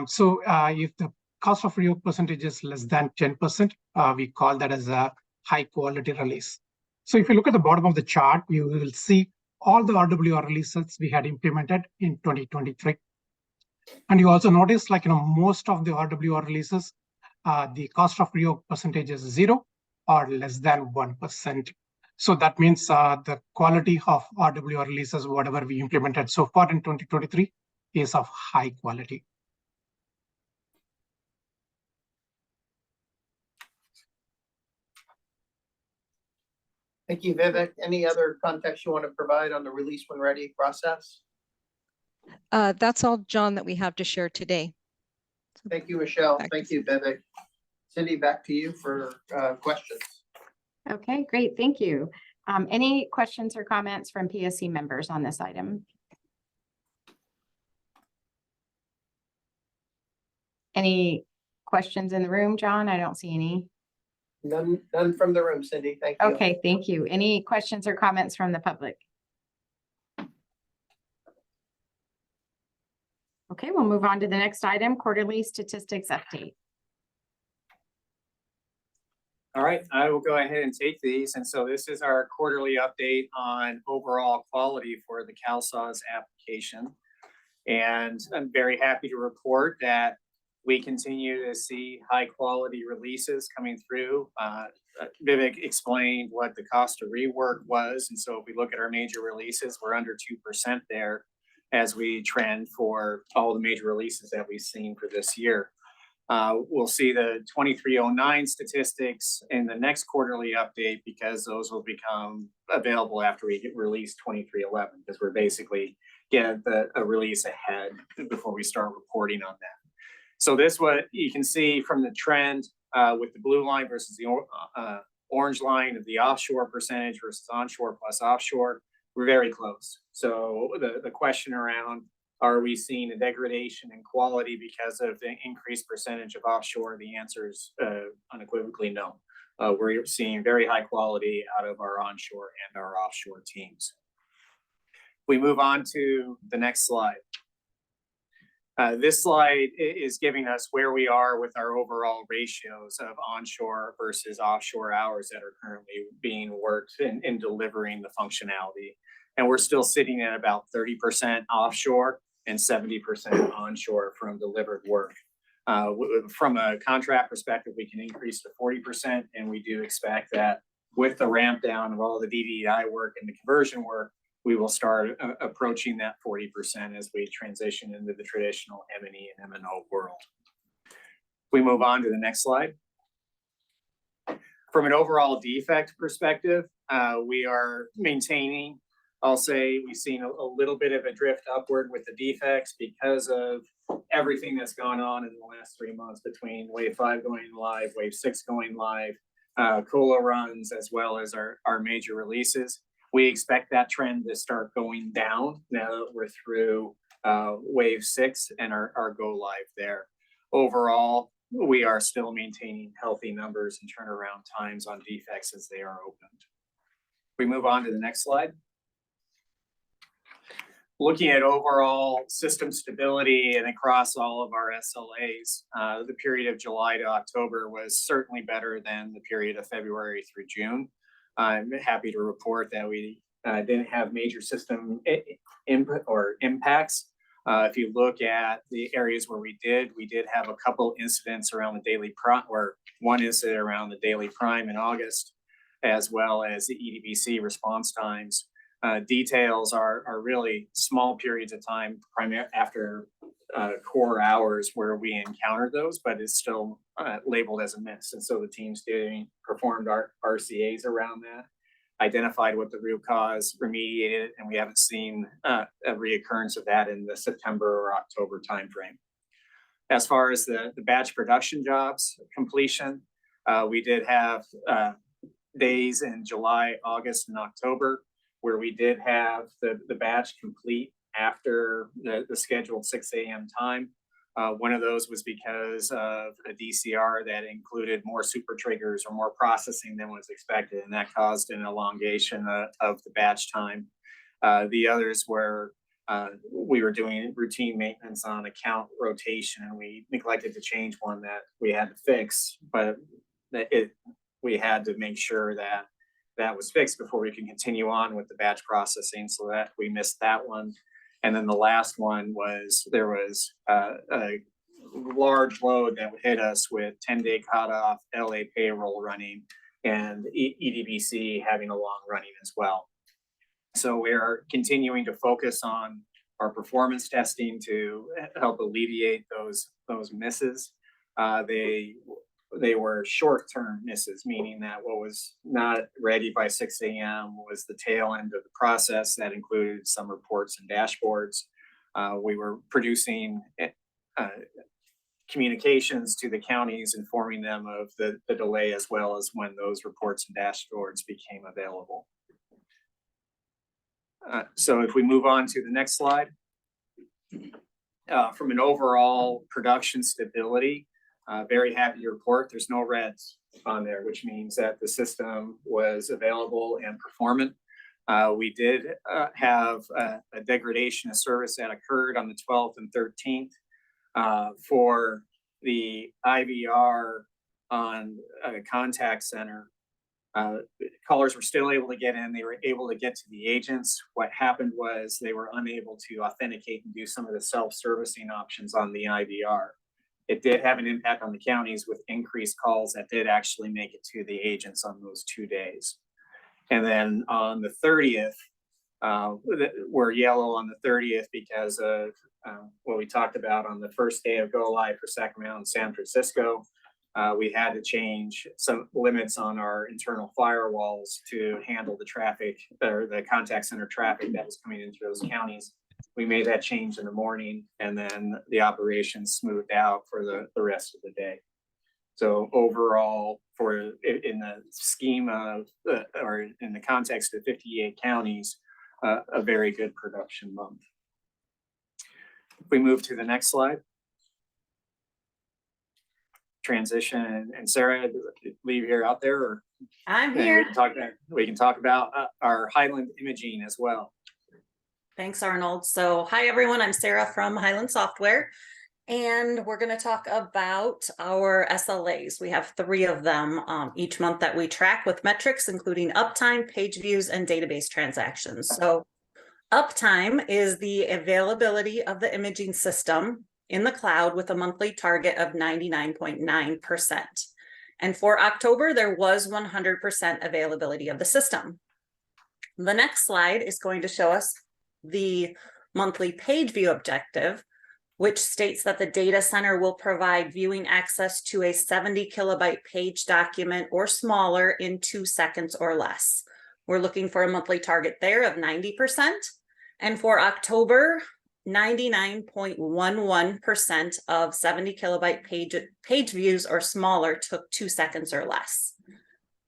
So if the cost of rework percentage is less than 10%, we call that as a high quality release. So if you look at the bottom of the chart, you will see all the RWR releases we had implemented in 2023. And you also notice, most of the RWR releases, the cost of rework percentage is 0 or less than 1%. So that means the quality of RWR releases, whatever we implemented so far in 2023, is of high quality. Thank you, Vivek. Any other context you want to provide on the release when ready process? That's all, John, that we have to share today. Thank you, Michelle. Thank you, Vivek. Cindy, back to you for questions. Okay, great. Thank you. Any questions or comments from PSC members on this item? Any questions in the room, John? I don't see any. None from the room, Cindy. Thank you. Okay, thank you. Any questions or comments from the public? Okay, we'll move on to the next item, quarterly statistics update. All right, I will go ahead and take these. And so this is our quarterly update on overall quality for the CalSAWS application. And I'm very happy to report that we continue to see high quality releases coming through. Vivek explained what the cost of rework was. And so if we look at our major releases, we're under 2% there as we trend for all the major releases that we've seen for this year. We'll see the 2309 statistics in the next quarterly update because those will become available after we get release 2311, because we're basically getting a release ahead before we start reporting on that. So this what you can see from the trend with the blue line versus the orange line of the offshore percentage versus onshore plus offshore. We're very close. So the question around, are we seeing a degradation in quality because of the increased percentage of offshore? The answer is unequivocally no. We're seeing very high quality out of our onshore and our offshore teams. We move on to the next slide. This slide is giving us where we are with our overall ratios of onshore versus offshore hours that are currently being worked in delivering the functionality. And we're still sitting at about 30% offshore and 70% onshore from delivered work. From a contract perspective, we can increase to 40%, and we do expect that with the ramp down of all the DDI work and the conversion work, we will start approaching that 40% as we transition into the traditional M&E and M&O world. We move on to the next slide. From an overall defect perspective, we are maintaining, I'll say we've seen a little bit of a drift upward with the defects because of everything that's gone on in the last 3 months between Wave 5 going live, Wave 6 going live, COLA runs, as well as our major releases. We expect that trend to start going down now that we're through Wave 6 and our go live there. Overall, we are still maintaining healthy numbers and turnaround times on defects as they are opened. We move on to the next slide. Looking at overall system stability and across all of our SLAs, the period of July to October was certainly better than the period of February through June. I'm happy to report that we didn't have major system input or impacts. If you look at the areas where we did have a couple incidents around the daily prime, or one incident around the daily prime in August, as well as the EDBC response times. Details are really small periods of time, primarily after core hours where we encountered those, but it's still labeled as a miss. And so the teams performed our RCAs around that, identified what the root cause, remediated it, and we haven't seen a reoccurrence of that in the September or October timeframe. As far as the batch production jobs completion, we did have days in July, August, and October where we did have the batch complete after the scheduled 6 a.m. time. One of those was because of a DCR that included more super triggers or more processing than was expected, and that caused an elongation of the batch time. The others were we were doing routine maintenance on account rotation, and we neglected to change one that we had to fix, but we had to make sure that that was fixed before we can continue on with the batch processing, so that we missed that one. And then the last one was there was a large load that would hit us with 10-day cutoff, LA payroll running, and EDBC having a long running as well. So we are continuing to focus on our performance testing to help alleviate those misses. They were short-term misses, meaning that what was not ready by 6 a.m. was the tail end of the process that included some reports and dashboards. We were producing communications to the counties, informing them of the delay as well as when those reports and dashboards became available. So if we move on to the next slide, from an overall production stability, very happy to report there's no reds on there, which means that the system was available and performant. We did have a degradation of service that occurred on the 12th and 13th for the IVR on a contact center. Callers were still able to get in. They were able to get to the agents. What happened was they were unable to authenticate and do some of the self-servicing options on the IVR. It did have an impact on the counties with increased calls that did actually make it to the agents on those 2 days. And then on the 30th, we're yellow on the 30th because of what we talked about on the first day of go live for Sacramento and San Francisco. We had to change some limits on our internal firewalls to handle the traffic or the contact center traffic that was coming into those counties. We made that change in the morning, and then the operation smoothed out for the rest of the day. So overall, in the scheme of, or in the context of 58 counties, a very good production month. If we move to the next slide. Transition, and Sarah, leave here out there, or I'm here. We can talk about our Highland imaging as well. Thanks, Arnold. So hi, everyone. I'm Sarah from Highland Software, and we're going to talk about our SLAs. We have 3 of them each month that we track with metrics, including uptime, page views, and database transactions. So uptime is the availability of the imaging system in the cloud with a monthly target of 99.9%. And for October, there was 100% availability of the system. The next slide is going to show us the monthly page view objective, which states that the data center will provide viewing access to a 70 kilobyte page document or smaller in 2 seconds or less. We're looking for a monthly target there of 90%. And for October, 99.11% of 70 kilobyte page views or smaller took 2 seconds or less.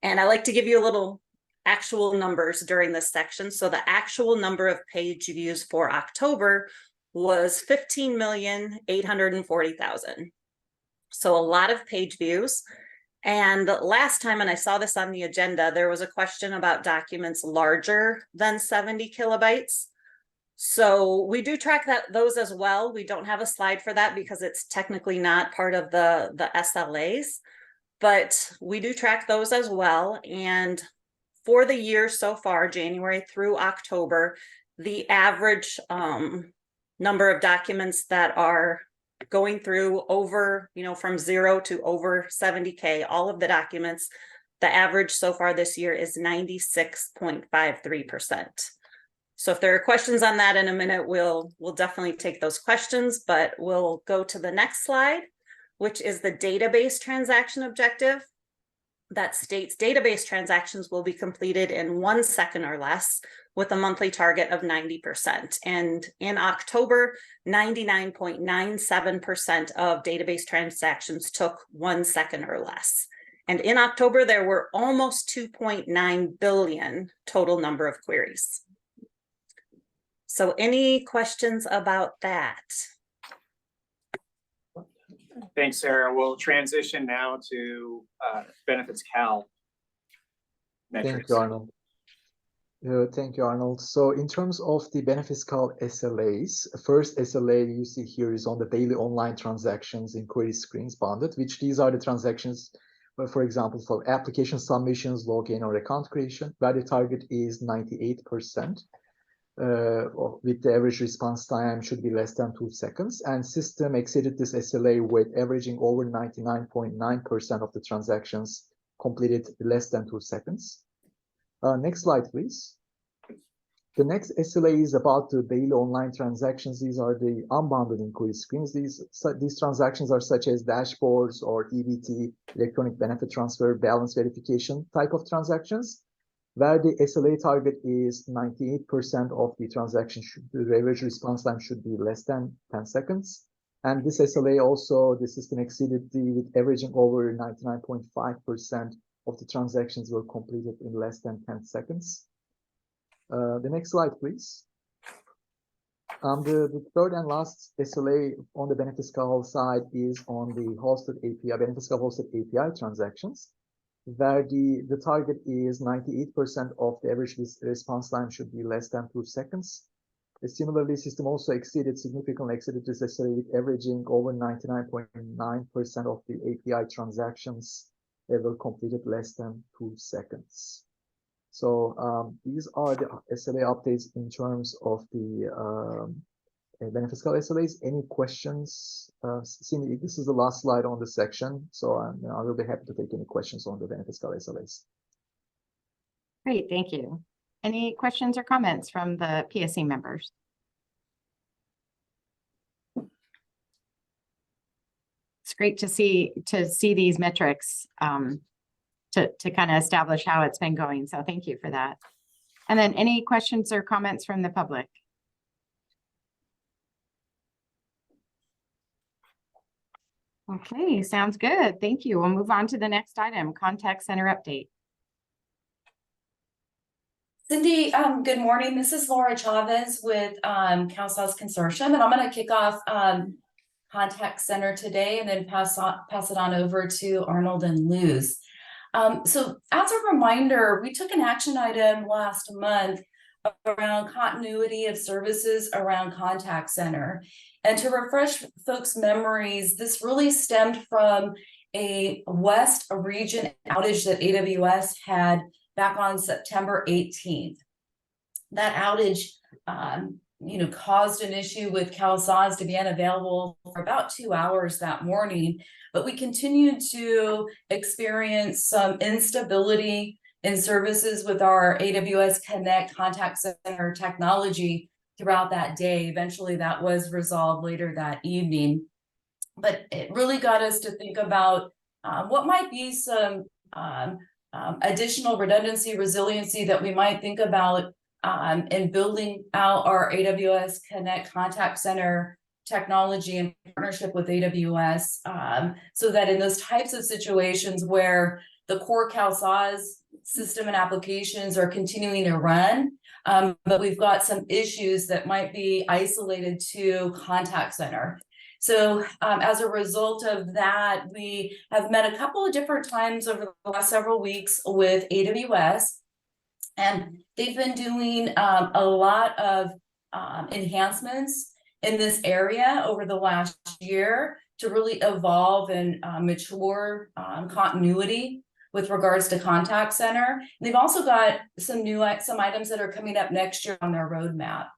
And I like to give you a little actual numbers during this section. So the actual number of page views for October was 15,840,000. So a lot of page views. And last time, and I saw this on the agenda, there was a question about documents larger than 70 kilobytes. So we do track those as well. We don't have a slide for that because it's technically not part of the SLAs, but we do track those as well. And for the year so far, January through October, the average number of documents that are going through over, from 0 to over 70K, all of the documents, the average so far this year is 96.53%. So if there are questions on that in a minute, we'll definitely take those questions, but we'll go to the next slide, which is the database transaction objective. That states database transactions will be completed in 1 second or less with a monthly target of 90%. And in October, 99.97% of database transactions took 1 second or less. And in October, there were almost 2.9 billion total number of queries. So any questions about that? Thanks, Sarah. We'll transition now to Benefits Cal Thank metrics. you, Arnold. Thank you, Arnold. So in terms of the benefits called SLAs, first SLA you see here is on the daily online transactions in query screens bounded, which these are the transactions, for example, for application submissions, login, or account creation, where the target is 98%. With the average response time should be less than 2 seconds, and system exceeded this SLA with averaging over 99.9% of the transactions completed less than 2 seconds. Next slide, please. The next SLA is about the daily online transactions. These are the unbounded inquiry screens. These transactions are such as dashboards or EBT, electronic benefit transfer, balance verification type of transactions, where the SLA target is 98% of the transaction. The average response time should be less than 10 seconds. And this SLA also, the system exceeded with averaging over 99.5% of the transactions were completed in less than 10 seconds. The next slide, please. The third and last SLA on the benefits call side is on the hosted API, benefits call hosted API transactions, where the target is 98% of the average response time should be less than 2 seconds. Similarly, system also significantly exceeded this SLA with averaging over 99.9% of the API transactions that were completed less than 2 seconds. So these are the SLA updates in terms of the benefits call SLAs. Any questions? Cindy, this is the last slide on this section, so I will be happy to take any questions on the benefits call SLAs. Great, thank you. Any questions or comments from the PSC members? It's great to see these metrics to kind of establish how it's been going. So thank you for that. And then any questions or comments from the public? Okay, sounds good. Thank you. We'll move on to the next item, contact center update. Cindy, good morning. This is Laura Chavez with CalSA's Consortium, and I'm going to kick off contact center today and then pass it on over to Arnold and Luz. So as a reminder, we took an action item last month around continuity of services around contact center. And to refresh folks' memories, this really stemmed from a West region outage that AWS had back on September 18th. That outage, caused an issue with CalSA's to be unavailable for about 2 hours that morning, but we continued to experience some instability in services with our AWS Connect contact center technology throughout that day. Eventually that was resolved later that evening, but it really got us to think about what might be some additional redundancy, resiliency that we might think about in building out our AWS Connect contact center technology in partnership with AWS, so that in those types of situations where the core CalSA's system and applications are continuing to run, but we've got some issues that might be isolated to contact center. So as a result of that, we have met a couple of different times over the last several weeks with AWS, and they've been doing a lot of enhancements in this area over the last year to really evolve and mature continuity with regards to contact center. And they've also got some items that are coming up next year on their roadmap.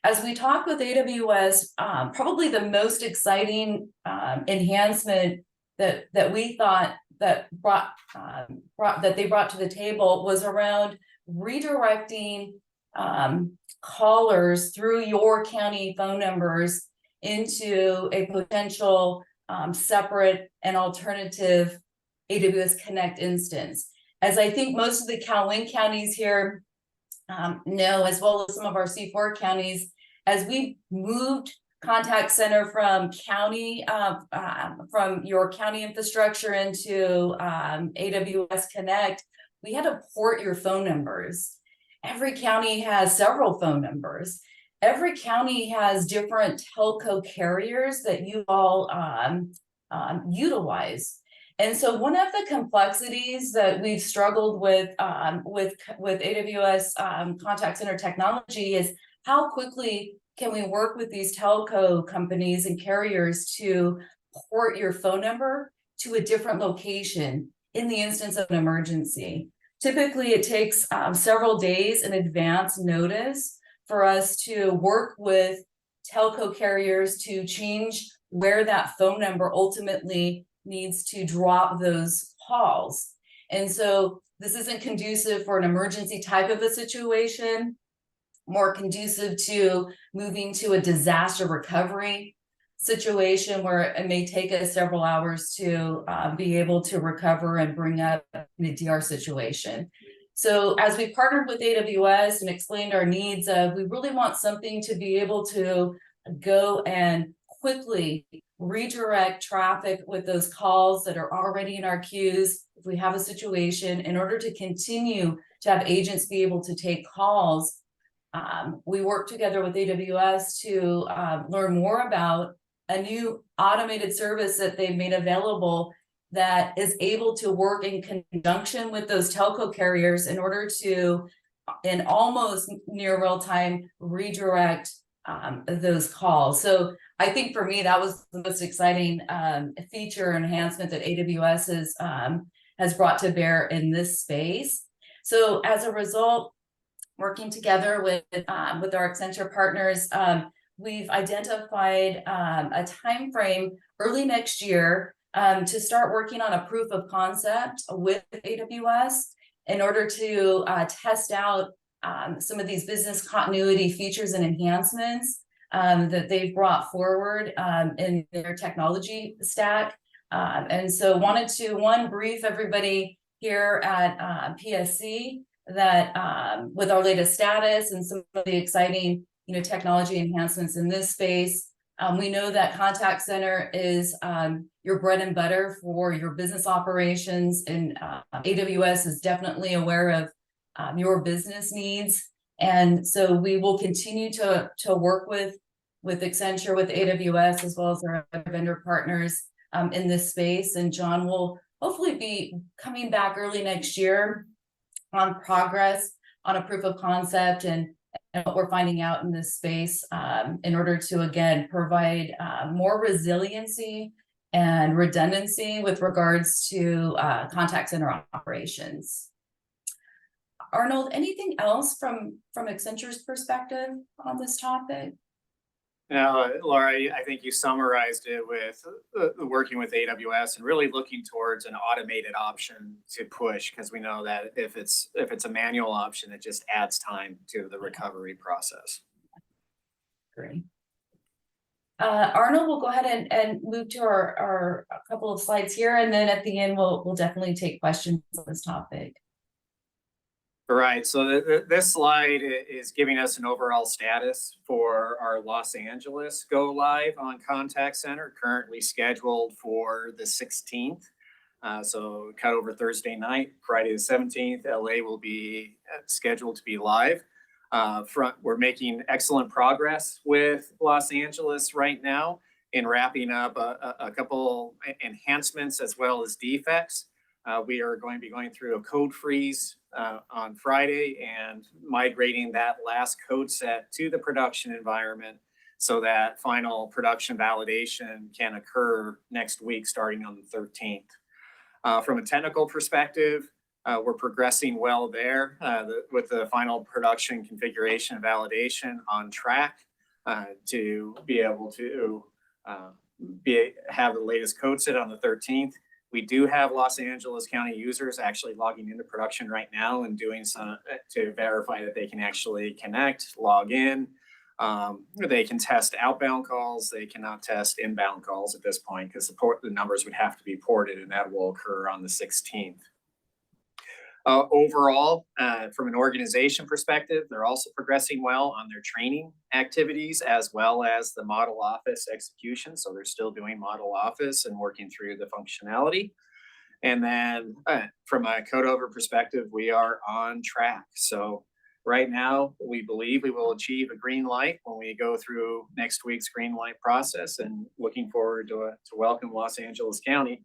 As we talk with AWS, probably the most exciting enhancement that we thought that they brought to the table was around redirecting callers through your county phone numbers into a potential separate and alternative AWS Connect instance. As I think most of the Wayne counties here know, as well as some of our C4 counties, as we moved contact center from county, from your county infrastructure into AWS Connect, we had to port your phone numbers. Every county has several phone numbers. Every county has different telco carriers that you all utilize. And so one of the complexities that we've struggled with AWS contact center technology is how quickly can we work with these telco companies and carriers to port your phone number to a different location in the instance of an emergency. Typically, it takes several days in advance notice for us to work with telco carriers to change where that phone number ultimately needs to drop those calls. And so this isn't conducive for an emergency type of a situation, more conducive to moving to a disaster recovery situation where it may take us several hours to be able to recover and bring up in a DR situation. So as we partnered with AWS and explained our needs, we really want something to be able to go and quickly redirect traffic with those calls that are already in our queues. If we have a situation, in order to continue to have agents be able to take calls, we work together with AWS to learn more about a new automated service that they've made available that is able to work in conjunction with those telco carriers in order to, in almost near real time, redirect those calls. So I think for me, that was the most exciting feature enhancement that AWS has brought to bear in this space. So as a result, working together with our Accenture partners, we've identified a time frame early next year to start working on a proof of concept with AWS in order to test out some of these business continuity features and enhancements that they've brought forward in their technology stack. And so wanted to, one, brief everybody here at PSC that with our latest status and some of the exciting technology enhancements in this space. We know that contact center is your bread and butter for your business operations, and AWS is definitely aware of your business needs. And so we will continue to work with Accenture, with AWS, as well as our other vendor partners in this space. And John will hopefully be coming back early next year on progress on a proof of concept and what we're finding out in this space in order to, again, provide more resiliency and redundancy with regards to contact center operations. Arnold, anything else from Accenture's perspective on this topic? No, Laura, I think you summarized it with working with AWS and really looking towards an automated option to push, because we know that if it's a manual option, it just adds time to the recovery process. Great. Arnold, we'll go ahead and move to our couple of slides here, and then at the end we'll definitely take questions on this topic. All right, so this slide is giving us an overall status for our Los Angeles go live on contact center, currently scheduled for the 16th. So cut over Thursday night, Friday the 17th, LA will be scheduled to be live. We're making excellent progress with Los Angeles right now in wrapping up a couple enhancements as well as defects. We are going to be going through a code freeze on Friday and migrating that last code set to the production environment so that final production validation can occur next week starting on the 13th. From a technical perspective, we're progressing well there with the final production configuration and validation on track to be able to have the latest code set on the 13th. We do have Los Angeles County users actually logging into production right now and doing some to verify that they can actually connect, log in. They can test outbound calls. They cannot test inbound calls at this point because the numbers would have to be ported, and that will occur on the 16th. Overall, from an organization perspective, they're also progressing well on their training activities as well as the model office execution. So they're still doing model office and working through the functionality. And then from a cutover perspective, we are on track. So right now, we believe we will achieve a green light when we go through next week's green light process, and looking forward to welcome Los Angeles County,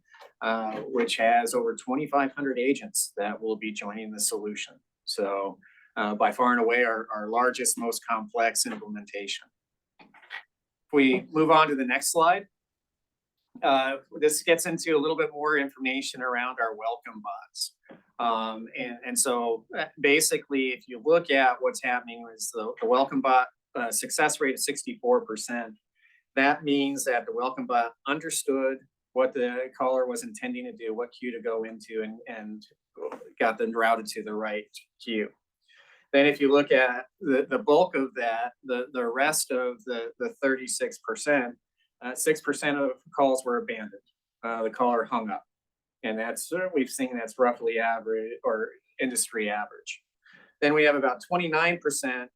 which has over 2,500 agents that will be joining the solution. So by far and away our largest, most complex implementation. If we move on to the next slide, this gets into a little bit more information around our welcome bots. So basically, if you look at what's happening is the welcome bot success rate is 64%. That means that the welcome bot understood what the caller was intending to do, what queue to go into, and got them routed to the right queue. Then if you look at the bulk of that, the rest of the 36%, 6% of calls were abandoned. The caller hung up. And we've seen that's roughly average or industry average. Then we have about 29%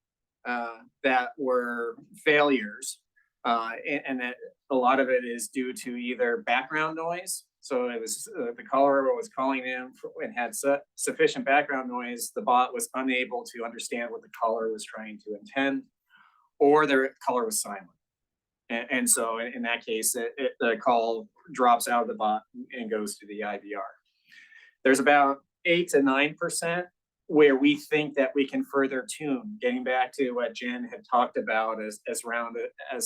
that were failures. And that a lot of it is due to either background noise. So it was the caller was calling in and had sufficient background noise. The bot was unable to understand what the caller was trying to intend, or the caller was silent. And so in that case, the call drops out of the bot and goes to the IVR. There's about 8 to 9% where we think that we can further tune, getting back to what Jen had talked about as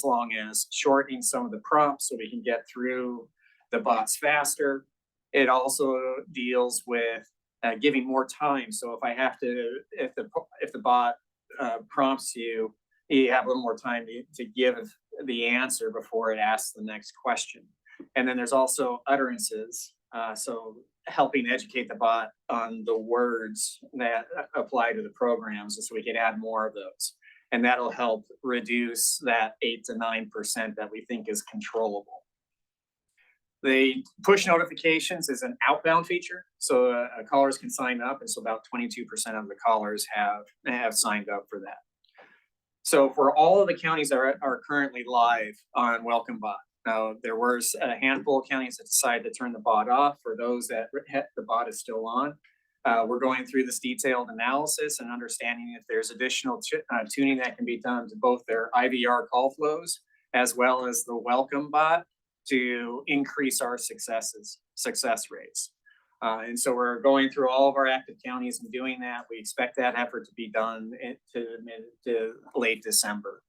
long as shortening some of the prompts so we can get through the bots faster. It also deals with giving more time. So if the bot prompts you, you have a little more time to give the answer before it asks the next question. And then there's also utterances. So helping educate the bot on the words that apply to the programs, so we can add more of those. And that'll help reduce that 8 to 9% that we think is controllable. The push notifications is an outbound feature. So callers can sign up. And so about 22% of the callers have signed up for that. So for all of the counties that are currently live on Welcome Bot, now there was a handful of counties that decided to turn the bot off. For those that the bot is still on, we're going through this detailed analysis and understanding if there's additional tuning that can be done to both their IVR call flows as well as the Welcome Bot to increase our success rates. And so we're going through all of our active counties and doing that. We expect that effort to be done to late December.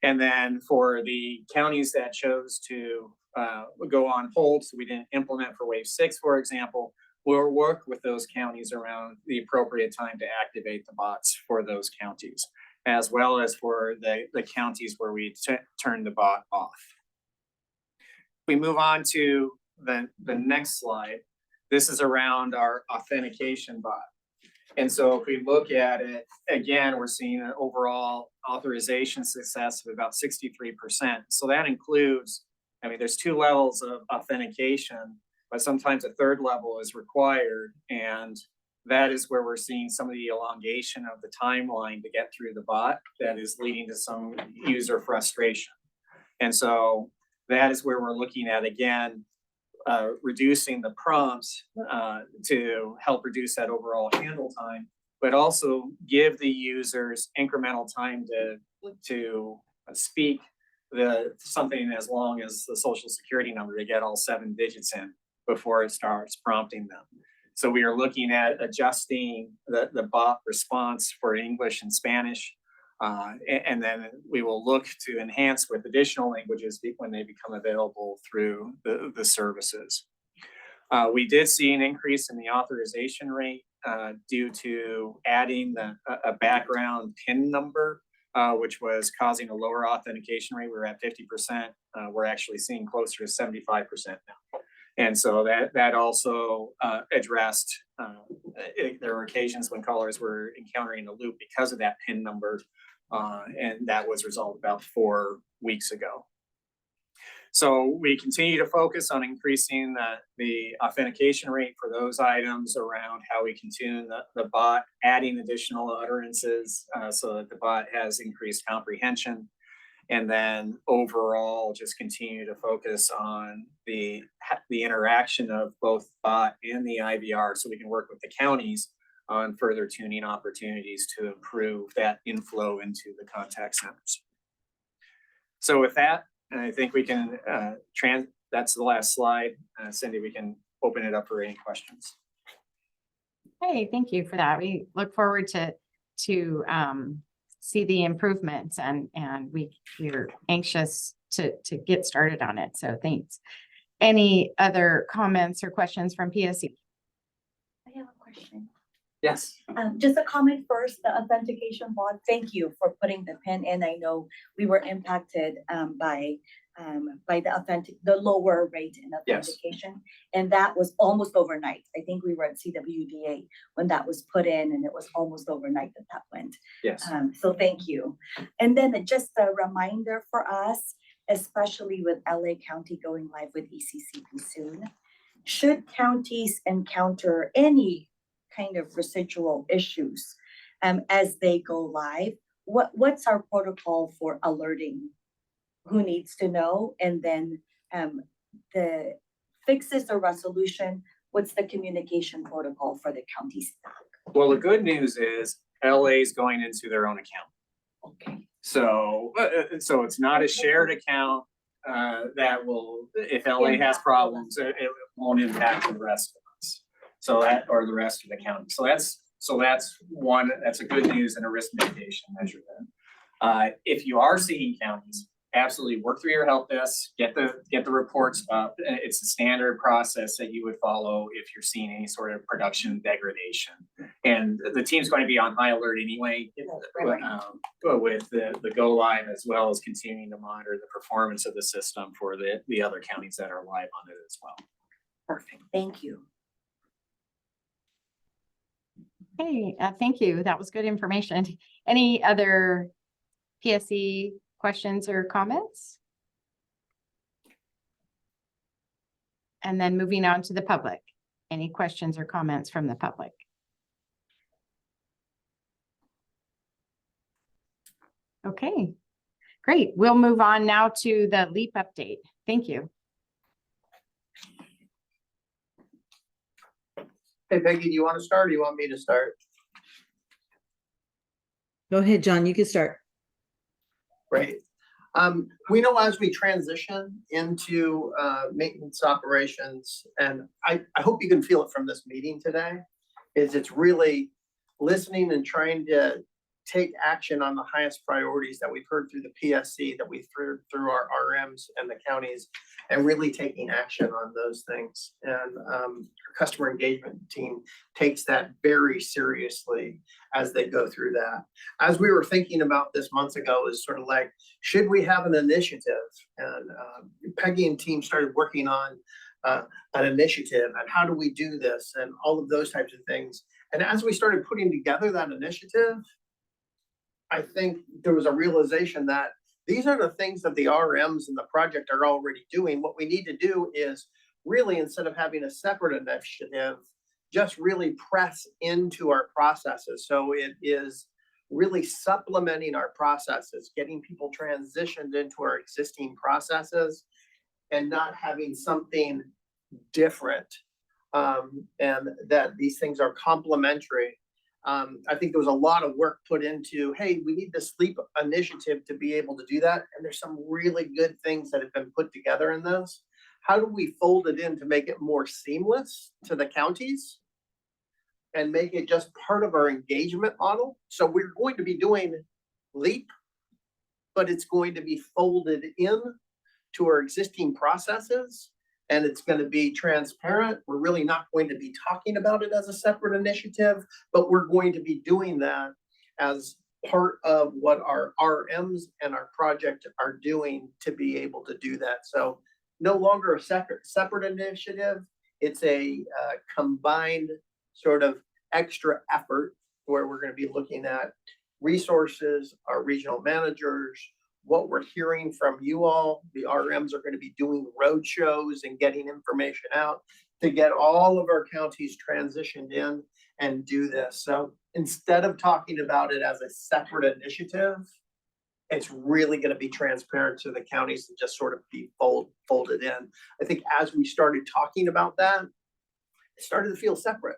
And then for the counties that chose to go on hold, so we didn't implement for Wave 6, for example, we'll work with those counties around the appropriate time to activate the bots for those counties, as well as for the counties where we turn the bot off. We move on to the next slide. This is around our authentication bot. And so if we look at it, again, we're seeing an overall authorization success of about 63%. So that includes, there's 2 levels of authentication, but sometimes a third level is required. And that is where we're seeing some of the elongation of the timeline to get through the bot that is leading to some user frustration. And so that is where we're looking at, again, reducing the prompts to help reduce that overall handle time, but also give the users incremental time to speak something as long as the social security number to get all 7 digits in before it starts prompting them. So we are looking at adjusting the bot response for English and Spanish. And then we will look to enhance with additional languages when they become available through the services. We did see an increase in the authorization rate due to adding a background PIN number, which was causing a lower authentication rate. We were at 50%. We're actually seeing closer to 75% now. And so that also addressed, there were occasions when callers were encountering a loop because of that PIN number. And that was resolved about 4 weeks ago. So we continue to focus on increasing the authentication rate for those items around how we can tune the bot, adding additional utterances so that the bot has increased comprehension. And then overall, just continue to focus on the interaction of both bot and the IVR so we can work with the counties on further tuning opportunities to improve that inflow into the contact centers. So with that, I think we can that's the last slide. Cindy, we can open it up for any questions. Hey, thank you for that. We look forward to see the improvements and we're anxious to get started on it. So thanks. Any other comments or questions from PSC? I have a question. Yes. Just a comment first, the authentication bot, thank you for putting the PIN in. I know we were impacted by the lower rate in authentication. Yes. And that was almost overnight. I think we were at CWDA when that was put in, and it was almost overnight that went. Yes. So thank you. And then just a reminder for us, especially with LA County going live with ECCP soon, should counties encounter any kind of residual issues as they go live, what's our protocol for alerting who needs to know? And then the fixes or resolution, what's the communication protocol for the county staff? Well, the good news is LA is going into their own account. Okay. So it's not a shared account that will, if LA has problems, it won't impact the rest of us. So that, or the rest of the county. So that's one, that's a good news and a risk mitigation measure then. If you are seeing counties, absolutely work through your help desk, get the reports up. It's a standard process that you would follow if you're seeing any sort of production degradation. And the team's going to be on high alert anyway, with the go live, as well as continuing to monitor the performance of the system for the other counties that are live on it as well. Perfect, thank you. Hey, thank you. That was good information. Any other PSC questions or comments? And then moving on to the public. Any questions or comments from the public? Okay, great. We'll move on now to the LEAP update. Thank you. Hey, Peggy, do you want to start or do you want me to start? Go ahead, John, you can start. Great. We know as we transition into maintenance operations, and I hope you can feel it from this meeting today, is it's really listening and trying to take action on the highest priorities that we've heard through the PSC, that we've heard through our RMs and the counties, and really taking action on those things. And our customer engagement team takes that very seriously as they go through that. As we were thinking about this months ago, is sort of like, should we have an initiative? And Peggy and team started working on an initiative and how do we do this and all of those types of things. And as we started putting together that initiative, I think there was a realization that these are the things that the RMs and the project are already doing. What we need to do is really, instead of having a separate initiative, just really press into our processes. So it is really supplementing our processes, getting people transitioned into our existing processes and not having something different. And that these things are complementary. I think there was a lot of work put into, hey, we need this LEAP initiative to be able to do that. And there's some really good things that have been put together in this. How do we fold it in to make it more seamless to the counties and make it just part of our engagement model? So we're going to be doing LEAP, but it's going to be folded in to our existing processes. And it's going to be transparent. We're really not going to be talking about it as a separate initiative, but we're going to be doing that as part of what our RMs and our project are doing to be able to do that. So no longer a separate initiative. It's a combined sort of extra effort where we're going to be looking at resources, our regional managers, what we're hearing from you all. The RMs are going to be doing road shows and getting information out to get all of our counties transitioned in and do this. So instead of talking about it as a separate initiative, it's really going to be transparent to the counties and just sort of be folded in. I think as we started talking about that, it started to feel separate.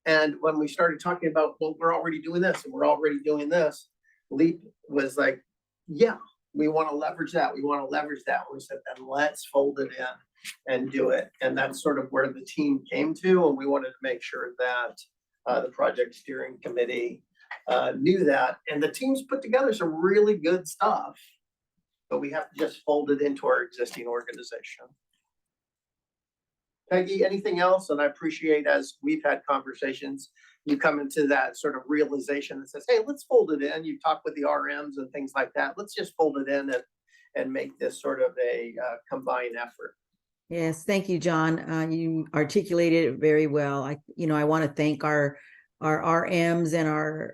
And when we started talking about, well, we're already doing this and we're already doing this, LEAP was like, yeah, we want to leverage that. We want to leverage that. We said, then let's fold it in and do it. And that's sort of where the team came to. And we wanted to make sure that the project steering committee knew that. And the team's put together some really good stuff, but we have to just fold it into our existing organization. Peggy, anything else? And I appreciate, as we've had conversations, you come into that sort of realization that says, hey, let's fold it in. You talk with the RMs and things like that. Let's just fold it in and make this sort of a combined effort. Yes, thank you, John. You articulated it very well. I want to thank our RMs and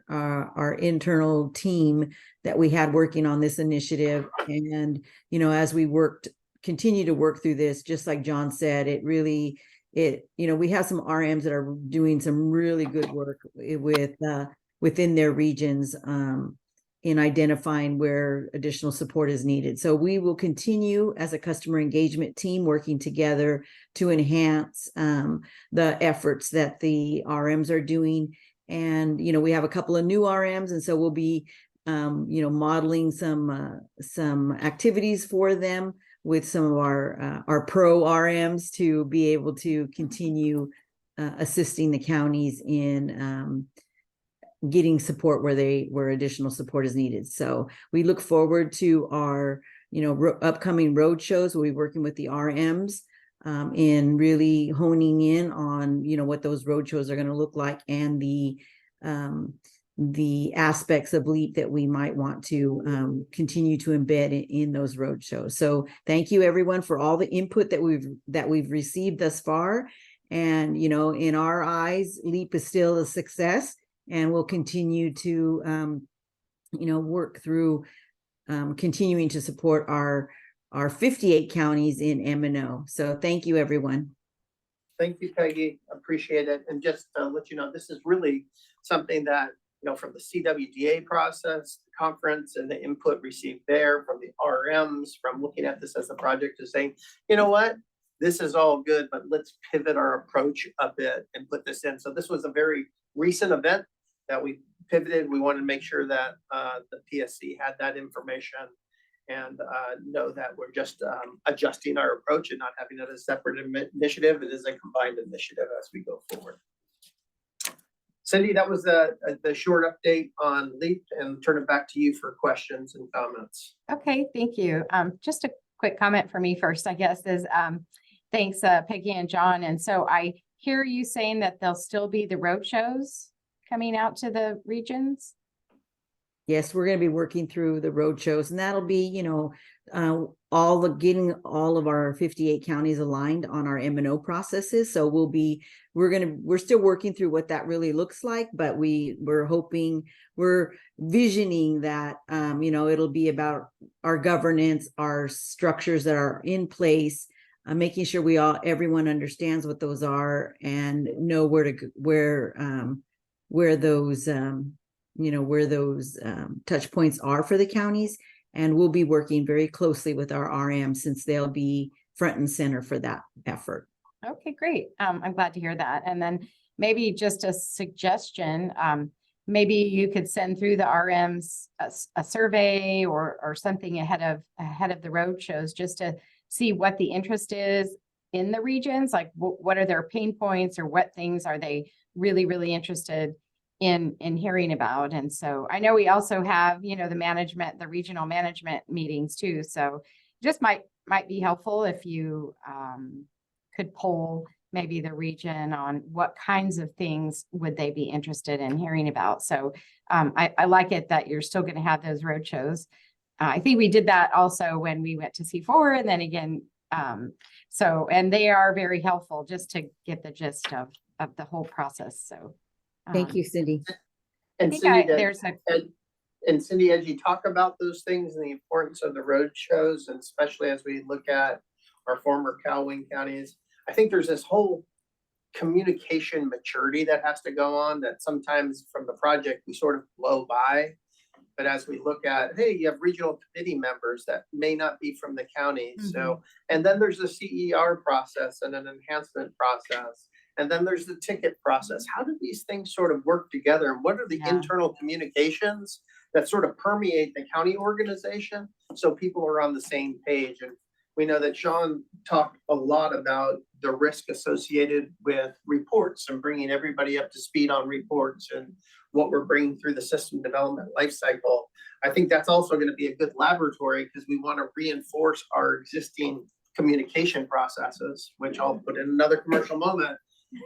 our internal team that we had working on this initiative. And, as we continue to work through this, just like John said, we have some RMs that are doing some really good work within their regions in identifying where additional support is needed. So we will continue as a customer engagement team working together to enhance the efforts that the RMs are doing. And, we have a couple of new RMs, and so we'll be, modeling some activities for them with some of our pro RMs to be able to continue assisting the counties in getting support where additional support is needed. So we look forward to our upcoming road shows. We'll be working with the RMs in really honing in on what those road shows are going to look like, and the aspects of LEAP that we might want to continue to embed in those road shows. So thank you everyone for all the input that we've received thus far. And in our eyes, LEAP is still a success, and we'll continue to work through continuing to support our 58 counties in M&O. So thank you, everyone. Thank you, Peggy. Appreciate it. And just to let you know, this is really something that, from the CWDA process, the conference, and the input received there from the RMs, from looking at this as a project, to saying, you know what, this is all good, but let's pivot our approach a bit and put this in. So this was a very recent event that we pivoted. We wanted to make sure that the PSC had that information and know that we're just adjusting our approach and not having it as a separate initiative. It is a combined initiative as we go forward. Cindy, that was the short update on LEAP, and turn it back to you for questions and comments. Okay, thank you. Just a quick comment for me first, I guess, is thanks, Peggy and John. And so I hear you saying that there'll still be the road shows coming out to the regions. Yes, we're going to be working through the road shows, and that'll be, getting all of our 58 counties aligned on our M&O processes. So we're still working through what that really looks like, but we're visioning that, it'll be about our governance, our structures that are in place, making sure everyone understands what those are and know where those touch points are for the counties. And we'll be working very closely with our RM, since they'll be front and center for that effort. Okay, great. I'm glad to hear that. And then maybe just a suggestion, maybe you could send through the RMs a survey or something ahead of the road shows, just to see what the interest is in the regions, like what are their pain points, or what things are they really, really interested in hearing about. And so I know we also have, the regional management meetings too. So just might be helpful if you could poll maybe the region on what kinds of things would they be interested in hearing about. So I like it that you're still going to have those road shows. I think we did that also when we went to C4, and then again So, and they are very helpful just to get the gist of the whole process. So. Thank you, Cindy. And think Cindy, there's a. And Cindy, as you talk about those things and the importance of the road shows, and especially as we look at our former Calhoun counties, I think there's this whole communication maturity that has to go on that sometimes from the project we sort of blow by. But as we look at, hey, you have regional committee members that may not be from the county. So, and then there's the CER process and an enhancement process. And then there's the ticket process. How do these things sort of work together? And what are the internal communications that sort of permeate the county organization so people are on the same page? And we know that Sean talked a lot about the risk associated with reports and bringing everybody up to speed on reports and what we're bringing through the system development lifecycle. I think that's also going to be a good laboratory because we want to reinforce our existing communication processes, which I'll put in another commercial moment.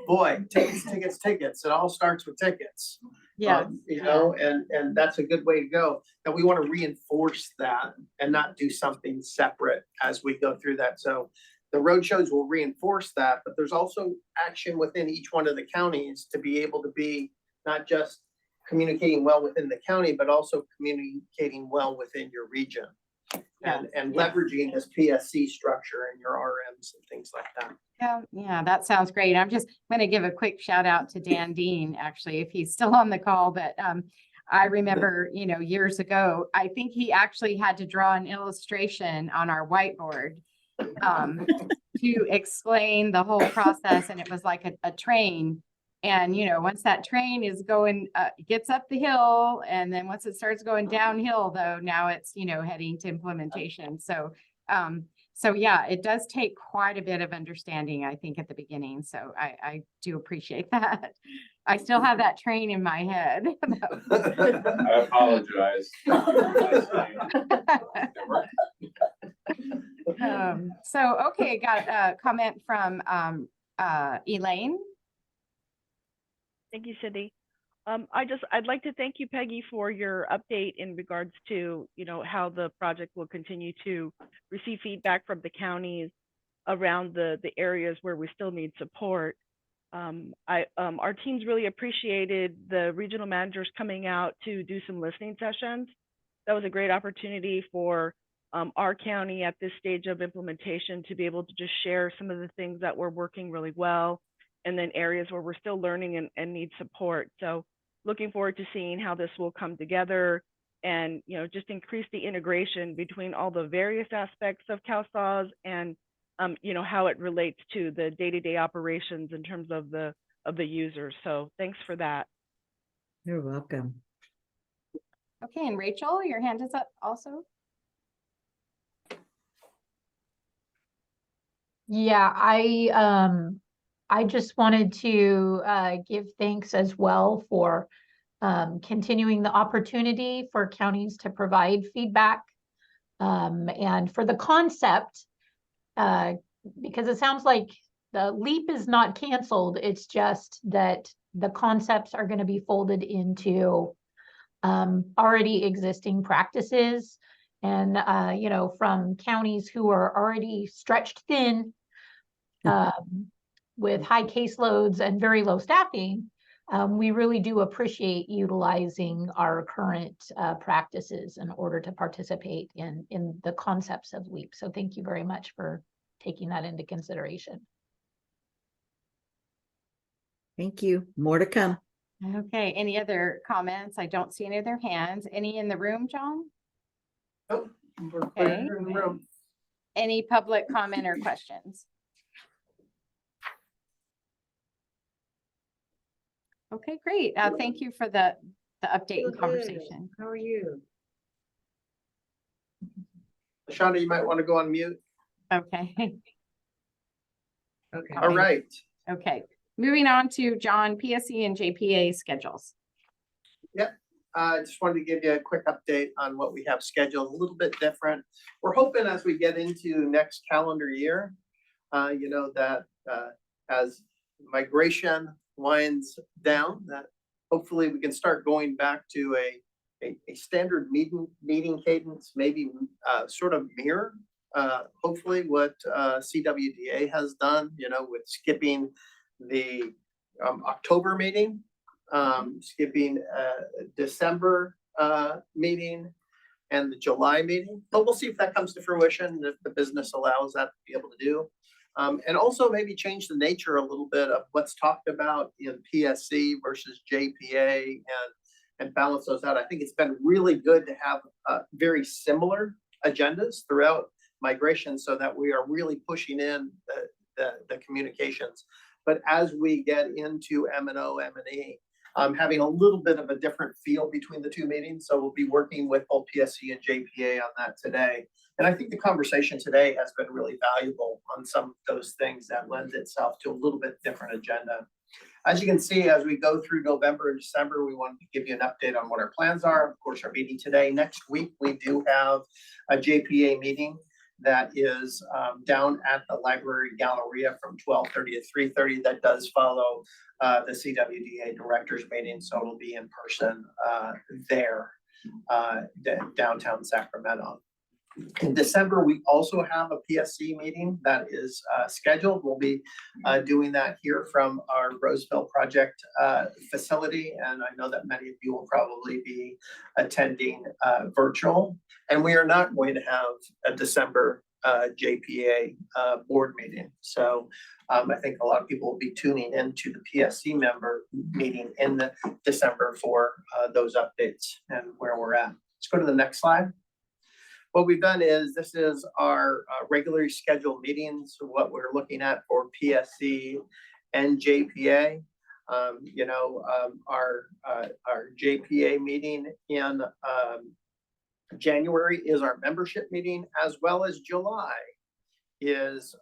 Boy, tickets, tickets, tickets. It all starts with tickets. Yeah. You know, and that's a good way to go. And we want to reinforce that and not do something separate as we go through that. So the road shows will reinforce that, but there's also action within each one of the counties to be able to be not just communicating well within the county, but also communicating well within your region. And leveraging this PSC structure and your RMs and things like that. Yeah, that sounds great. I'm just going to give a quick shout out to Dan Dean, actually, if he's still on the call. But I remember, you know, years ago, I think he actually had to draw an illustration on our whiteboard to explain the whole process. And it was like a train. And, you know, once that train is going, gets up the hill, and then once it starts going downhill, though, now it's, you know, heading to implementation. So, so yeah, it does take quite a bit of understanding, I think, at the beginning. So I do appreciate that. I still have that train in my head. I apologize. So, okay, got a comment from Elaine. Thank you, Cindy. I'd like to thank you, Peggy, for your update in regards to, you know, how the project will continue to receive feedback from the counties around the areas where we still need support. Our teams really appreciated the regional managers coming out to do some listening sessions. That was a great opportunity for our county at this stage of implementation to be able to just share some of the things that were working really well, and then areas where we're still learning and need support. So looking forward to seeing how this will come together and, you know, just increase the integration between all the various aspects of CalSAWS and, you know, how it relates to the day-to-day operations in terms of the users. So thanks for that. You're welcome. Okay, and Rachel, your hand is up also. Yeah, I just wanted to give thanks as well for continuing the opportunity for counties to provide feedback and for the concept, because it sounds like the LEAP is not canceled. It's just that the concepts are going to be folded into already existing practices. And, you know, from counties who are already stretched thin with high caseloads and very low staffing, we really do appreciate utilizing our current practices in order to participate in the concepts of LEAP. So thank you very much for taking that into consideration. Thank you. More to come. Okay, any other comments? I don't see any other hands. Any in the room, John? Oh, we're Okay. in the room. Any public comment or questions? Okay, great. Thank you for the update and conversation. How are you? Shonda, you might want to go on mute. Okay. Okay. All right. Okay. Moving on to John, PSC and JPA schedules. Yep. I just wanted to give you a quick update on what we have scheduled, a little bit different. We're hoping as we get into next calendar year, you know, that as migration winds down, that hopefully we can start going back to a standard meeting cadence, maybe sort of mirror hopefully what CWDA has done, with skipping the October meeting, skipping December meeting and the July meeting. But we'll see if that comes to fruition, if the business allows that to be able to do. And also maybe change the nature a little bit of what's talked about in PSC versus JPA and balance those out. I think it's been really good to have very similar agendas throughout migration so that we are really pushing in the communications. But as we get into M&O, M&E, having a little bit of a different feel between the two meetings. So we'll be working with both PSC and JPA on that today. And I think the conversation today has been really valuable on some of those things that lends itself to a little bit different agenda. As you can see, as we go through November and December, we wanted to give you an update on what our plans are. Of course, our meeting today. Next week, we do have a JPA meeting that is down at the Library Galleria from 12:30 to 3:30. That does follow the CWDA directors meeting, so it'll be in person there, downtown Sacramento. In December, we also have a PSC meeting that is scheduled. We'll be doing that here from our Roseville project facility. And I know that many of you will probably be attending virtual. And we are not going to have a December JPA board meeting. So I think a lot of people will be tuning into the PSC member meeting in the December for those updates and where we're at. Let's go to the next slide. What we've done is this is our regularly scheduled meetings, what we're looking at for PSC and JPA. Our JPA meeting in January is our membership meeting, as well as June is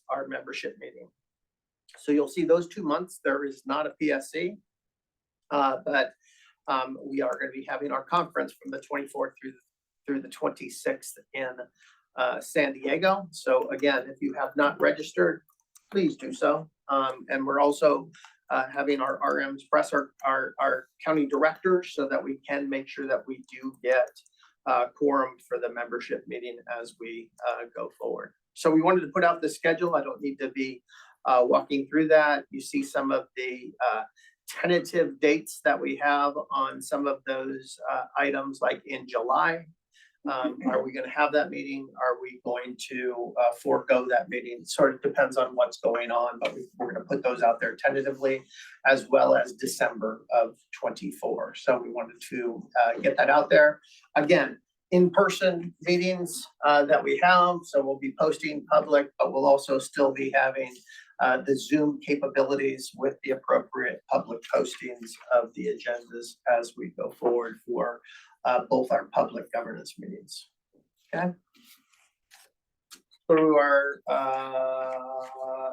our membership meeting. So you'll see those 2 months, there is not a PSC, but we are going to be having our conference from the 24th through the 26th in San Diego. So again, if you have not registered, please do so. And we're also having our RMs press our county directors so that we can make sure that we do get quorum for the membership meeting as we go forward. So we wanted to put out the schedule. I don't need to be walking through that. You see some of the tentative dates that we have on some of those items, like in July. Are we going to have that meeting? Are we going to forego that meeting? It sort of depends on what's going on, but we're going to put those out there tentatively, as well as December of 24. So we wanted to get that out there. Again, in-person meetings that we have. So we'll be posting public, but we'll also still be having the Zoom capabilities with the appropriate public postings of the agendas as we go forward for both our public governance meetings. Okay. Through our,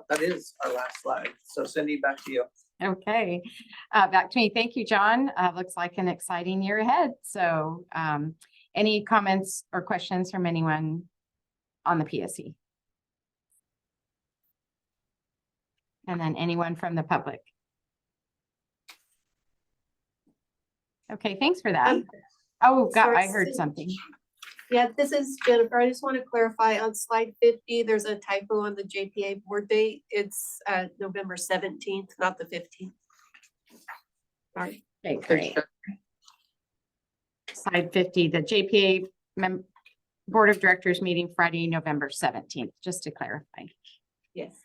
that is our last slide. So Cindy, back to you. Okay, back to me. Thank you, John. Looks like an exciting year ahead. So any comments or questions from anyone on the PSC? And then anyone from the public? Okay, thanks for that. Oh, God, I heard something. Yeah, this is Jennifer. I just want to clarify on slide 50, there's a typo on the JPA board date. It's November 17th, not the 15th. Sorry. Okay, great. Slide 50, the JPA Board of Directors meeting Friday, November 17th, just to clarify. Yes.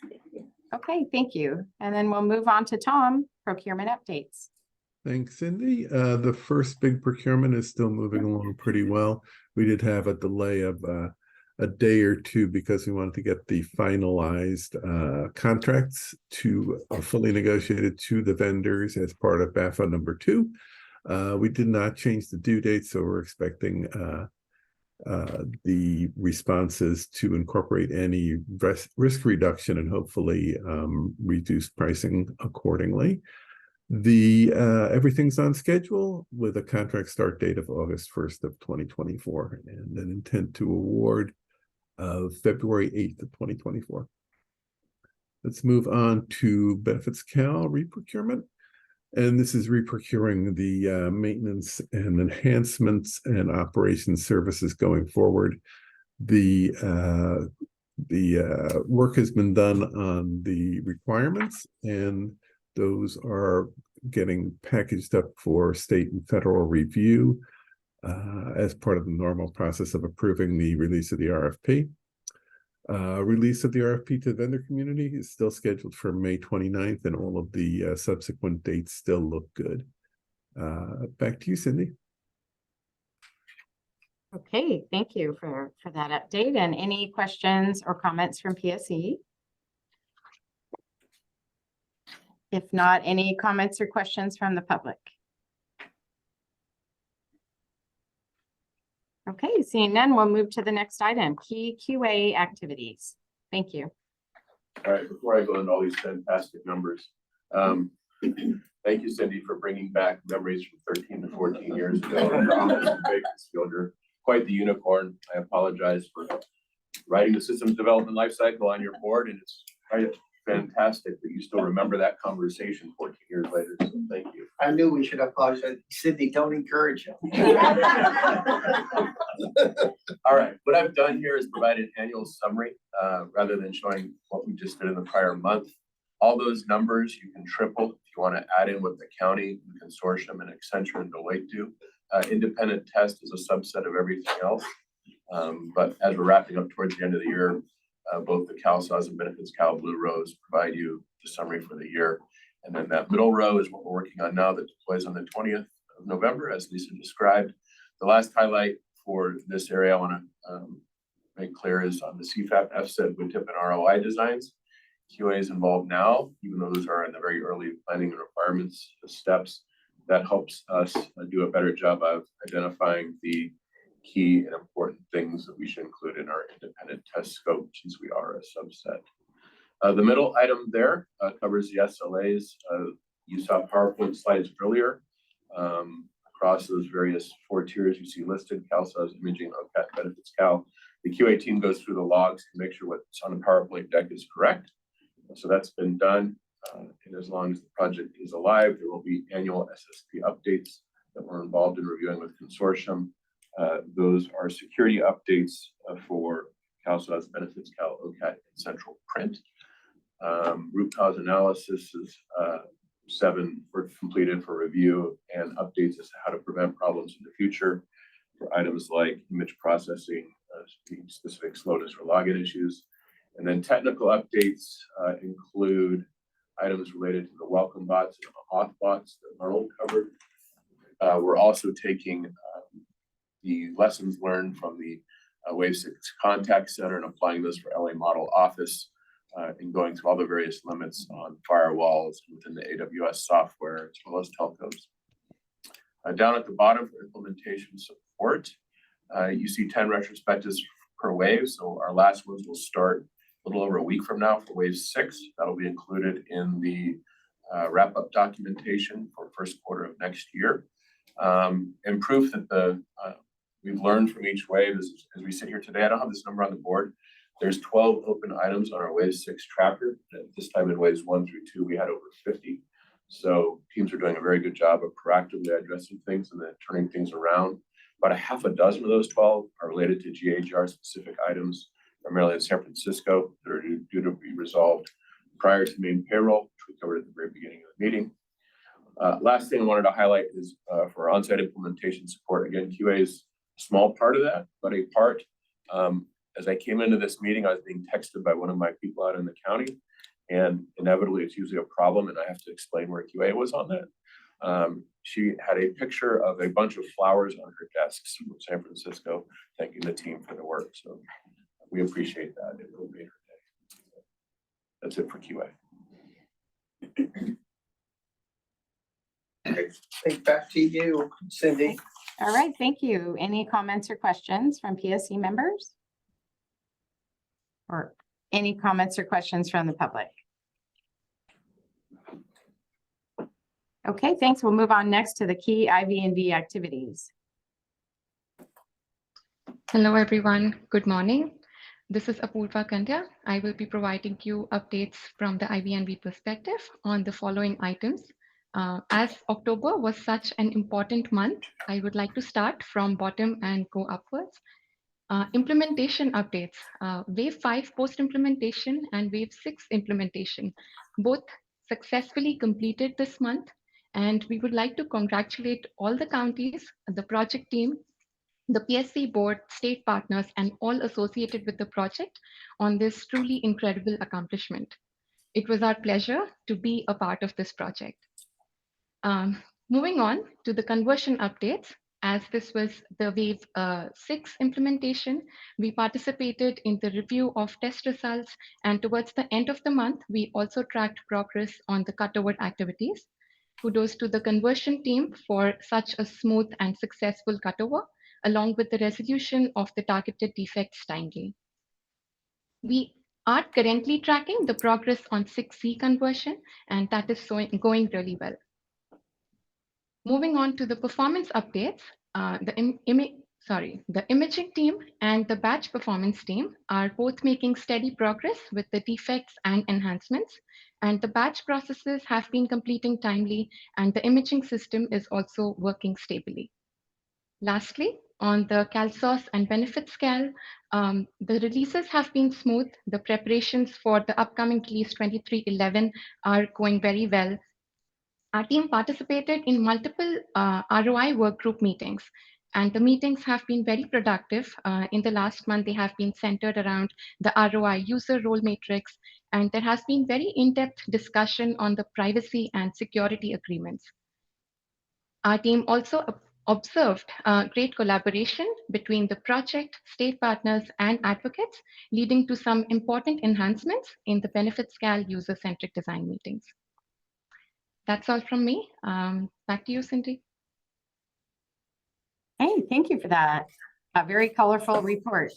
Okay, thank you. And then we'll move on to Tom, procurement updates. Thanks, Cindy. The first big procurement is still moving along pretty well. We did have a delay of a day or two because we wanted to get the finalized contracts to fully negotiated to the vendors as part of BAFA number 2. We did not change the due date, so we're expecting the responses to incorporate any risk reduction and hopefully reduce pricing accordingly. Everything's on schedule with a contract start date of August 1st of 2024 and an intent to award of February 8th of 2024. Let's move on to Benefits Cal reprocurement. And this is reprocuring the maintenance and enhancements and operations services going forward. The work has been done on the requirements, and those are getting packaged up for state and federal review as part of the normal process of approving the release of the RFP. Release of the RFP to the vendor community is still scheduled for May 29th, and all of the subsequent dates still look good. Back to you, Cindy. Okay, thank you for that update. And any questions or comments from PSC? If not, any comments or questions from the public? Okay, seeing none, we'll move to the next item, key QA activities. Thank you. All right, before I go into all these fantastic numbers, thank you, Cindy, for bringing back memories from 13 to 14 years ago. You're quite the unicorn. I apologize for writing the systems development lifecycle on your board, and it's quite fantastic that you still remember that conversation 14 years later. So thank you. I knew we should apologize. Cindy, don't encourage him. All right, what I've done here is provide an annual summary rather than showing what we just did in the prior month. All those numbers you can triple if you want to add in what the county, the consortium, and Accenture and Deloitte do. Independent test is a subset of everything else. But as we're wrapping up towards the end of the year, both the CalSAWS and Benefits Cal Blue Rows provide you the summary for the year. And then that middle row is what we're working on now that deploys on the 20th of November, as Lisa described. The last highlight for this area I want to make clear is on the CFAP, FSED, WITIP, and ROI designs. QA is involved now, even though those are in the very early planning and requirements steps. That helps us do a better job of identifying the key and important things that we should include in our independent test scope, since we are a subset. The middle item there covers the SLAs. You saw PowerPoint slides earlier. Across those various 4 tiers you see listed, CalSAWS, Imaging, OCAT, Benefits Cal. The QA team goes through the logs to make sure what's on the PowerPoint deck is correct. So that's been done. And as long as the project is alive, there will be annual SSP updates that we're involved in reviewing with consortium. Those are security updates for CalSAWS, Benefits Cal, OCAT, and Central Print. Root cause analysis is 7 were completed for review, and updates as to how to prevent problems in the future for items like image processing, specific slowness or login issues. And then technical updates include items related to the welcome bots and the auth bots that Arnold covered. We're also taking the lessons learned from the Wave 6 contact center and applying those for LA Model Office and going through all the various limits on firewalls within the AWS software, as well as telcos. Down at the bottom for implementation support, you see 10 retrospectives per wave. So our last ones will start a little over a week from now for Wave 6. That'll be included in the wrap-up documentation for first quarter of next year. And proof that we've learned from each wave as we sit here today. I don't have this number on the board. There's 12 open items on our Wave 6 tracker. At this time in Waves 1 through 2, we had over 50. So teams are doing a very good job of proactively addressing things and then turning things around. About a half a dozen of those 12 are related to GHR specific items, primarily in San Francisco, that are due to be resolved prior to main payroll, which we covered at the very beginning of the meeting. Last thing I wanted to highlight is for on-site implementation support. Again, QA is a small part of that, but a part. As I came into this meeting, I was being texted by one of my people out in the county, and inevitably it's usually a problem, and I have to explain where QA was on that. She had a picture of a bunch of flowers on her desks from San Francisco, thanking the team for the work. So we appreciate that. It really made her day. That's it for QA. Okay, back to you, Cindy. All right, thank you. Any comments or questions from PSC members? Or any comments or questions from the public? Okay, thanks. We'll move on next to the key IV&V activities. Hello, everyone. Good morning. This is Apurva Kandya. I will be providing you updates from the IV&V perspective on the following items. As October was such an important month, I would like to start from bottom and go upwards. Implementation updates, Wave 5 post-implementation and Wave 6 implementation, both successfully completed this month. And we would like to congratulate all the counties, the project team, the PSC board, state partners, and all associated with the project on this truly incredible accomplishment. It was our pleasure to be a part of this project. Moving on to the conversion updates, as this was the Wave 6 implementation, we participated in the review of test results, and towards the end of the month, we also tracked progress on the cutover activities. Kudos to the conversion team for such a smooth and successful cutover, along with the resolution of the targeted defects timely. We are currently tracking the progress on 6C conversion, and that is going really well. Moving on to the performance updates, the imaging team and the batch performance team are both making steady progress with the defects and enhancements, and the batch processes have been completing timely, and the imaging system is also working stably. Lastly, on the CalSOS and benefit scale, the releases have been smooth. The preparations for the upcoming release 2311 are going very well. Our team participated in multiple ROI workgroup meetings, and the meetings have been very productive. In the last month, they have been centered around the ROI user role matrix, and there has been very in-depth discussion on the privacy and security agreements. Our team also observed great collaboration between the project, state partners, and advocates, leading to some important enhancements in the benefit scale user-centric design meetings. That's all from me. Back to you, Cindy. Hey, thank you for that. A very colorful report.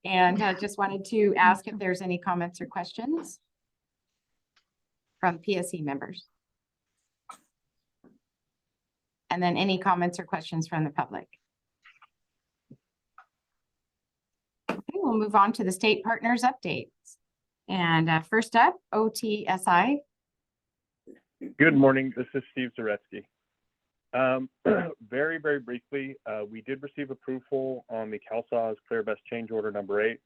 And I just wanted to ask if there's any comments or questions from PSC members. And then any comments or questions from the public. Okay, we'll move on to the state partners updates. And first up, OTSI. Good morning, this is Steve Zaretsky. Very, very briefly, we did receive approval on the CalSAWS Clear Best Change Order number 8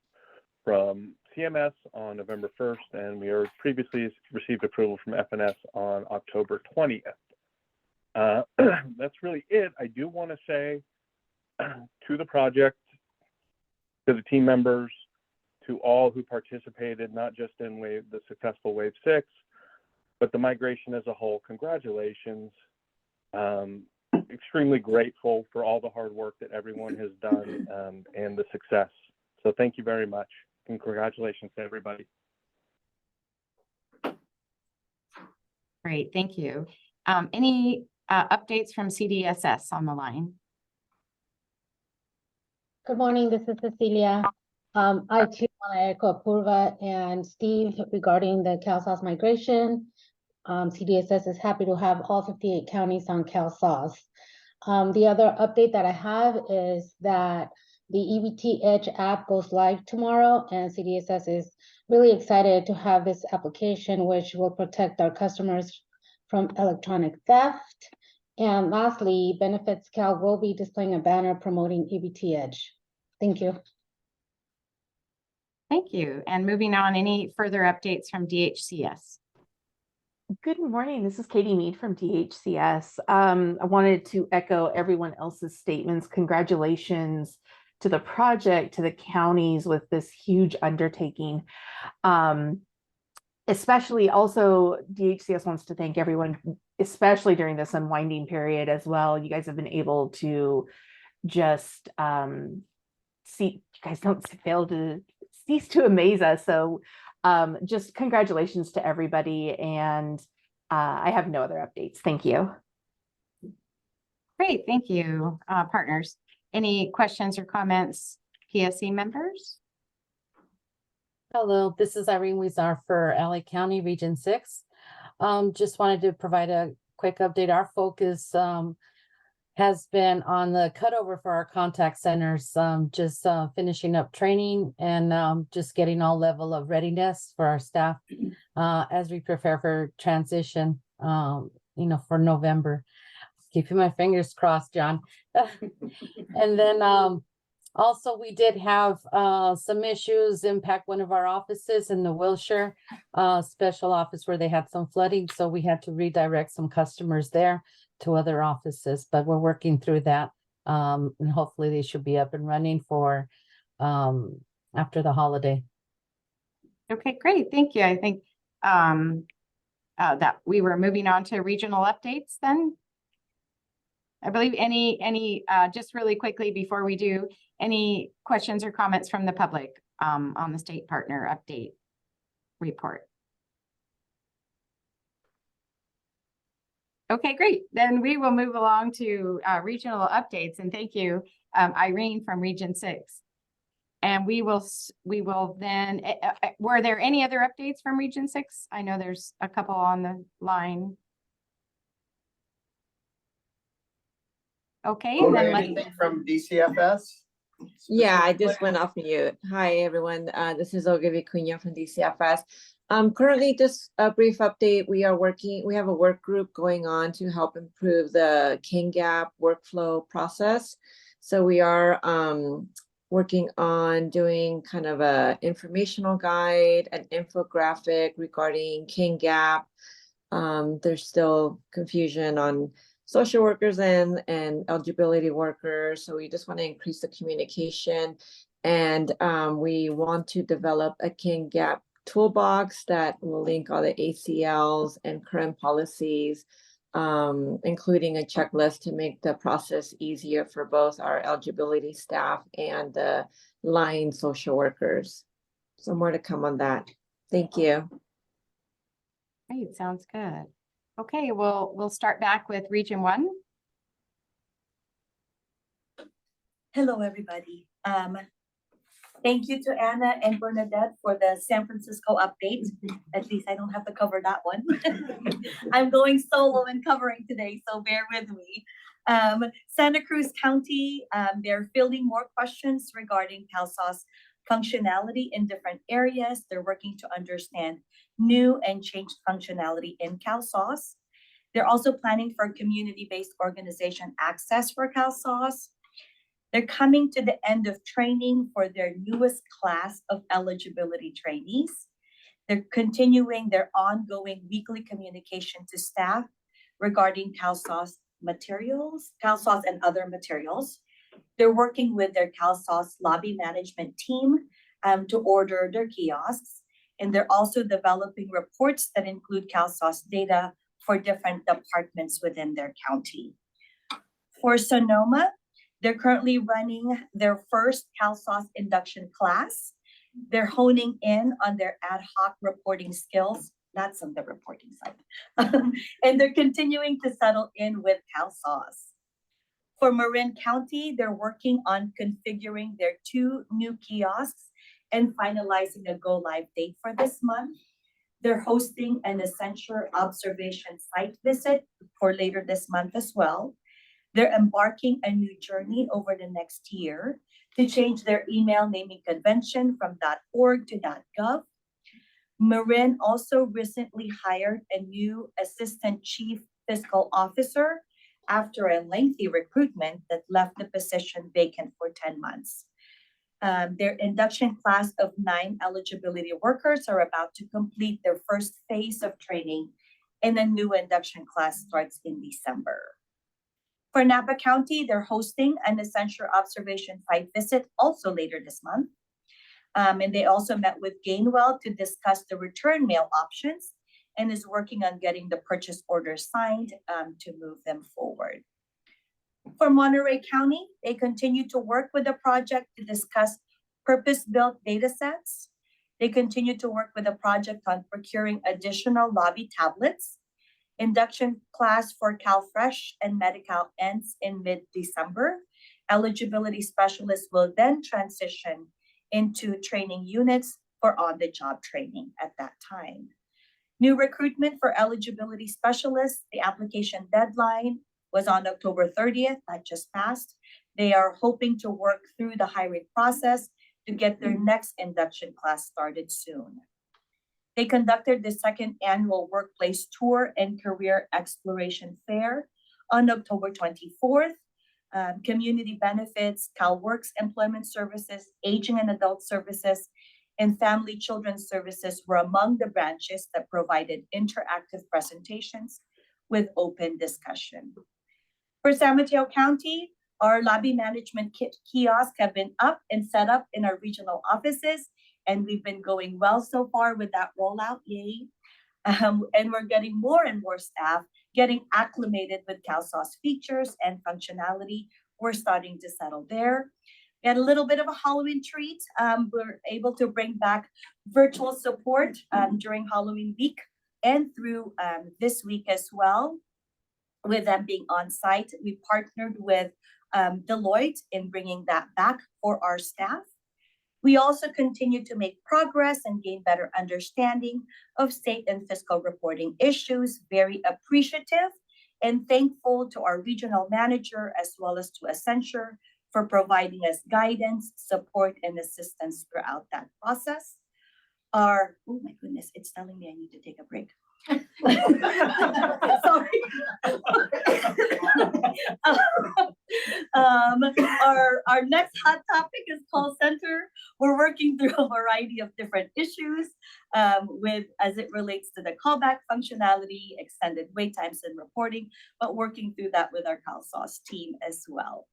from CMS on November 1st, and we are previously received approval from FNS on October 20th. That's really it. I do want to say to the project, to the team members, to all who participated, not just in the successful Wave 6, but the migration as a whole, congratulations. Extremely grateful for all the hard work that everyone has done and the success. So thank you very much, and congratulations to everybody. Great, thank you. Any updates from CDSS on the line? Good morning, this is Cecilia. I too want to echo Apurva and Steve regarding the CalSAWS migration. CDSS is happy to have all 58 counties on CalSAWS. The other update that I have is that the EBT Edge app goes live tomorrow, and CDSS is really excited to have this application, which will protect our customers from electronic theft. And lastly, Benefits Cal will be displaying a banner promoting EBT Edge. Thank you. Thank you. And moving on, any further updates from DHCS? Good morning. This is Katie Mead from DHCS. I wanted to echo everyone else's statements. Congratulations to the project, to the counties with this huge undertaking. Especially also DHCS wants to thank everyone, especially during this unwinding period as well. You guys have been able to just you guys don't fail to cease to amaze us. So just congratulations to everybody, and I have no other updates. Thank you. Great, thank you, partners. Any questions or comments, PSC members? Hello, this is Irene Wizar for LA County Region 6. Just wanted to provide a quick update. Our focus has been on the cutover for our contact centers, just finishing up training and just getting all level of readiness for our staff as we prepare for transition, for November. Keeping my fingers crossed, John. And then Also, we did have some issues impact one of our offices in the Wilshire special office where they had some flooding. So we had to redirect some customers there to other offices, but we're working through that. And hopefully they should be up and running for after the holiday. Okay, great. Thank you. I think that we were moving on to regional updates then. I believe any just really quickly before we do, any questions or comments from the public on the state partner update report? Okay, great. Then we will move along to regional updates, and thank you, Irene from Region 6. And we will then, were there any other updates from Region 6? I know there's a couple on the line. Okay, and then anything from DCFS? Yeah, I just went off mute. Hi, everyone. This is Olga Vicuña from DCFS. Currently, just a brief update. We have a work group going on to help improve the KingGap workflow process. So we are working on doing kind of a informational guide, an infographic regarding KingGap. There's still confusion on social workers and eligibility workers. So we just want to increase the communication, and we want to develop a KingGap toolbox that will link all the ACLs and current policies, including a checklist to make the process easier for both our eligibility staff and the line social workers. So more to come on that. Thank you. Great, sounds good. Okay, we'll start back with Region 1. Hello, everybody. Thank you to Anna and Bernadette for the San Francisco update. At least I don't have to cover that one. I'm going solo and covering today, so bear with me. Santa Cruz County, they're fielding more questions regarding CalSAWS functionality in different areas. They're working to understand new and changed functionality in CalSAWS. They're also planning for community-based organization access for CalSAWS. They're coming to the end of training for their newest class of eligibility trainees. They're continuing their ongoing weekly communication to staff regarding CalSAWS materials, CalSAWS and other materials. They're working with their CalSAWS lobby management team to order their kiosks. And they're also developing reports that include CalSAWS data for different departments within their county. For Sonoma, they're currently running their first CalSAWS induction class. They're honing in on their ad hoc reporting skills. That's on the reporting side. And they're continuing to settle in with CalSAWS. For Marin County, they're working on configuring their 2 new kiosks and finalizing a go-live date for this month. They're hosting an Accenture observation site visit for later this month as well. They're embarking a new journey over the next year to change their email naming convention from .org to .gov. Marin also recently hired a new Assistant Chief Fiscal Officer after a lengthy recruitment that left the position vacant for 10 months. Their induction class of 9 eligibility workers are about to complete their first phase of training, and a new induction class starts in December. For Napa County, they're hosting an Accenture observation site visit also later this month. And they also met with Gainwell to discuss the return mail options and is working on getting the purchase order signed to move them forward. For Monterey County, they continue to work with the project to discuss purpose-built data sets. They continue to work with the project on procuring additional lobby tablets. Induction class for CalFresh and Medi-Cal ends in mid-December. Eligibility specialists will then transition into training units for on-the-job training at that time. New recruitment for eligibility specialists, the application deadline was on October 30th, that just passed. They are hoping to work through the hiring process to get their next induction class started soon. They conducted the 2nd annual workplace tour and career exploration fair on October 24th. community benefits, CalWorks employment services, aging and adult services, and family children's services were among the branches that provided interactive presentations with open discussion. For San Mateo County, our lobby management kiosks have been up and set up in our regional offices, and we've been going well so far with that rollout, yay. And we're getting more and more staff getting acclimated with CalSAWS features and functionality. We're starting to settle there. We had a little bit of a Halloween treat. We're able to bring back virtual support during Halloween week and through this week as well. With them being on site, we partnered with Deloitte in bringing that back for our staff. We also continue to make progress and gain better understanding of state and fiscal reporting issues. Very appreciative and thankful to our regional manager as well as to Accenture for providing us guidance, support, and assistance throughout that process. Oh my goodness, it's telling me I need to take a break. Sorry. Our next hot topic is call center. We're working through a variety of different issues as it relates to the callback functionality, extended wait times and reporting, but working through that with our CalSAWS team as well.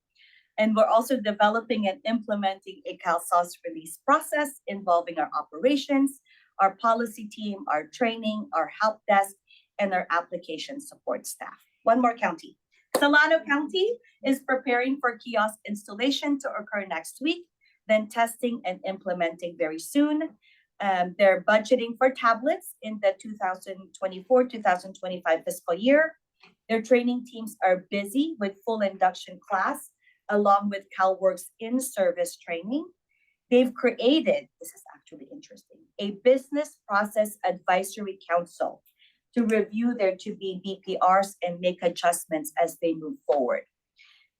And we're also developing and implementing a CalSAWS release process involving our operations, our policy team, our training, our help desk, and our application support staff. One more county. Solano County is preparing for kiosk installation to occur next week, then testing and implementing very soon. They're budgeting for tablets in the 2024-2025 fiscal year. Their training teams are busy with full induction class, along with CalWorks in-service training. They've created, this is actually interesting, a business process advisory council to review their to-be BPRs and make adjustments as they move forward.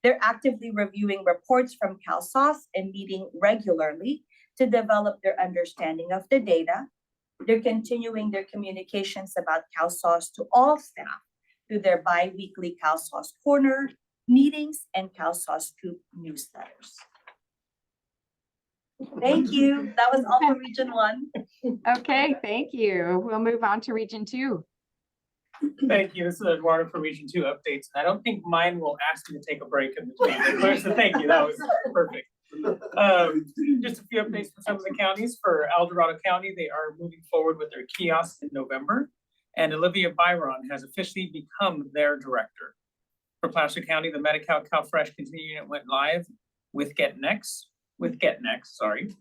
They're actively reviewing reports from CalSAWS and meeting regularly to develop their understanding of the data. They're continuing their communications about CalSAWS to all staff through their bi-weekly CalSAWS Corner meetings and CalSAWS Scoop newsletters. Thank you. That was all for Region 1. Okay, thank you. We'll move on to Region 2. Thank you. This is Eduardo for Region 2 updates. I don't think mine will ask me to take a break in between. So thank you. That was perfect. Just a few updates from some of the counties. For El Dorado County, they are moving forward with their kiosks in November, and Olivia Byron has officially become their director. For Placer County, the Medi-Cal CalFresh Continuum went live with GetNext, sorry.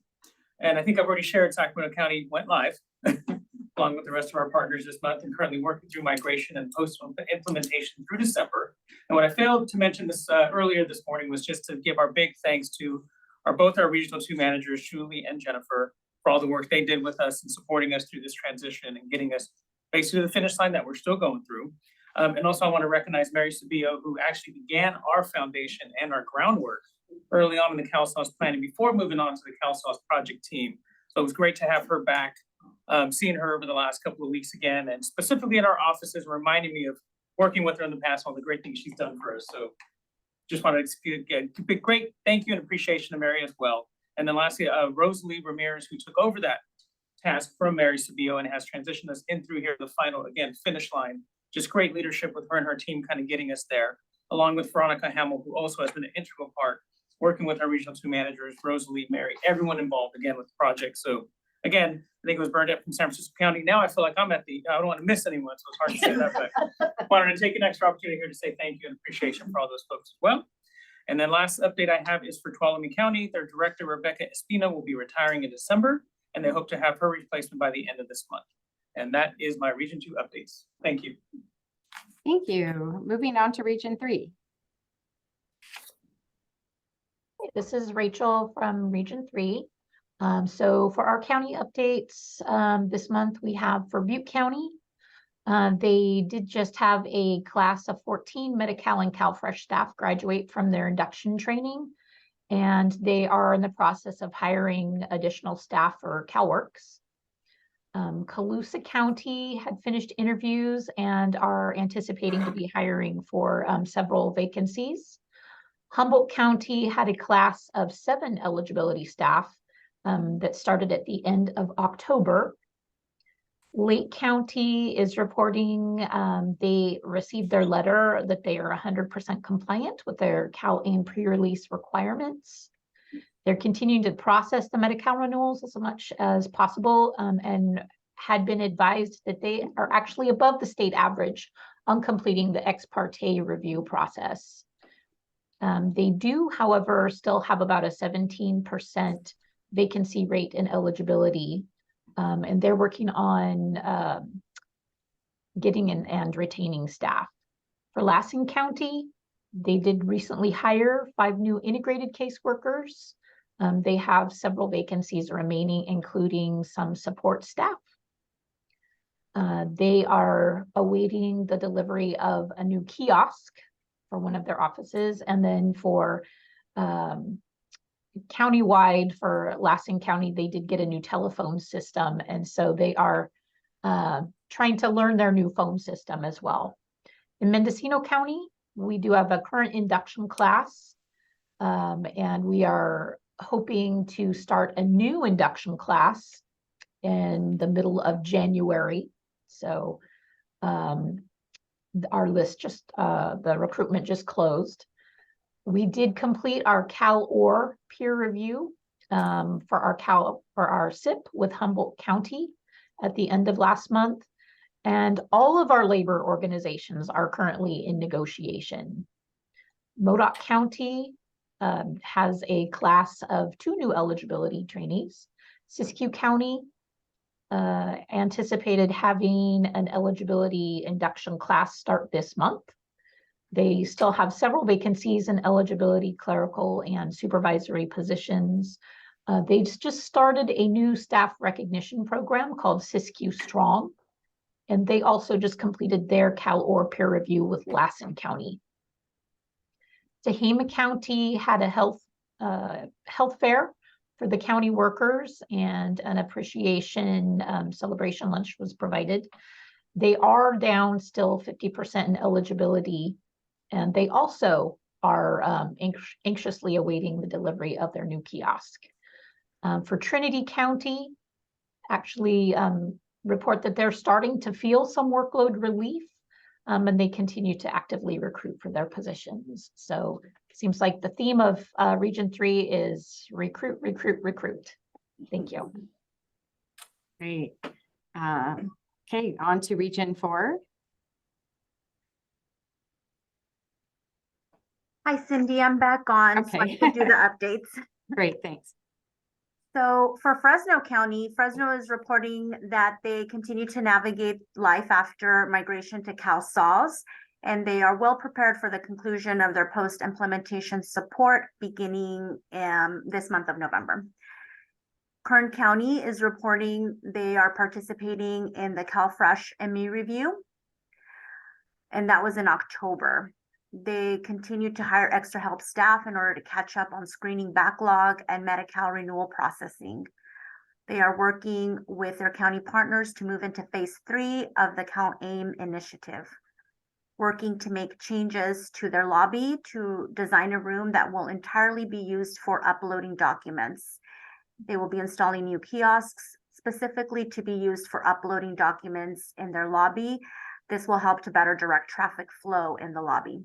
And I think I've already shared Sacramento County went live along with the rest of our partners this month and currently working through migration and post-implementation through December. And what I failed to mention this earlier this morning was just to give our big thanks to both our Regional 2 managers, Julie and Jennifer, for all the work they did with us and supporting us through this transition and getting us basically to the finish line that we're still going through. And also I want to recognize Mary Sabio, who actually began our foundation and our groundwork early on in the CalSAWS planning before moving on to the CalSAWS project team. So it was great to have her back, seeing her over the last couple of weeks again, and specifically in our offices, reminding me of working with her in the past, all the great things she's done for us. So just wanted to give a great thank you and appreciation to Mary as well. And then lastly, Rosalie Ramirez, who took over that task from Mary Sabio and has transitioned us in through here, the final, again, finish line. Just great leadership with her and her team kind of getting us there, along with Veronica Hamill, who also has been an integral part working with our Regional 2 managers, Rosalie, Mary, everyone involved again with the project. So again, I think it was burned up from San Francisco County. Now I feel like I don't want to miss anyone, so it's hard to say that, but wanted to take an extra opportunity here to say thank you and appreciation for all those folks as well. And then last update I have is for Tuolumne County. Their director, Rebecca Espina, will be retiring in December, and they hope to have her replacement by the end of this month. And that is my Region 2 updates. Thank you. Thank you. Moving on to Region 3. This is Rachel from Region 3. So for our county updates, this month we have for Butte County. They did just have a class of 14 Medi-Cal and CalFresh staff graduate from their induction training, and they are in the process of hiring additional staff for CalWorks. Colusa County had finished interviews and are anticipating to be hiring for several vacancies. Humboldt County had a class of 7 eligibility staff that started at the end of October. Lake County is reporting they received their letter that they are 100% compliant with their CalAIM pre-release requirements. They're continuing to process the Medi-Cal renewals as much as possible and had been advised that they are actually above the state average on completing the ex parte review process. They do, however, still have about a 17% vacancy rate in eligibility, and they're working on getting and retaining staff. For Lassen County, they did recently hire 5 new integrated caseworkers. They have several vacancies remaining, including some support staff. They are awaiting the delivery of a new kiosk for one of their offices, and then for countywide for Lassen County, they did get a new telephone system, and so they are trying to learn their new phone system as well. In Mendocino County, we do have a current induction class, and we are hoping to start a new induction class in the middle of January. So our list just, the recruitment just closed. We did complete our CalOR peer review for our SIP with Humboldt County at the end of last month. And all of our labor organizations are currently in negotiation. Modoc County has a class of 2 new eligibility trainees. Siskiyou County anticipated having an eligibility induction class start this month. They still have several vacancies in eligibility, clerical, and supervisory positions. They just started a new staff recognition program called Siskiyou Strong, and they also just completed their CalOR peer review with Lassen County. Tehama County had a health fair for the county workers, and an appreciation celebration lunch was provided. They are down still 50% in eligibility, and they also are anxiously awaiting the delivery of their new kiosk. For Trinity County, actually report that they're starting to feel some workload relief, and they continue to actively recruit for their positions. So it seems like the theme of Region 3 is recruit, recruit, recruit. Thank you. Great. Okay, on to Region 4. Hi, Cindy, I'm back on so I can do the updates. Great, thanks. So for Fresno County, Fresno is reporting that they continue to navigate life after migration to CalSAWS, and they are well prepared for the conclusion of their post-implementation support beginning this month of November. Kern County is reporting they are participating in the CalFresh ME review, and that was in October. They continue to hire extra help staff in order to catch up on screening backlog and Medi-Cal renewal processing. They are working with their county partners to move into phase 3 of the CalAIM initiative, working to make changes to their lobby to design a room that will entirely be used for uploading documents. They will be installing new kiosks specifically to be used for uploading documents in their lobby. This will help to better direct traffic flow in the lobby.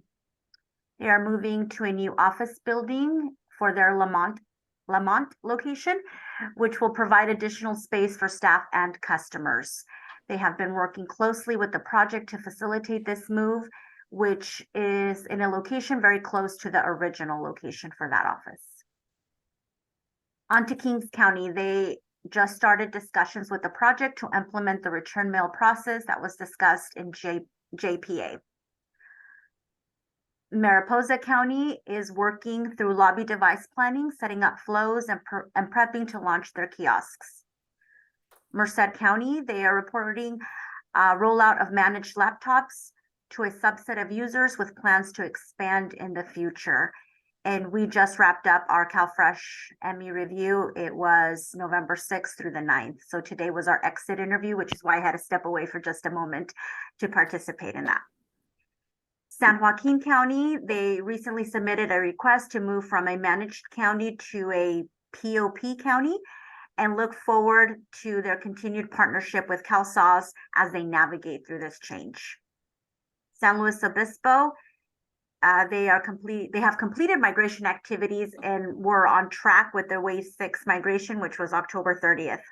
They are moving to a new office building for their Lamont location, which will provide additional space for staff and customers. They have been working closely with the project to facilitate this move, which is in a location very close to the original location for that office. On to Kings County, they just started discussions with the project to implement the return mail process that was discussed in JPA. Mariposa County is working through lobby device planning, setting up flows, and prepping to launch their kiosks. Merced County, they are reporting a rollout of managed laptops to a subset of users with plans to expand in the future. And we just wrapped up our CalFresh ME review. It was November 6th through the 9th. So today was our exit interview, which is why I had to step away for just a moment to participate in that. San Joaquin County, they recently submitted a request to move from a managed county to a POP county and look forward to their continued partnership with CalSAWS as they navigate through this change. San Luis Obispo, they have completed migration activities and were on track with their Wave 6 migration, which was October 30th.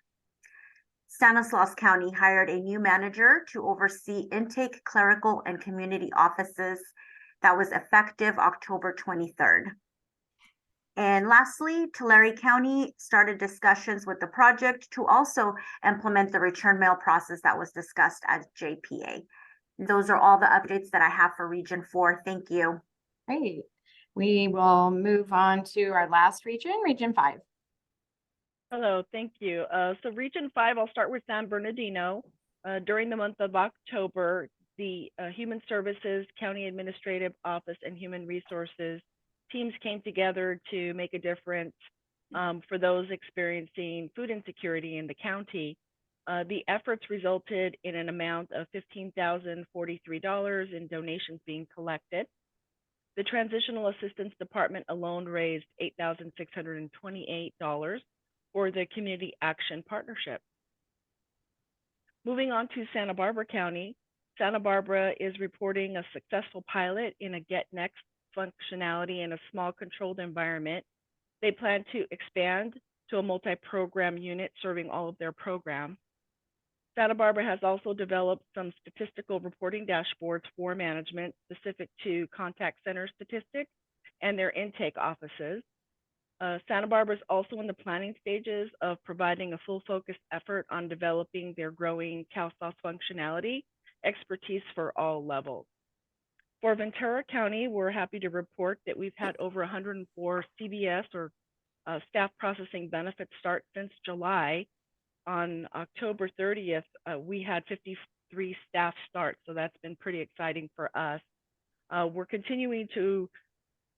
Stanislaus County hired a new manager to oversee intake, clerical, and community offices. That was effective October 23rd. And lastly, Tulare County started discussions with the project to also implement the return mail process that was discussed at JPA. Those are all the updates that I have for Region 4. Thank you. Great. We will move on to our last region, Region 5. Hello, thank you. So Region 5, I'll start with San Bernardino. During the month of October, the Human Services, County Administrative Office, and Human Resources teams came together to make a difference for those experiencing food insecurity in the county. The efforts resulted in an amount of $15,043 in donations being collected. The Transitional Assistance Department alone raised $8,628 for the Community Action Partnership. Moving on to Santa Barbara County, Santa Barbara is reporting a successful pilot in a Get Next functionality in a small controlled environment. They plan to expand to a multi-program unit serving all of their programs. Santa Barbara has also developed some statistical reporting dashboards for management specific to contact center statistics and their intake offices. Santa Barbara is also in the planning stages of providing a full focused effort on developing their growing CalSAWS functionality, expertise for all levels. For Ventura County, we're happy to report that we've had over 104 CBS or staff processing benefits start since July. On October 30th, we had 53 staff start, so that's been pretty exciting for us. We're continuing to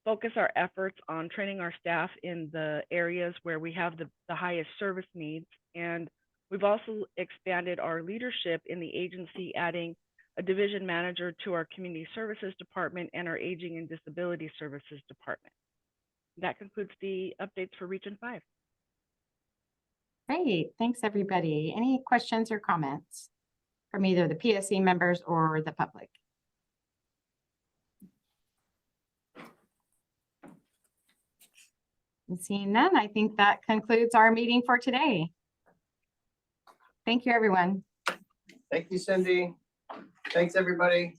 focus our efforts on training our staff in the areas where we have the highest service needs, and we've also expanded our leadership in the agency, adding a division manager to our Community Services Department and our Aging and Disability Services Department. That concludes the updates for Region 5. Great, thanks everybody. Any questions or comments from either the PSC members or the public? And seeing none, I think that concludes our meeting for today. Thank you, everyone. Thank you, Cindy. Thanks, everybody.